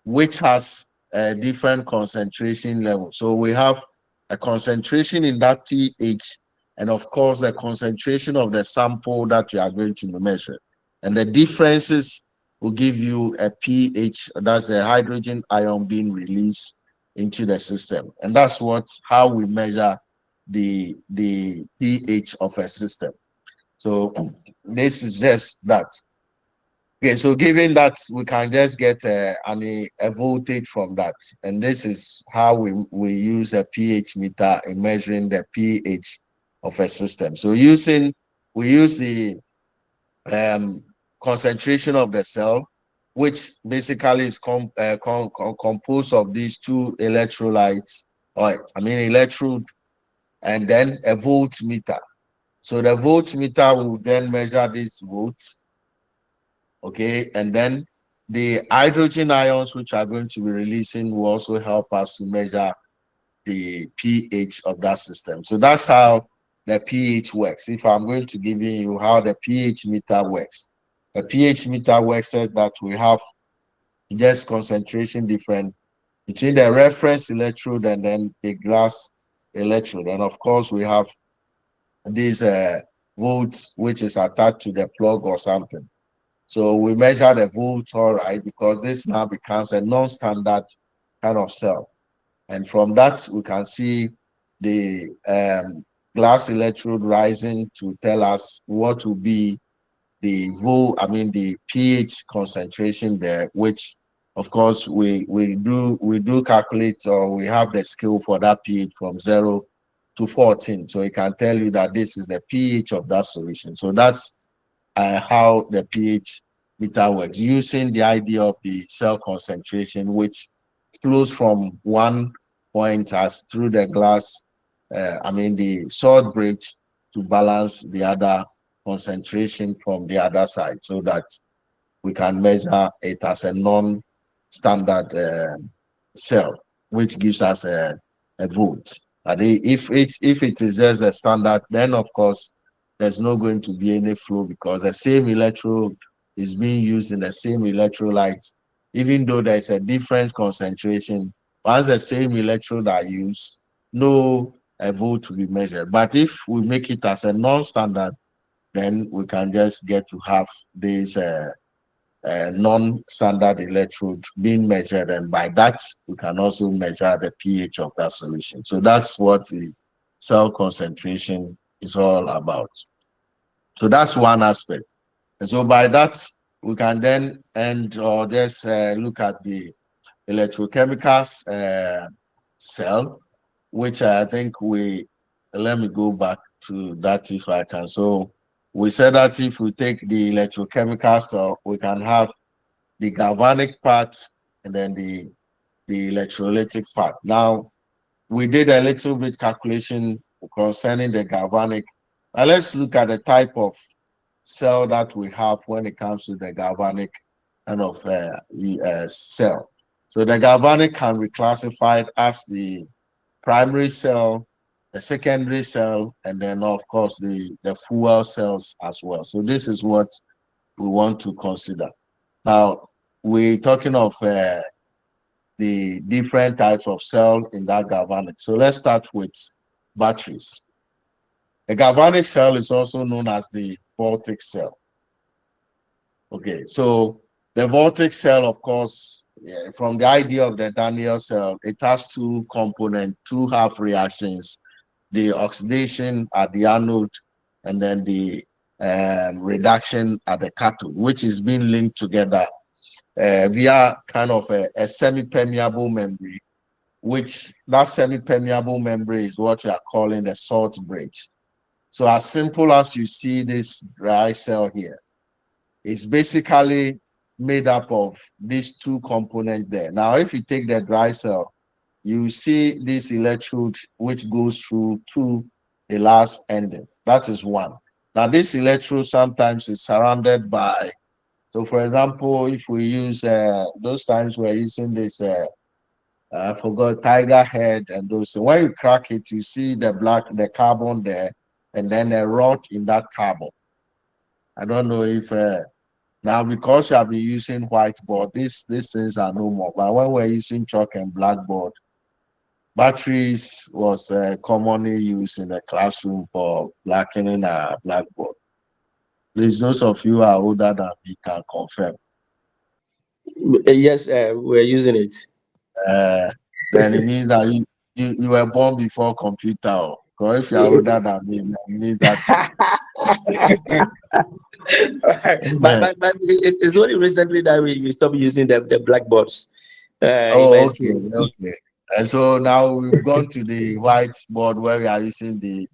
which has a different concentration level. So we have a concentration in that pH, and of course the concentration of the sample that you are going to measure. And the differences will give you a pH, that's the hydrogen ion being released into the system. And that's how we measure the pH of a system. So this is just that. Okay, so given that, we can just get a voltage from that. And this is how we use a pH meter in measuring the pH of a system. So we use the concentration of the cell, which basically is composed of these two electrolytes, electrode, and then a voltmeter. So the voltmeter will then measure this volts. Okay, and then the hydrogen ions which are going to be releasing will also help us to measure the pH of that system. So that's how the pH works. If I'm going to give you how the pH meter works, the pH meter works is that we have just concentration difference between the reference electrode and then the glass electrode. And of course, we have these volts which is attached to the plug or something. So we measure the volts, all right, because this now becomes a non-standard kind of cell. And from that, we can see the glass electrode rising to tell us what will be the pH concentration there, which of course we do calculate, or we have the scale for that pH from 0 to 14. So it can tell you that this is the pH of that solution. So that's how the pH meter works, using the idea of the cell concentration, which flows from one point as through the glass, the salt bridge, to balance the other concentration from the other side, so that we can measure it as a non-standard cell, which gives us a volt. And if it is just a standard, then of course there's not going to be any flow, because the same electrode is being used in the same electrolytes, even though there's a different concentration. Once the same electrode are used, no volt to be measured. But if we make it as a non-standard, then we can just get to have this non-standard electrode being measured, and by that we can also measure the pH of that solution. So that's what the cell concentration is all about. So that's one aspect. And so by that, we can then just look at the electrochemical cell, which I think let me go back to that if I can. So we said that if we take the electrochemical cell, we can have the galvanic part and then the electrolytic part. Now, we did a little bit calculation concerning the galvanic. Now let's look at the type of cell that we have when it comes to the galvanic kind of cell. So the galvanic can be classified as the primary cell, the secondary cell, and then of course the fuel cells as well. So this is what we want to consider. Now, we're talking of the different types of cell in that galvanic. So let's start with batteries. A galvanic cell is also known as the voltaic cell. Okay, so the voltaic cell, of course, from the idea of the Daniel cell, it has two components, two half reactions: the oxidation at the anode and then the reduction at the cathode, which is being linked together via kind of a semi-permeable membrane, which that semi-permeable membrane is what we are calling the salt bridge. So as simple as you see this dry cell here, it's basically made up of these two components there. Now, if you take the dry cell, you see this electrode which goes through two the last ending. That is one. Now, this electrode sometimes is surrounded by, so for example, if we use those times we're using this, I forgot, tiger head and those. So when you crack it, you see the carbon there, and then a rod in that carbon. I don't know if now because you have been using whiteboard, these things are no more. But when we're using chalk and blackboard, batteries was commonly used in the classroom for blackening a blackboard. Please, those of you who are older than me can confirm. Yes, we're using it. Then it means that you were born before computer. Because if you are older than me, it means that. but it's only recently that we stopped using the blackboards. In my Oh, okay, school. okay. And so now we've gone to the whiteboard where we are using the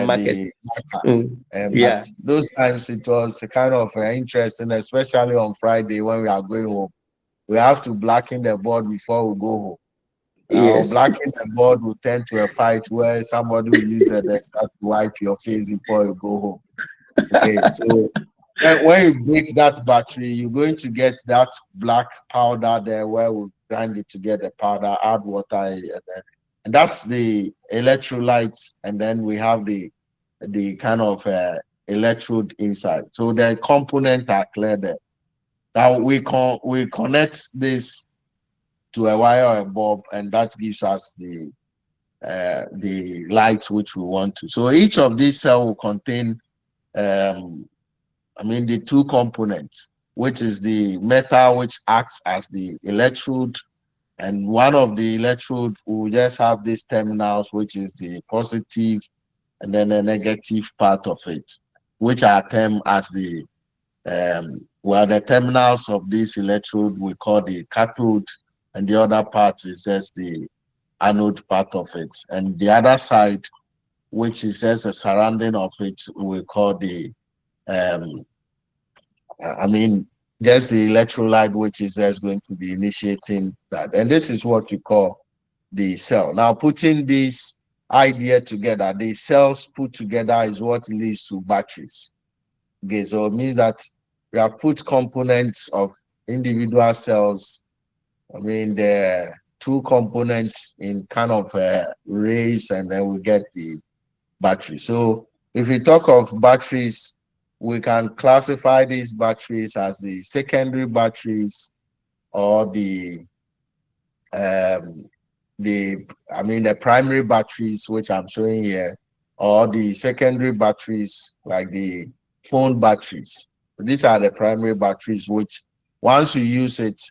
market. marker. Yeah. But those times it was kind of interesting, especially on Friday when we are going home. We have to blacken the board before we go home. Now, Yes. blacking the board will tend to a fight where somebody will use the duster to wipe your face before you go home. Okay, so when you break that battery, you're going to get that black powder there where we grind it together, powder, add water, and that's the electrolyte, and then we have the kind of electrode inside. So the components are clear there. Now we connect this to a wire or a bulb, and that gives us the light which we want to. So each of these cells will contain the two components, which is the metal which acts as the electrode, and one of the electrode will just have these terminals, which is the positive and then the negative part of it, which are termed as the the terminals of this electrode we call the cathode, and the other part is just the anode part of it, and the other side, which is just a surrounding of it, we call the there's the electrolyte, which is just going to be initiating that. And this is what you call the cell. Now, putting this idea together, the cells put together is what leads to batteries. Okay, so it means that we have put components of individual cells, the two components in kind of rays, and then we get the battery. So if we talk of batteries, we can classify these batteries as the secondary batteries, or the primary batteries, which I'm showing here, or the secondary batteries like the phone batteries. These are the primary batteries, which once you use it,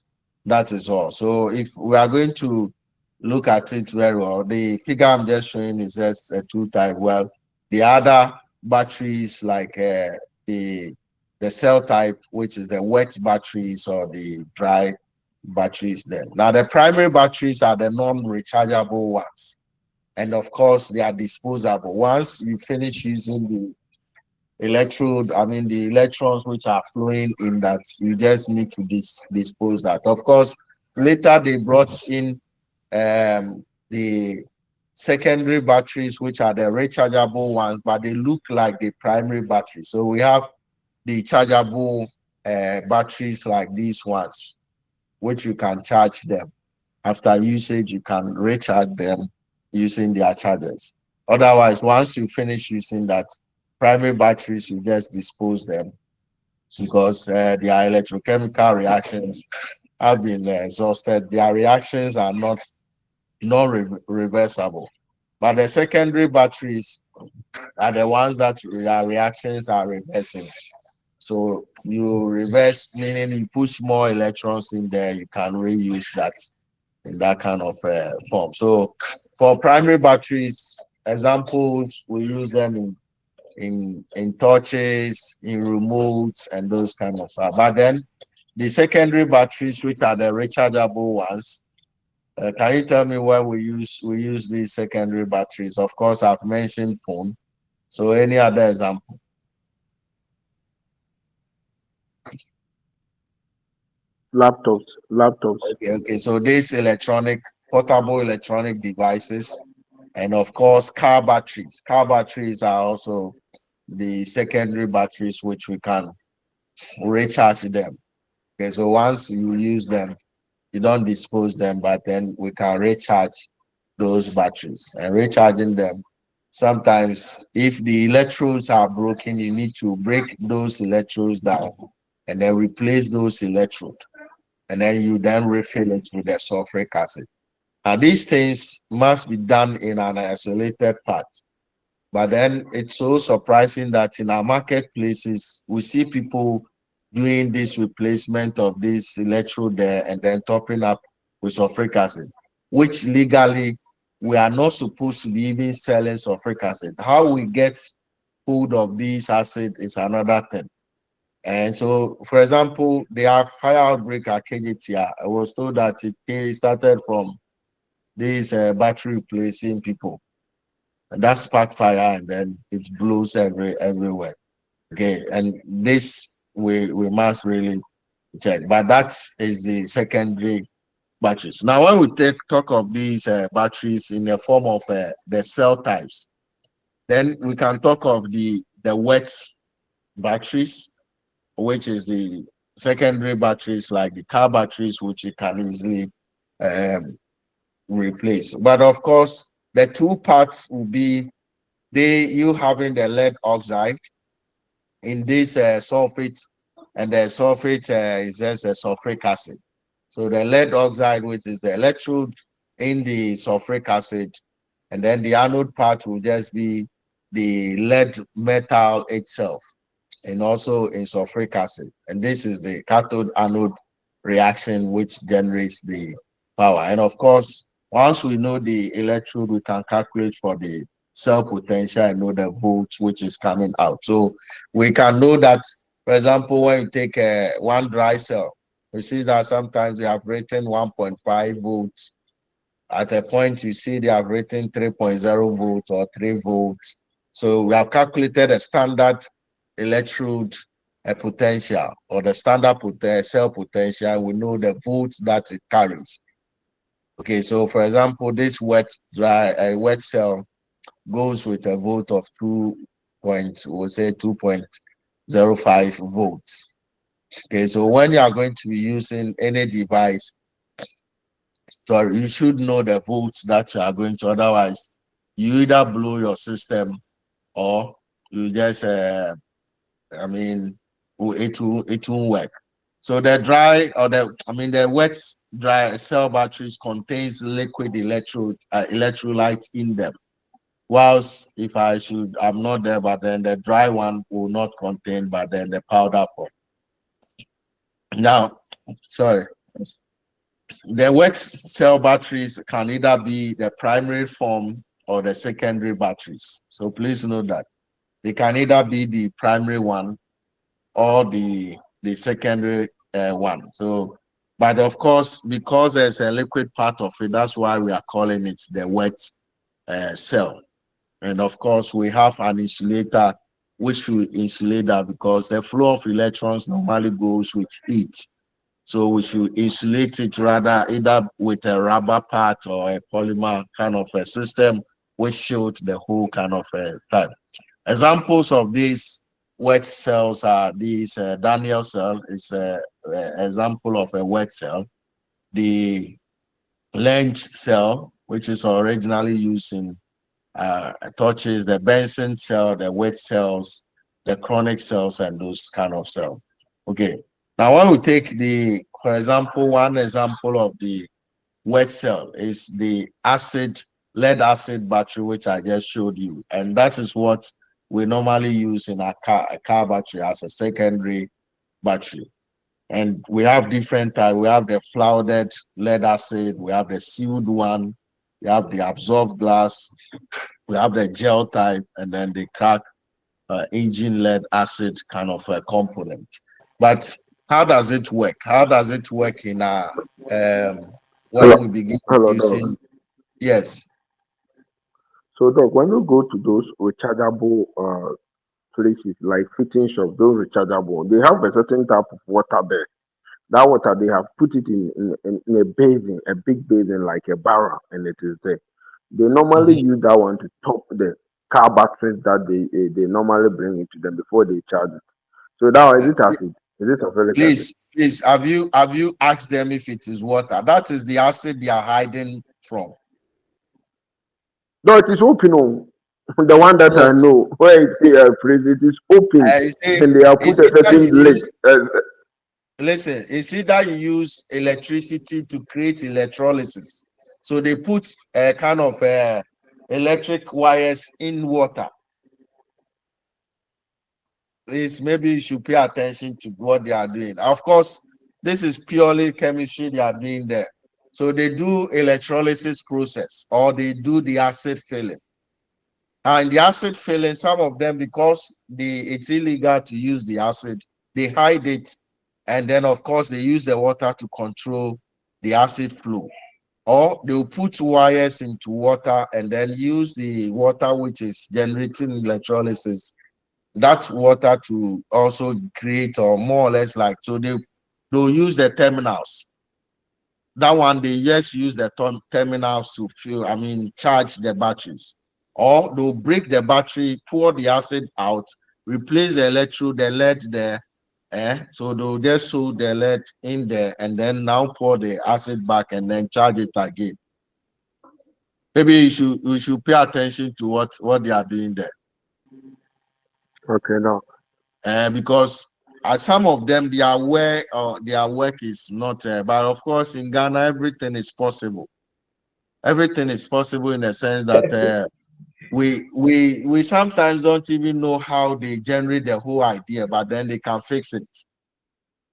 that is all. So if we are going to look at it very well, the figure I'm just showing is just a two type. Well, the other batteries like the cell type, which is the wet batteries or the dry batteries there. Now, the primary batteries are the non-rechargeable ones. And of course, they are disposable. Once you finish using the electrode, the electrons which are flowing in that, you just need to dispose that. Of course, later they brought in the secondary batteries, which are the rechargeable ones, but they look like the primary battery. So we have the chargeable batteries like these ones, which you can charge them. After usage, you can recharge them using their chargers. Otherwise, once you finish using that primary batteries, you just dispose them, because their electrochemical reactions have been exhausted. Their reactions are not reversible. But the secondary batteries are the ones that their reactions are reversing. So you reverse, meaning you push more electrons in there, you can reuse that in that kind of form. So for primary batteries, examples, we use them in torches, in remotes, and those kind of stuff. But then the secondary batteries, which are the rechargeable ones, can you tell me where we use these secondary batteries? Of course, I've mentioned phone. So any other example? Laptops. Okay. So these portable electronic devices, And of course, car batteries. Car batteries are also the secondary batteries which we can recharge them. Okay, so once you use them, you don't dispose them, but then we can recharge those batteries. And recharging them, sometimes if the electrodes are broken, you need to break those electrodes down and then replace those electrodes. And then you then refill it with the sulfuric acid. Now, these things must be done in an isolated part. But then it's so surprising that in our marketplaces, we see people doing this replacement of this electrode there and then topping up with sulfuric acid, which legally we are not supposed to be even selling sulfuric acid. How we get hold of this acid is another thing. And so, for example, the fire outbreak at KJTR, I was told that it started from these battery replacing people. And that spark fire and then it blows everywhere. Okay, and this we must really check. But that is the secondary batteries. Now, when we talk of these batteries in the form of the cell types, then we can talk of the wet batteries, which is the secondary batteries like the car batteries, which you can easily replace. But of course, the two parts will be you having the lead oxide in this sulfate, and the sulfate is just a sulfuric acid. So the lead oxide, which is the electrode in the sulfuric acid, and then the anode part will just be the lead metal itself, and also in sulfuric acid. And this is the cathode anode reaction which generates the power. And of course, once we know the electrode, we can calculate for the cell potential and know the volts which is coming out. So we can know that, for example, when you take one dry cell, we see that sometimes they have written 1.5 volts. At a point, you see they have written 3.0 volts or 3 volts. So we have calculated a standard electrode potential or the standard cell potential. We know the volts that it carries. Okay, so for example, this wet cell goes with a volt of 2.05 volts. Okay, so when you are going to be using any device, so you should know the volts that you are going to, otherwise you either blow your system or you just it won't work. So the the wet dry cell batteries contains liquid electrolytes in them. Whilst if I'm not there, but then the dry one will not contain, but then the powder form. Now, sorry. The wet cell batteries can either be the primary form or the secondary batteries. So please note that they can either be the primary one or the secondary one. So, but of course, because there's a liquid part of it, that's why we are calling it the wet cell. And of course, we have an insulator which will insulate that, because the flow of electrons normally goes with heat. So we should insulate it rather either with a rubber part or a polymer kind of a system which shield the whole kind of type. Examples of these wet cells are these Daniel cell is an example of a wet cell. The Lenge cell, which is originally used in torches, the Benson cell, the wet cells, the chronic cells, and those kind of cells. Okay. Now, when we take for example, one example of the wet cell is the lead acid battery, which I just showed you. And that is what we normally use in a car battery as a secondary battery. And we have different types. We have the floured lead acid, we have the sealed one, we have the absorbed glass, we have the gel type, and then the crack engine lead acid kind of a component. But how does it work? How does it work in when we begin using? Doc. Yes. So, Doc, when you go to those rechargeable places like fitting shop, those rechargeable, they have a certain type of water there. That water, they have put it in a basin, a big basin like a barrel, and it is there. They normally use that one to top the car batteries that they normally bring into them before they charge it. So that one, is it acid? Is it sulfuric acid? Please, have you asked them if it is water? That is the acid they are hiding from. No, it is open. Oh. The one that I No, know, where it's freeze, it is open, and they have put it's a either certain you lid. use listen, it's either you use electricity to create electrolysis. So they put a kind of electric wires in water. Please, maybe you should pay attention to what they are doing. Of course, this is purely chemistry they are doing there. So they do electrolysis process or they do the acid filling. And the acid filling, some of them, because it's illegal to use the acid, they hide it. And then, of course, they use the water to control the acid flow. Or they'll put wires into water and then use the water which is generating electrolysis, that water to also create, or more or less like, so they'll use the terminals. That one they just use the terminals to charge the batteries. Or they'll break the battery, pour the acid out, replace the electrode, the lead there. So they'll just sew the lead in there and then now pour the acid back and then charge it again. Maybe we should pay attention to what they are doing there. Okay, no. Because some of them, their work is not, but of course in Ghana everything is possible. Everything is possible in the sense that we sometimes don't even know how they generate the whole idea, but then they can fix it.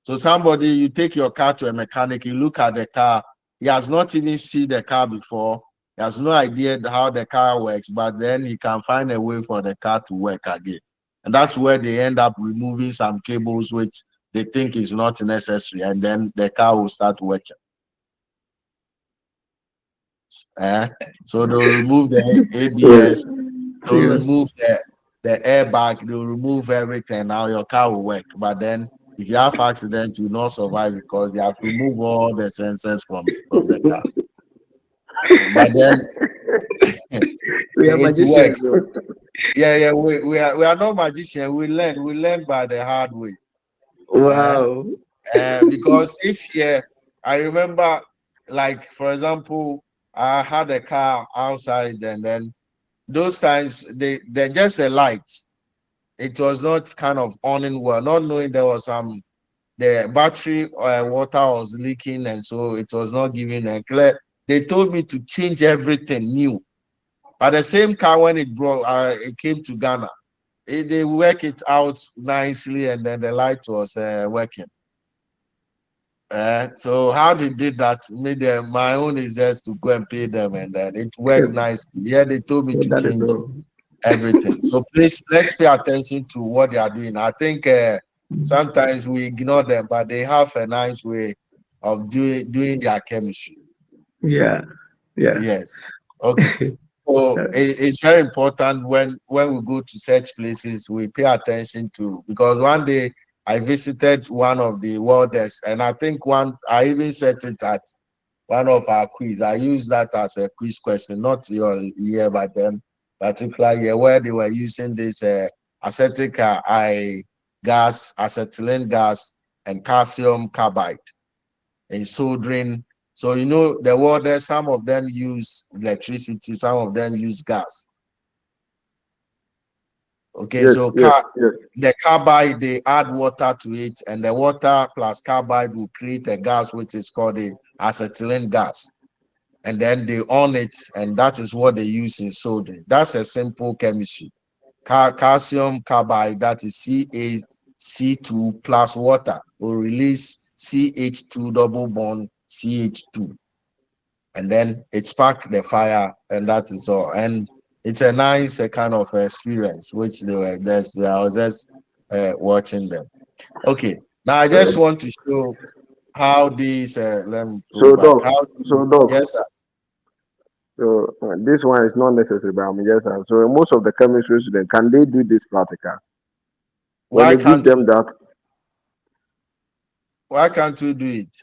So somebody, you take your car to a mechanic, you look at the car, he has not even seen the car before, he has no idea how the car works, but then he can find a way for the car to work again. And that's where they end up removing some cables which they think is not necessary, and then the car will start working. So they'll remove the ABS, they'll remove the airbag, they'll remove everything. Now your car will work. But then if you have accident, you will not survive because they have removed all the sensors from the car. But then We are it magicians, works. though. Yeah, we are not magicians. We learn by the hard way. Wow. Because I remember, like for example, I had a car outside, and then those times they're just the lights. It was not kind of on and well, not knowing there was the battery water was leaking, and so it was not giving a clear. They told me to change everything new. But the same car, when it came to Ghana, they work it out nicely, and then the light was working. So how they did that made them, my own is just to go and pay them, and then it worked nicely. Yeah, they told me to That is change all. everything. So please, let's pay attention to what they are doing. I think sometimes we ignore them, but they have a nice way of doing their chemistry. Yeah. Yes. Okay. So it's very important when we go to such places, we pay attention to, because one day I visited one of the welders, and I think I even set it at one of our quiz. I used that as a quiz question, not your year, but then particular year where they were using this acetic gas, acetylene gas, and calcium carbide in soldering. So the water, some of them use electricity, some of them use gas. Okay, Yes, so yes, yes. the carbide, they add water to it, and the water plus carbide will create a gas which is called the acetylene gas. And then they on it, and that is what they use in soldering. That's a simple chemistry. Calcium carbide, that is CaC2 plus water, will release CH2 double bond CH2. And then it spark the fire, and that is all. And it's a nice kind of experience, which I was just watching them. Okay, now I just want to show how these, let me go So, back. Doc, Yes, sir. so this one is not necessary, but I'm just so most of the chemistry students, can they do this practical? When Why you give can't them that, why can't we do it?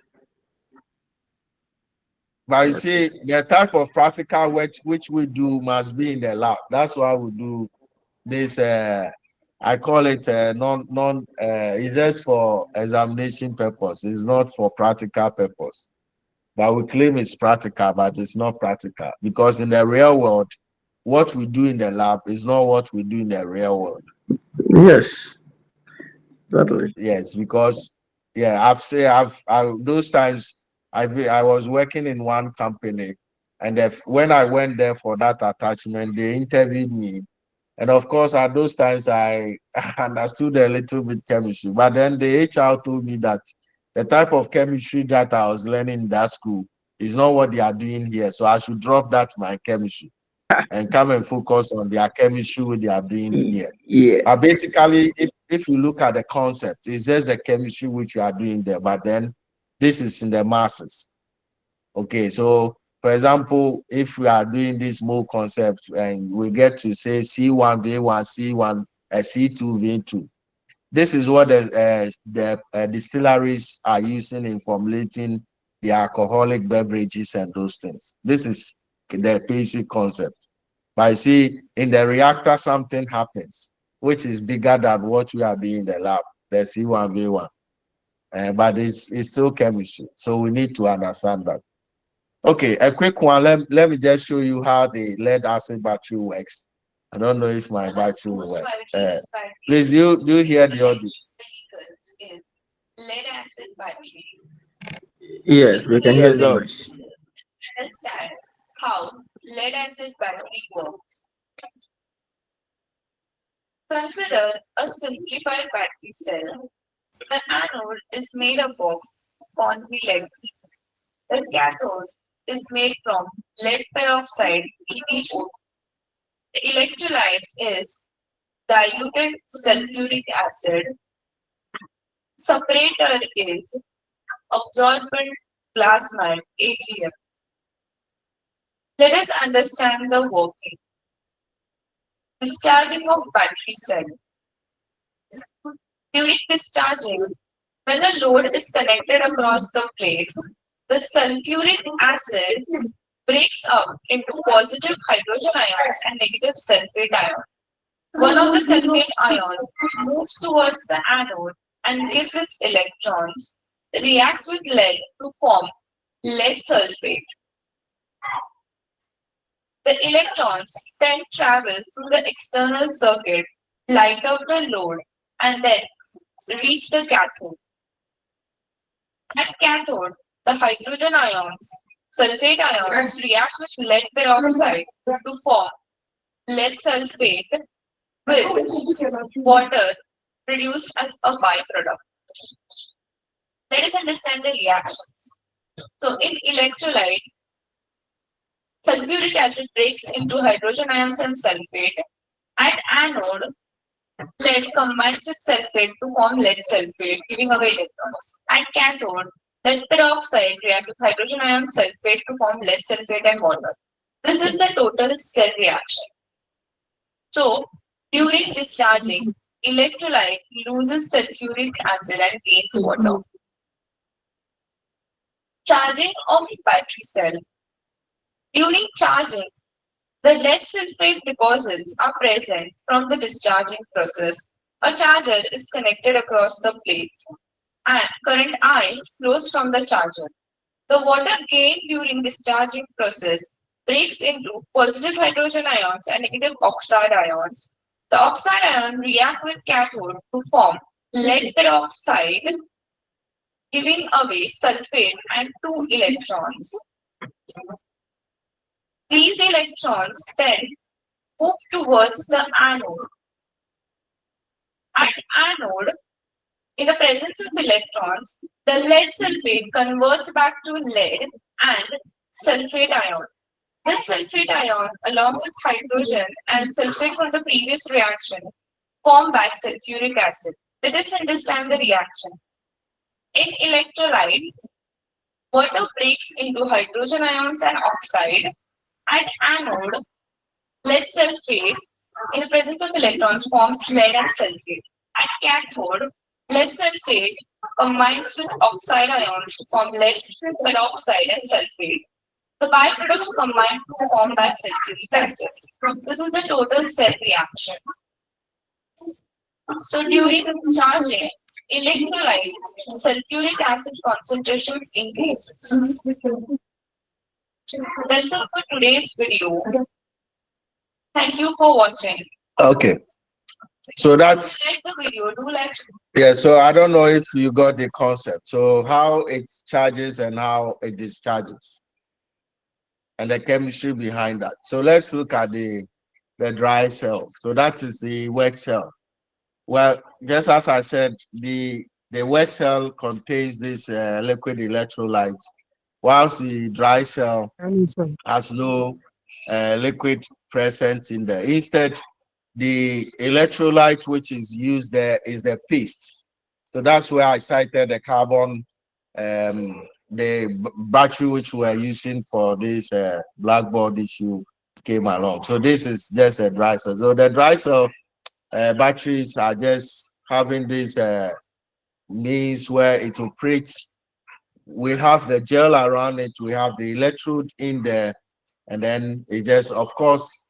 But you see, the type of practical work which we do must be in the lab. That's why we do this. I call it non. It's just for examination purpose. It's not for practical purpose. But we claim it's practical, but it's not practical because in the real world, what we do in the lab is not what we do in the real world. Yes, totally. Yes, because I've those times I was working in one company, and when I went there for that attachment, they interviewed me, and of course at those times I understood a little bit chemistry, but then the HR told me that the type of chemistry that I was learning in that school is not what they are doing here, so I should drop that my chemistry and come and focus on their chemistry what they are doing here. Yeah. But basically, if you look at the concept, it's just the chemistry which you are doing there. But then this is in the masses. Okay, so for example, if we are doing this mole concept and we get to say C1V1, C1, C2V2, this is what the distilleries are using in formulating the alcoholic beverages and those things. This is the basic concept. But you see, in the reactor, something happens, which is bigger than what we are doing in the lab, the C1V1. But it's still chemistry. So we need to understand that. Okay, a quick one. Let me just show you how the lead acid battery works. I don't know if my battery will work. Please, do you hear the audio? Is lead acid battery. Yes, we can hear the noise. Understand how lead acid battery works. Consider a simplified battery cell. The anode is made up of lead. The cathode is made from lead peroxide, EPO. The electrolyte is diluted sulfuric acid. Separator is absorbent plasmide, AGM. Let us understand the working. Discharging of battery cell. During discharging, when a load is connected across the plates, the sulfuric acid breaks up into positive hydrogen ions and negative sulfate ion. One of the sulfate ions moves towards the anode and gives its electrons, reacts with lead to form lead sulfate. The electrons then travel through the external circuit, light up the load, and then reach the cathode. At cathode, the hydrogen ions, sulfate ions react with lead peroxide to form lead sulfate with water produced as a byproduct. Let us understand the reactions. So in electrolyte, sulfuric acid breaks into hydrogen ions and sulfate. At anode, lead combines with sulfate to form lead sulfate, giving away electrons. At cathode, lead peroxide reacts with hydrogen ion sulfate to form lead sulfate and water. This is the total cell reaction. So, during discharging, electrolyte loses sulfuric acid and gains water. Charging of battery cell. During charging, the lead sulfate deposits are present from the discharging process. A charger is connected across the plates and current I flows from the charger. The water gained during discharging process breaks into positive hydrogen ions and negative oxide ions. The oxide ion react with cathode to form lead peroxide, giving away sulfate and 2 electrons. These electrons then move towards the anode. At anode, in the presence of electrons, the lead sulfate converts back to lead and sulfate ion. This sulfate ion, along with hydrogen and sulfate from the previous reaction, form back sulfuric acid. Let us understand the reaction. In electrolyte, water breaks into hydrogen ions and oxide. At anode, lead sulfate, in the presence of electrons, forms lead and sulfate. At cathode, lead sulfate combines with oxide ions to form lead peroxide and sulfate. The byproducts combine to form that sulfuric acid. This is the total cell reaction. So during charging, electrolyte sulfuric acid concentration increases. That's all for today's video. Thank you for watching. Okay. So that's Like the video, do like. yeah. So I don't know if you got the concept. So how it charges and how it discharges, and the chemistry behind that. So let's look at the dry cell. So that is the wet cell. Well, just as I said, the wet cell contains this liquid electrolyte, whilst the dry cell has no liquid present in there. Instead, the electrolyte which is used there is the paste. So that's where I cited the carbon, the battery which we're using for this blackboard issue came along. So this is just a dry cell. So the dry cell batteries are just having this means where it operates. We have the gel around it, we have the electrode in there, and then it just, of course,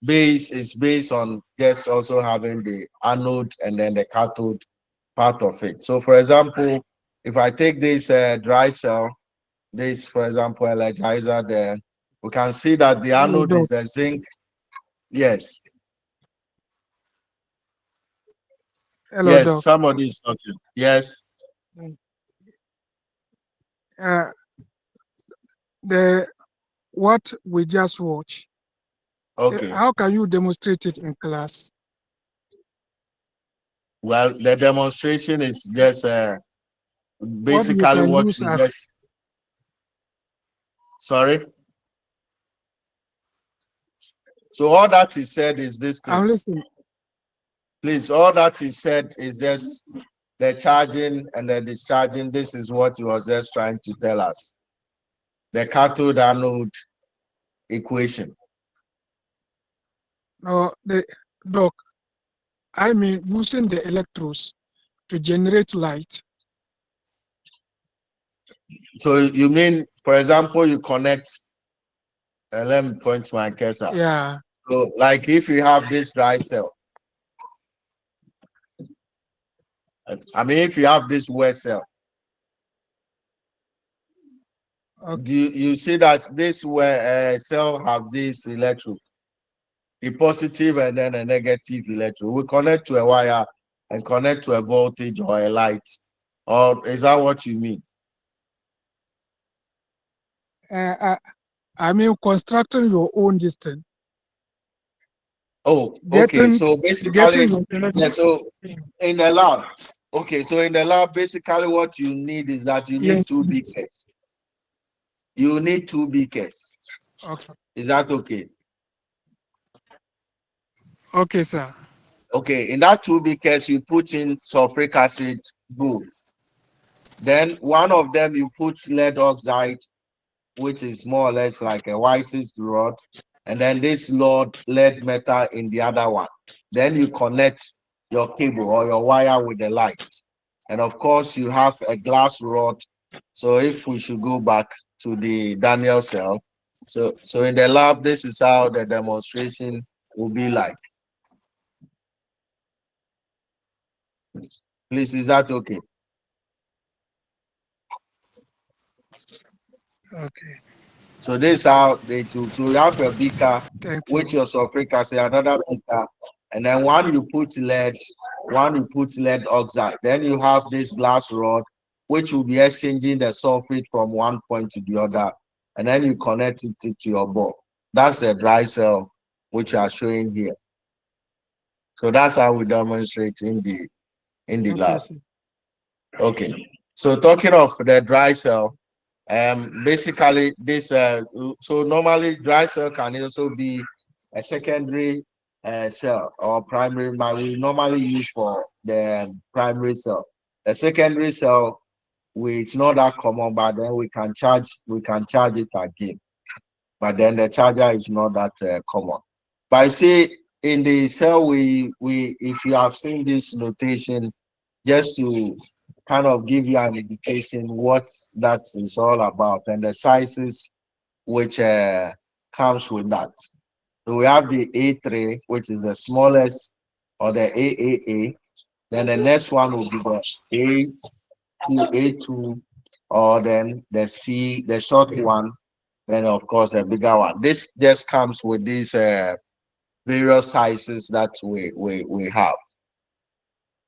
base is based on just also having the anode and then the cathode part of it. So for example, if I take this dry cell, this for example energizer there, we can see that the anode is a zinc. Yes. Hello, Yes, Doc. somebody is talking. Yes. The what we just watched. Okay. How can you demonstrate it in class? Well, the demonstration is just basically what use we as just. Sorry. So all that is said is this thing. I'm listening. Please, all that is said is just the charging and the discharging. This is what he was just trying to tell us. The cathode anode equation. No, Doc, I mean using the electrodes to generate light. So you mean, for example, you connect, let me point my cursor. Yeah. So like if you have this dry cell, I mean, if you have this wet cell, Okay. you see that this cell have this electrode, the positive and then a negative electrode. We connect to a wire and connect to a voltage or a light. Or is that what you mean? I mean constructing your own distance. Oh, okay. So basically, yeah, so in the lab, okay, so in the lab, basically what you need is that you need two beakers. You need two beakers. Okay. Is that okay? Okay, sir. Okay, in that two beakers, you put in sulfuric acid both. Then one of them you put lead oxide, which is more or less like a whitish rod, and then this lead metal in the other one. Then you connect your cable or your wire with the light. And of course, you have a glass rod. So if we should go back to the Daniel cell, so in the lab, this is how the demonstration will be like. Please, is that okay? Okay. So this is how they do. So you have a beaker with your sulfuric acid, another beaker, and then one you put lead oxide. Then you have this glass rod, which will be exchanging the sulfate from one point to the other, and then you connect it to your board. That's a dry cell, which you are showing here. So that's how we demonstrate in the lab. Okay. So talking of the dry cell. Basically this so normally dry cell can also be a secondary cell or primary, but we normally use for the primary cell. A secondary cell, it's not that common, but then we can charge it again, but then the charger is not that common. But you see, in the cell, we if you have seen this notation, just to kind of give you an indication what that is all about and the sizes which comes with that. So we have the A3, which is the smallest, or the AAA. Then the next one will be the A2, or then the C, the short one. Then of course the bigger one. This just comes with these various sizes that we have.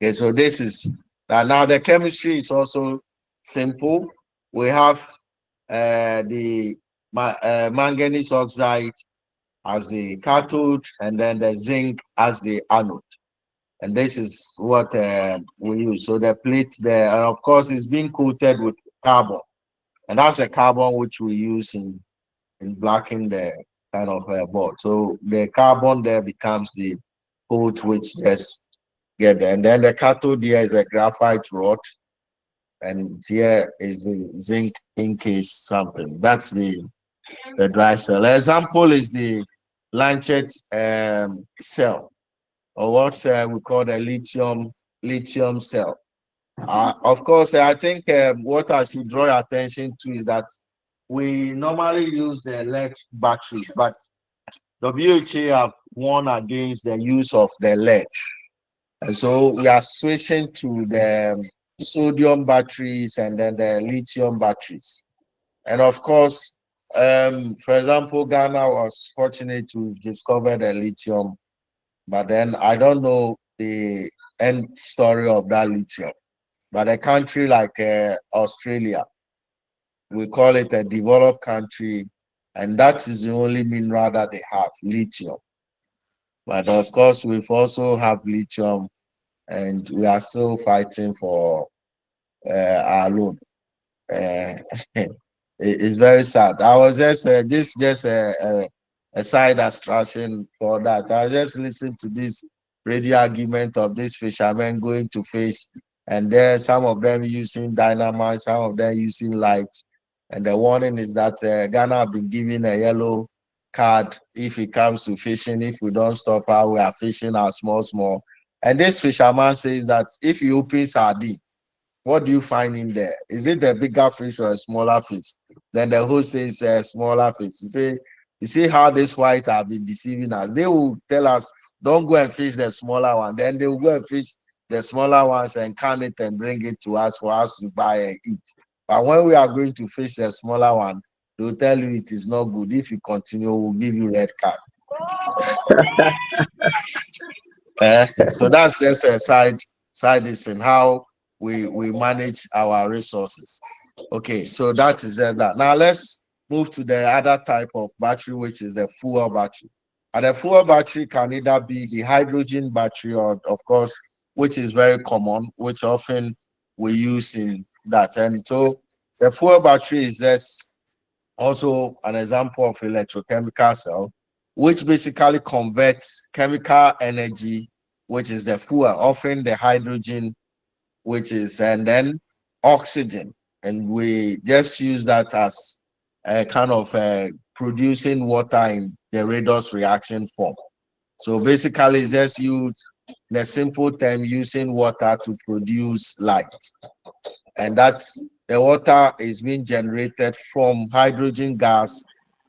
Okay, so this is now the chemistry is also simple. We have the manganese oxide as the cathode, and then the zinc as the anode. And this is what we use. So the plates there, and of course, it's being coated with carbon, and that's a carbon which we use in blacking the kind of board. So the carbon there becomes the coat which just get there, and then the cathode here is a graphite rod, and here is the zinc in case something. That's the dry cell. Example is the Lancet cell, or what we call the lithium cell. Of course, I think what I should draw your attention to is that we normally use the lead batteries, but WHO have warned against the use of the lead, and so we are switching to the sodium batteries and then the lithium batteries. And of course, for example, Ghana was fortunate to discover the lithium, but then I don't know the end story of that lithium. But a country like Australia, we call it a developed country, and that is the only mineral that they have, lithium. But of course, we've also have lithium, and we are still fighting for our loan. It's very sad. I was just a side abstraction for that. I just listened to this radio argument of these fishermen going to fish, and then some of them using dynamite, some of them using light. And the warning is that Ghana have been given a yellow card if it comes to fishing. If we don't stop how we are fishing our small. And this fisherman says that if you open sardine, what do you find in there? Is it a bigger fish or a smaller fish? Then the host says a smaller fish. You see how this white have been deceiving us. They will tell us, don't go and fish the smaller one. Then they will go and fish the smaller ones and can it and bring it to us for us to buy and eat. But when we are going to fish the smaller one, they will tell you it is not good. If you continue, we'll give you red card. So that's just a side is in how we manage our resources. Okay, so that is that. Now let's move to the other type of battery, which is the fuel battery. And the fuel battery can either be the hydrogen battery, or of course, which is very common, which often we use in that. And so the fuel battery is just also an example of electrochemical cell, which basically converts chemical energy, which is the fuel, often the hydrogen, which is, and then oxygen. And we just use that as a kind of producing water in the redox reaction form. So basically, it's just used in a simple term, using water to produce light. And that's the water is being generated from hydrogen gas.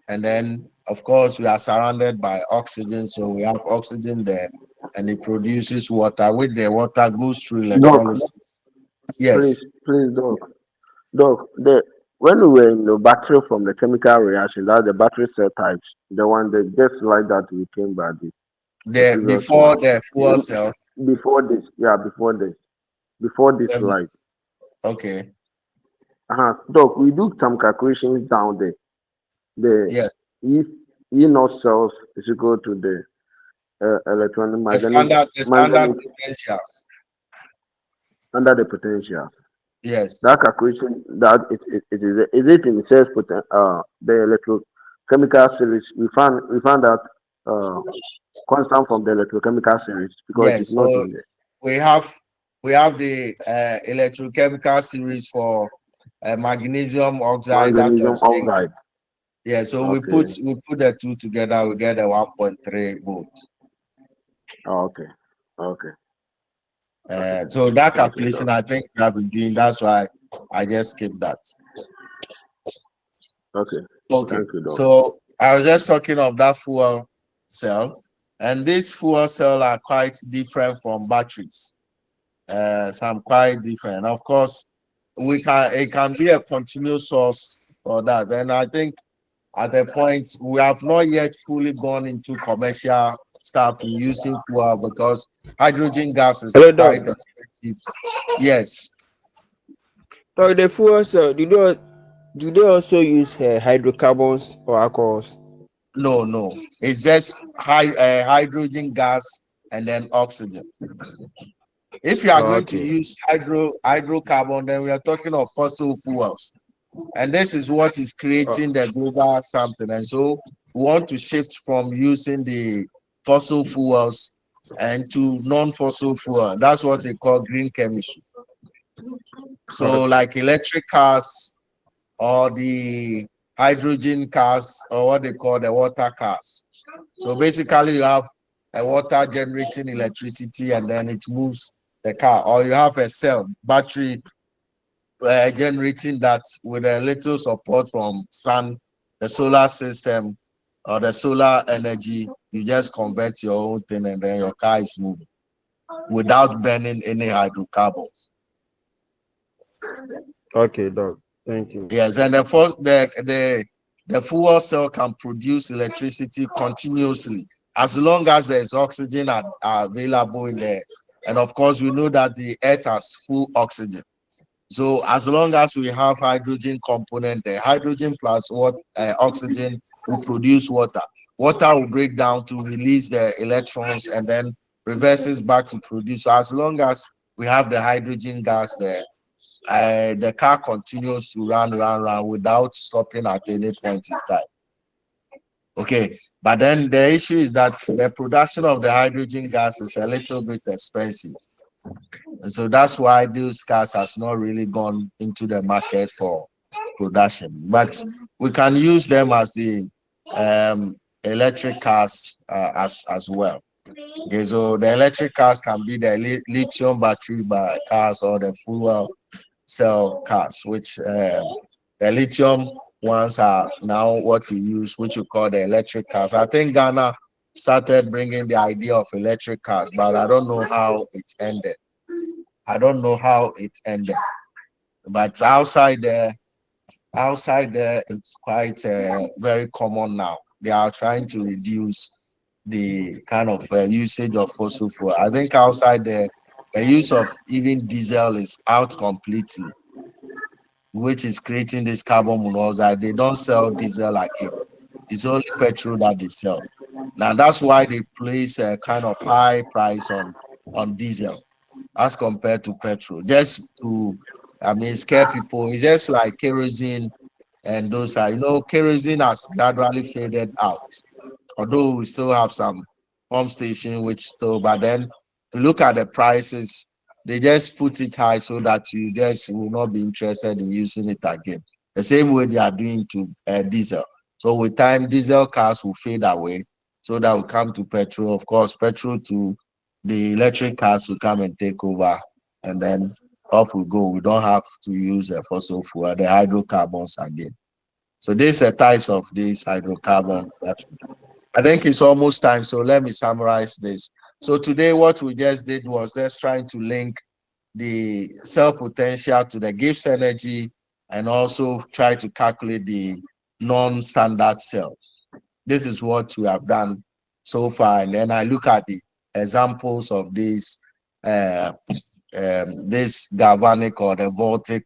And then, of course, we are surrounded by oxygen. So we have oxygen there, and it produces water, which the water goes through electrolysis. Yes. Please, Doc, when we were in the battery from the chemical reaction, that's the battery cell types, the one that just like that we came by the before slide. the fuel cell. Before this slide. Okay. Doc, we do some calculations down there. Yes. If E naught cells is equal to the electron the standard potentials. Under the potential. Yes. That calculation that it is it in cells the electrochemical series. We found that constant from the electrochemical series because yes, it's not in there. We have the electrochemical series for magnesium oxide. Magnesium oxide. Yeah, so okay. we put the two together, we get a 1.3 volts. Okay. So that calculation, I think we have been doing. That's why I just skipped that. Okay. Okay. Thank you, Doc. So I was just talking of that fuel cell, and these fuel cell are quite different from batteries. Some quite different. Of course, it can be a continuous source for that. And I think at a point we have not yet fully gone into commercial stuff in using fuel because hydrogen gas is Hello, quite Doc. expensive. Yes. So the fuel cell, do they also use hydrocarbons or alcohols? No. It's just hydrogen gas and then oxygen. If you are Oh, going to okay. use hydrocarbon, then we are talking of fossil fuels. And this is what is Oh, creating the global something. And so we want to shift from using the fossil fuels and to non-fossil fuel. That's what they call green chemistry. So okay. like electric cars or the hydrogen cars or what they call the water cars. So basically you have a water generating electricity and then it moves the car, or you have a cell battery generating that with a little support from sun, the solar system, or the solar energy. You just convert your own thing and then your car is moving without burning any hydrocarbons. Okay, Doc. Thank you. Yes, and the fuel cell can produce electricity continuously as long as there's oxygen available in there. And of course, we know that the earth has full oxygen. So as long as we have hydrogen component, the hydrogen plus oxygen will produce water. Water will break down to release the electrons and then reverses back to produce. So as long as we have the hydrogen gas there, the car continues to run without stopping at any point in time. Okay, but then the issue is that the production of the hydrogen gas is a little bit expensive. And so that's why those cars has not really gone into the market for production. But we can use them as the electric cars as well. Okay, so the electric cars can be the lithium battery cars or the fuel cell cars, which the lithium ones are now what we use, which you call the electric cars. I think Ghana started bringing the idea of electric cars, but I don't know how it ended. But outside there, it's quite very common now. They are trying to reduce the kind of usage of fossil fuel. I think outside there, the use of even diesel is out completely, which is creating this carbon monoxide. They don't sell diesel again. It's only petrol that they sell. Now that's why they place a kind of high price on diesel as compared to petrol, just to scare people. It's just like kerosene, and those are kerosene has gradually faded out, although we still have some pump station which still, but then to look at the prices, they just put it high so that you just will not be interested in using it again, the same way they are doing to diesel. So with time, diesel cars will fade away, so that will come to petrol. Of course, petrol to the electric cars will come and take over, and then off we go. We don't have to use a fossil fuel, the hydrocarbons again. So these are types of these hydrocarbon that I think it's almost time. So let me summarize this. So today what we just did was just trying to link the cell potential to the Gibbs energy and also try to calculate the non-standard cell. This is what we have done so far. And then I look at the examples of these this galvanic or the voltaic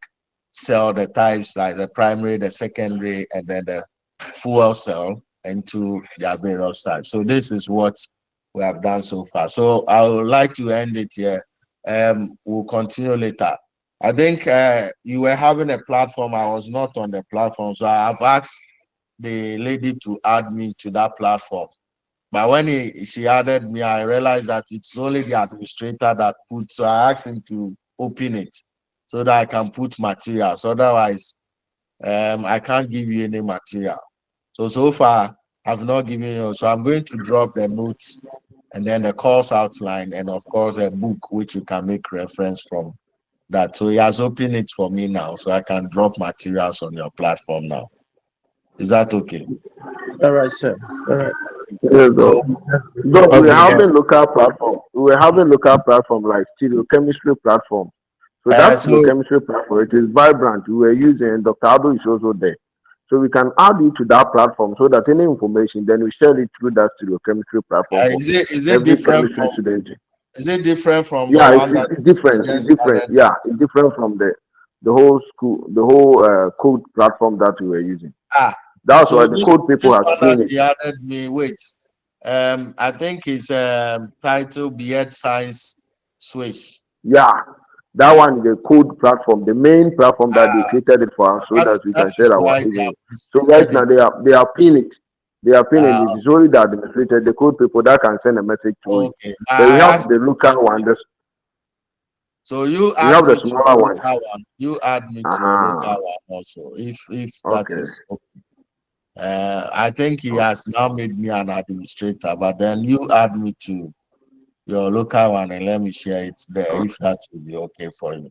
cell, the types like the primary, the secondary, and then the fuel cell into their various types. So this is what we have done so far. So I would like to end it here. We'll continue later. I think you were having a platform. I was not on the platform, so I have asked the lady to add me to that platform. But when she added me, I realized that it's only the administrator that puts. So I asked him to open it so that I can put materials. Otherwise, I can't give you any material. So far, I've not given you. So I'm going to drop the notes and then the course outline and of course a book which you can make reference from that. So he has opened it for me now, so I can drop materials on your platform now. Is that okay? All right, sir. All right. Yes, So, though we were okay. having local platform. We were having local platform like stereochemistry platform. So that So stereochemistry platform, it is vibrant. We were using Dr. Ado is also there. So we can add it to that platform so that any information, then we share it through that stereochemistry platform for is it every different chemistry from student. the Yeah, one that it's different. you It's just different. added? Yeah, it's different from the whole school, the whole code platform that we were using. Ah, That's why so the this code people have one seen that it. he added me. Wait, I think it's titled Beard Science Switch. Yeah, that one is the code platform, the main platform that they Ah, created it for us so that we that can is share our why they even. have So right restricted now it. they are pinning it. They are pinning Ah, it. It's only the administrator, the code people that can send a message through it. okay. But we I have asked. the local one. So you We add have the me to your smaller one. local one. You add me to your Uh-huh. local one also. If that Okay. is okay. I think he Okay. has now made me an administrator, but then you add me to your local one and let me share it there Okay. if that will be okay for you.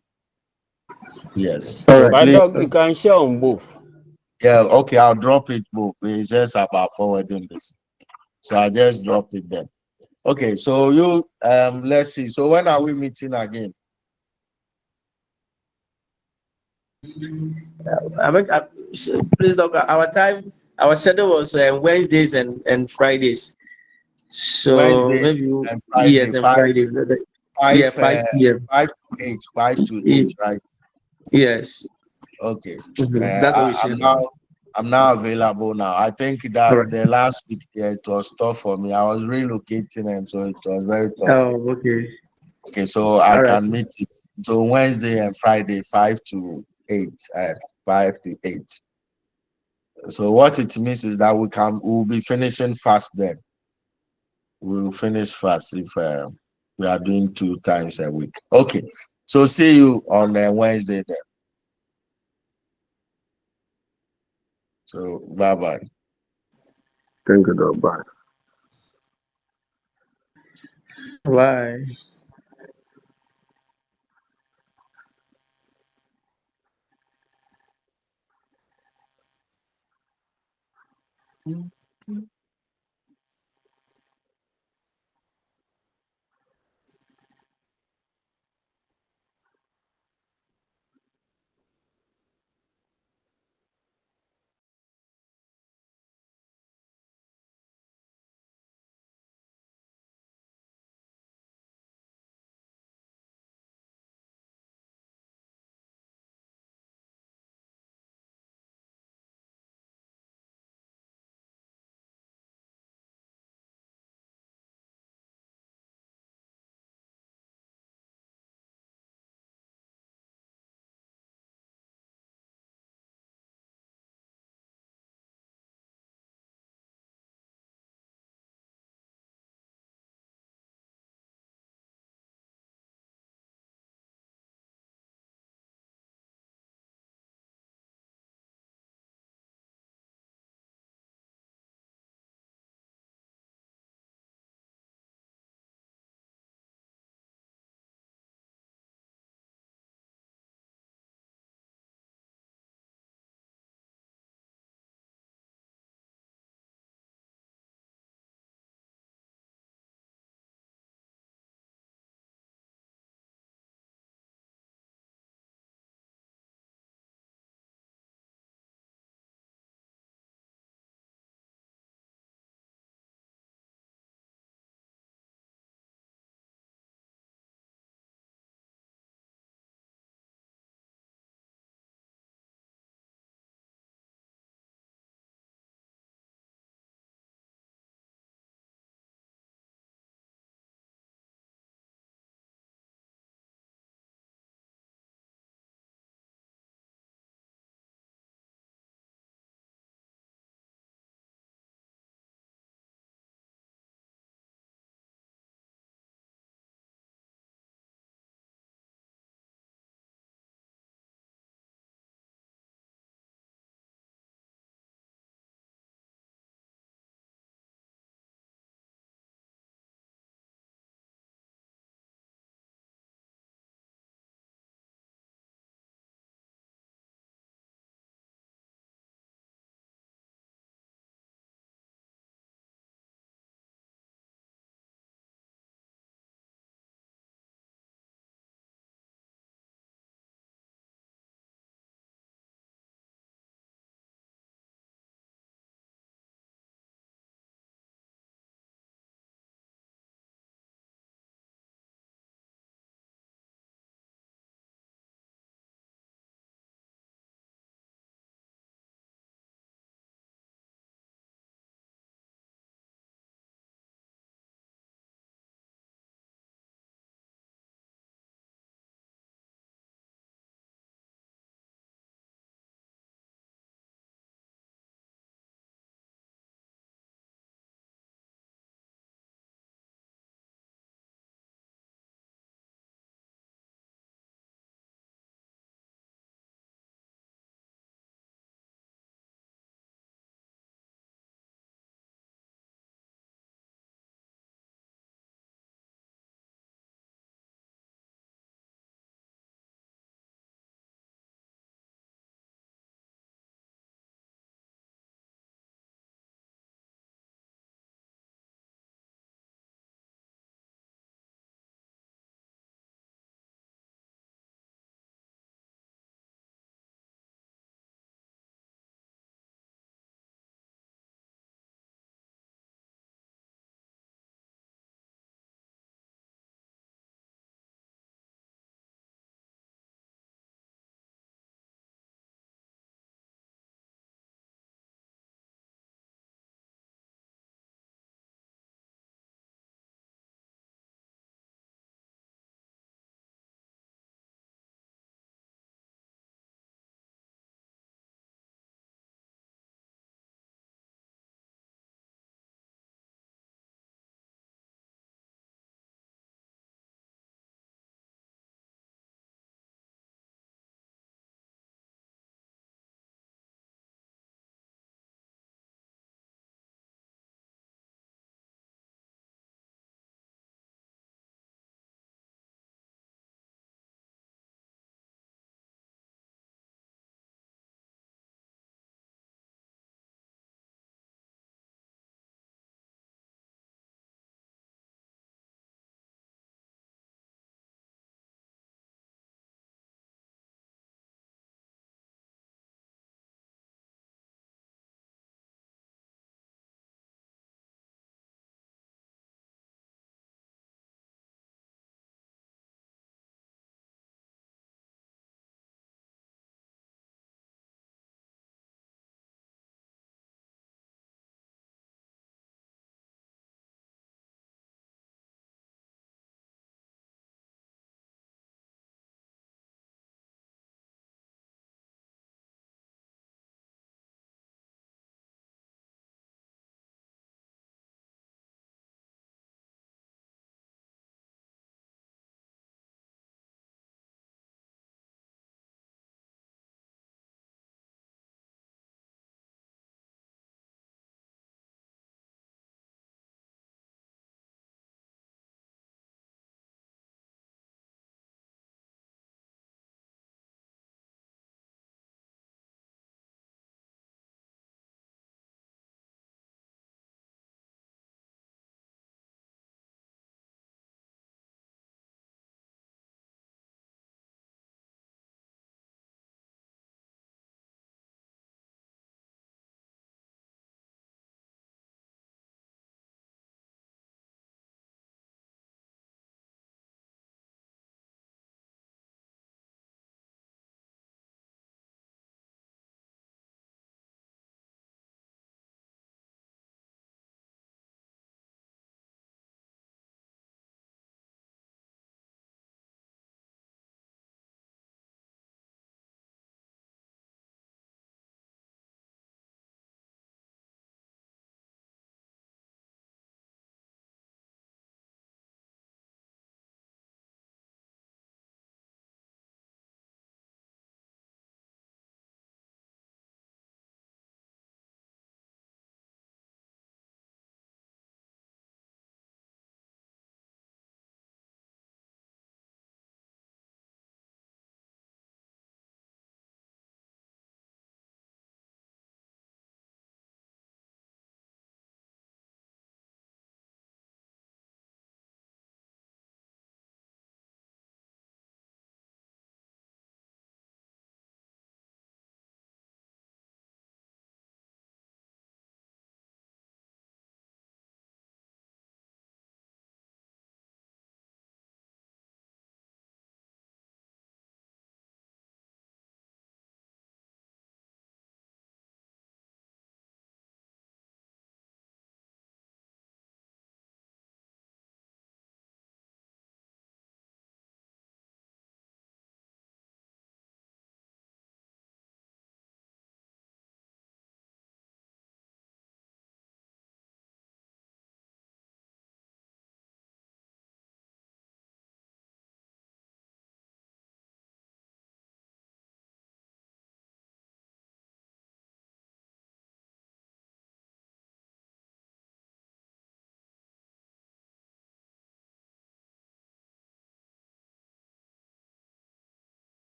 Yes. All So right. But please, dog, you can share on both. yeah, okay, I'll drop it both. It's just about forwarding this. So I just drop it there. Okay, so you let's see. So when are we meeting again? Please, doctor. Our schedule was Wednesdays and Fridays. So Wednesdays maybe and yes, Friday, and Fridays. Yeah, 5 p.m. 5 to 8, 5 to 8, right? Yes. Okay. That's what we I'm said. now available now. I think All that right. the last week, yeah, it was tough for me. I was relocating and so it was very tough. Oh, okay. Okay, so I All right. can meet it. So Wednesday and Friday, 5 to 8, 5 to 8. So what it means is that we'll be finishing fast then. We'll finish fast if we are doing 2 times a week. Okay. So see you on Wednesday then. So bye bye. Thank you, dog. Bye. Bye.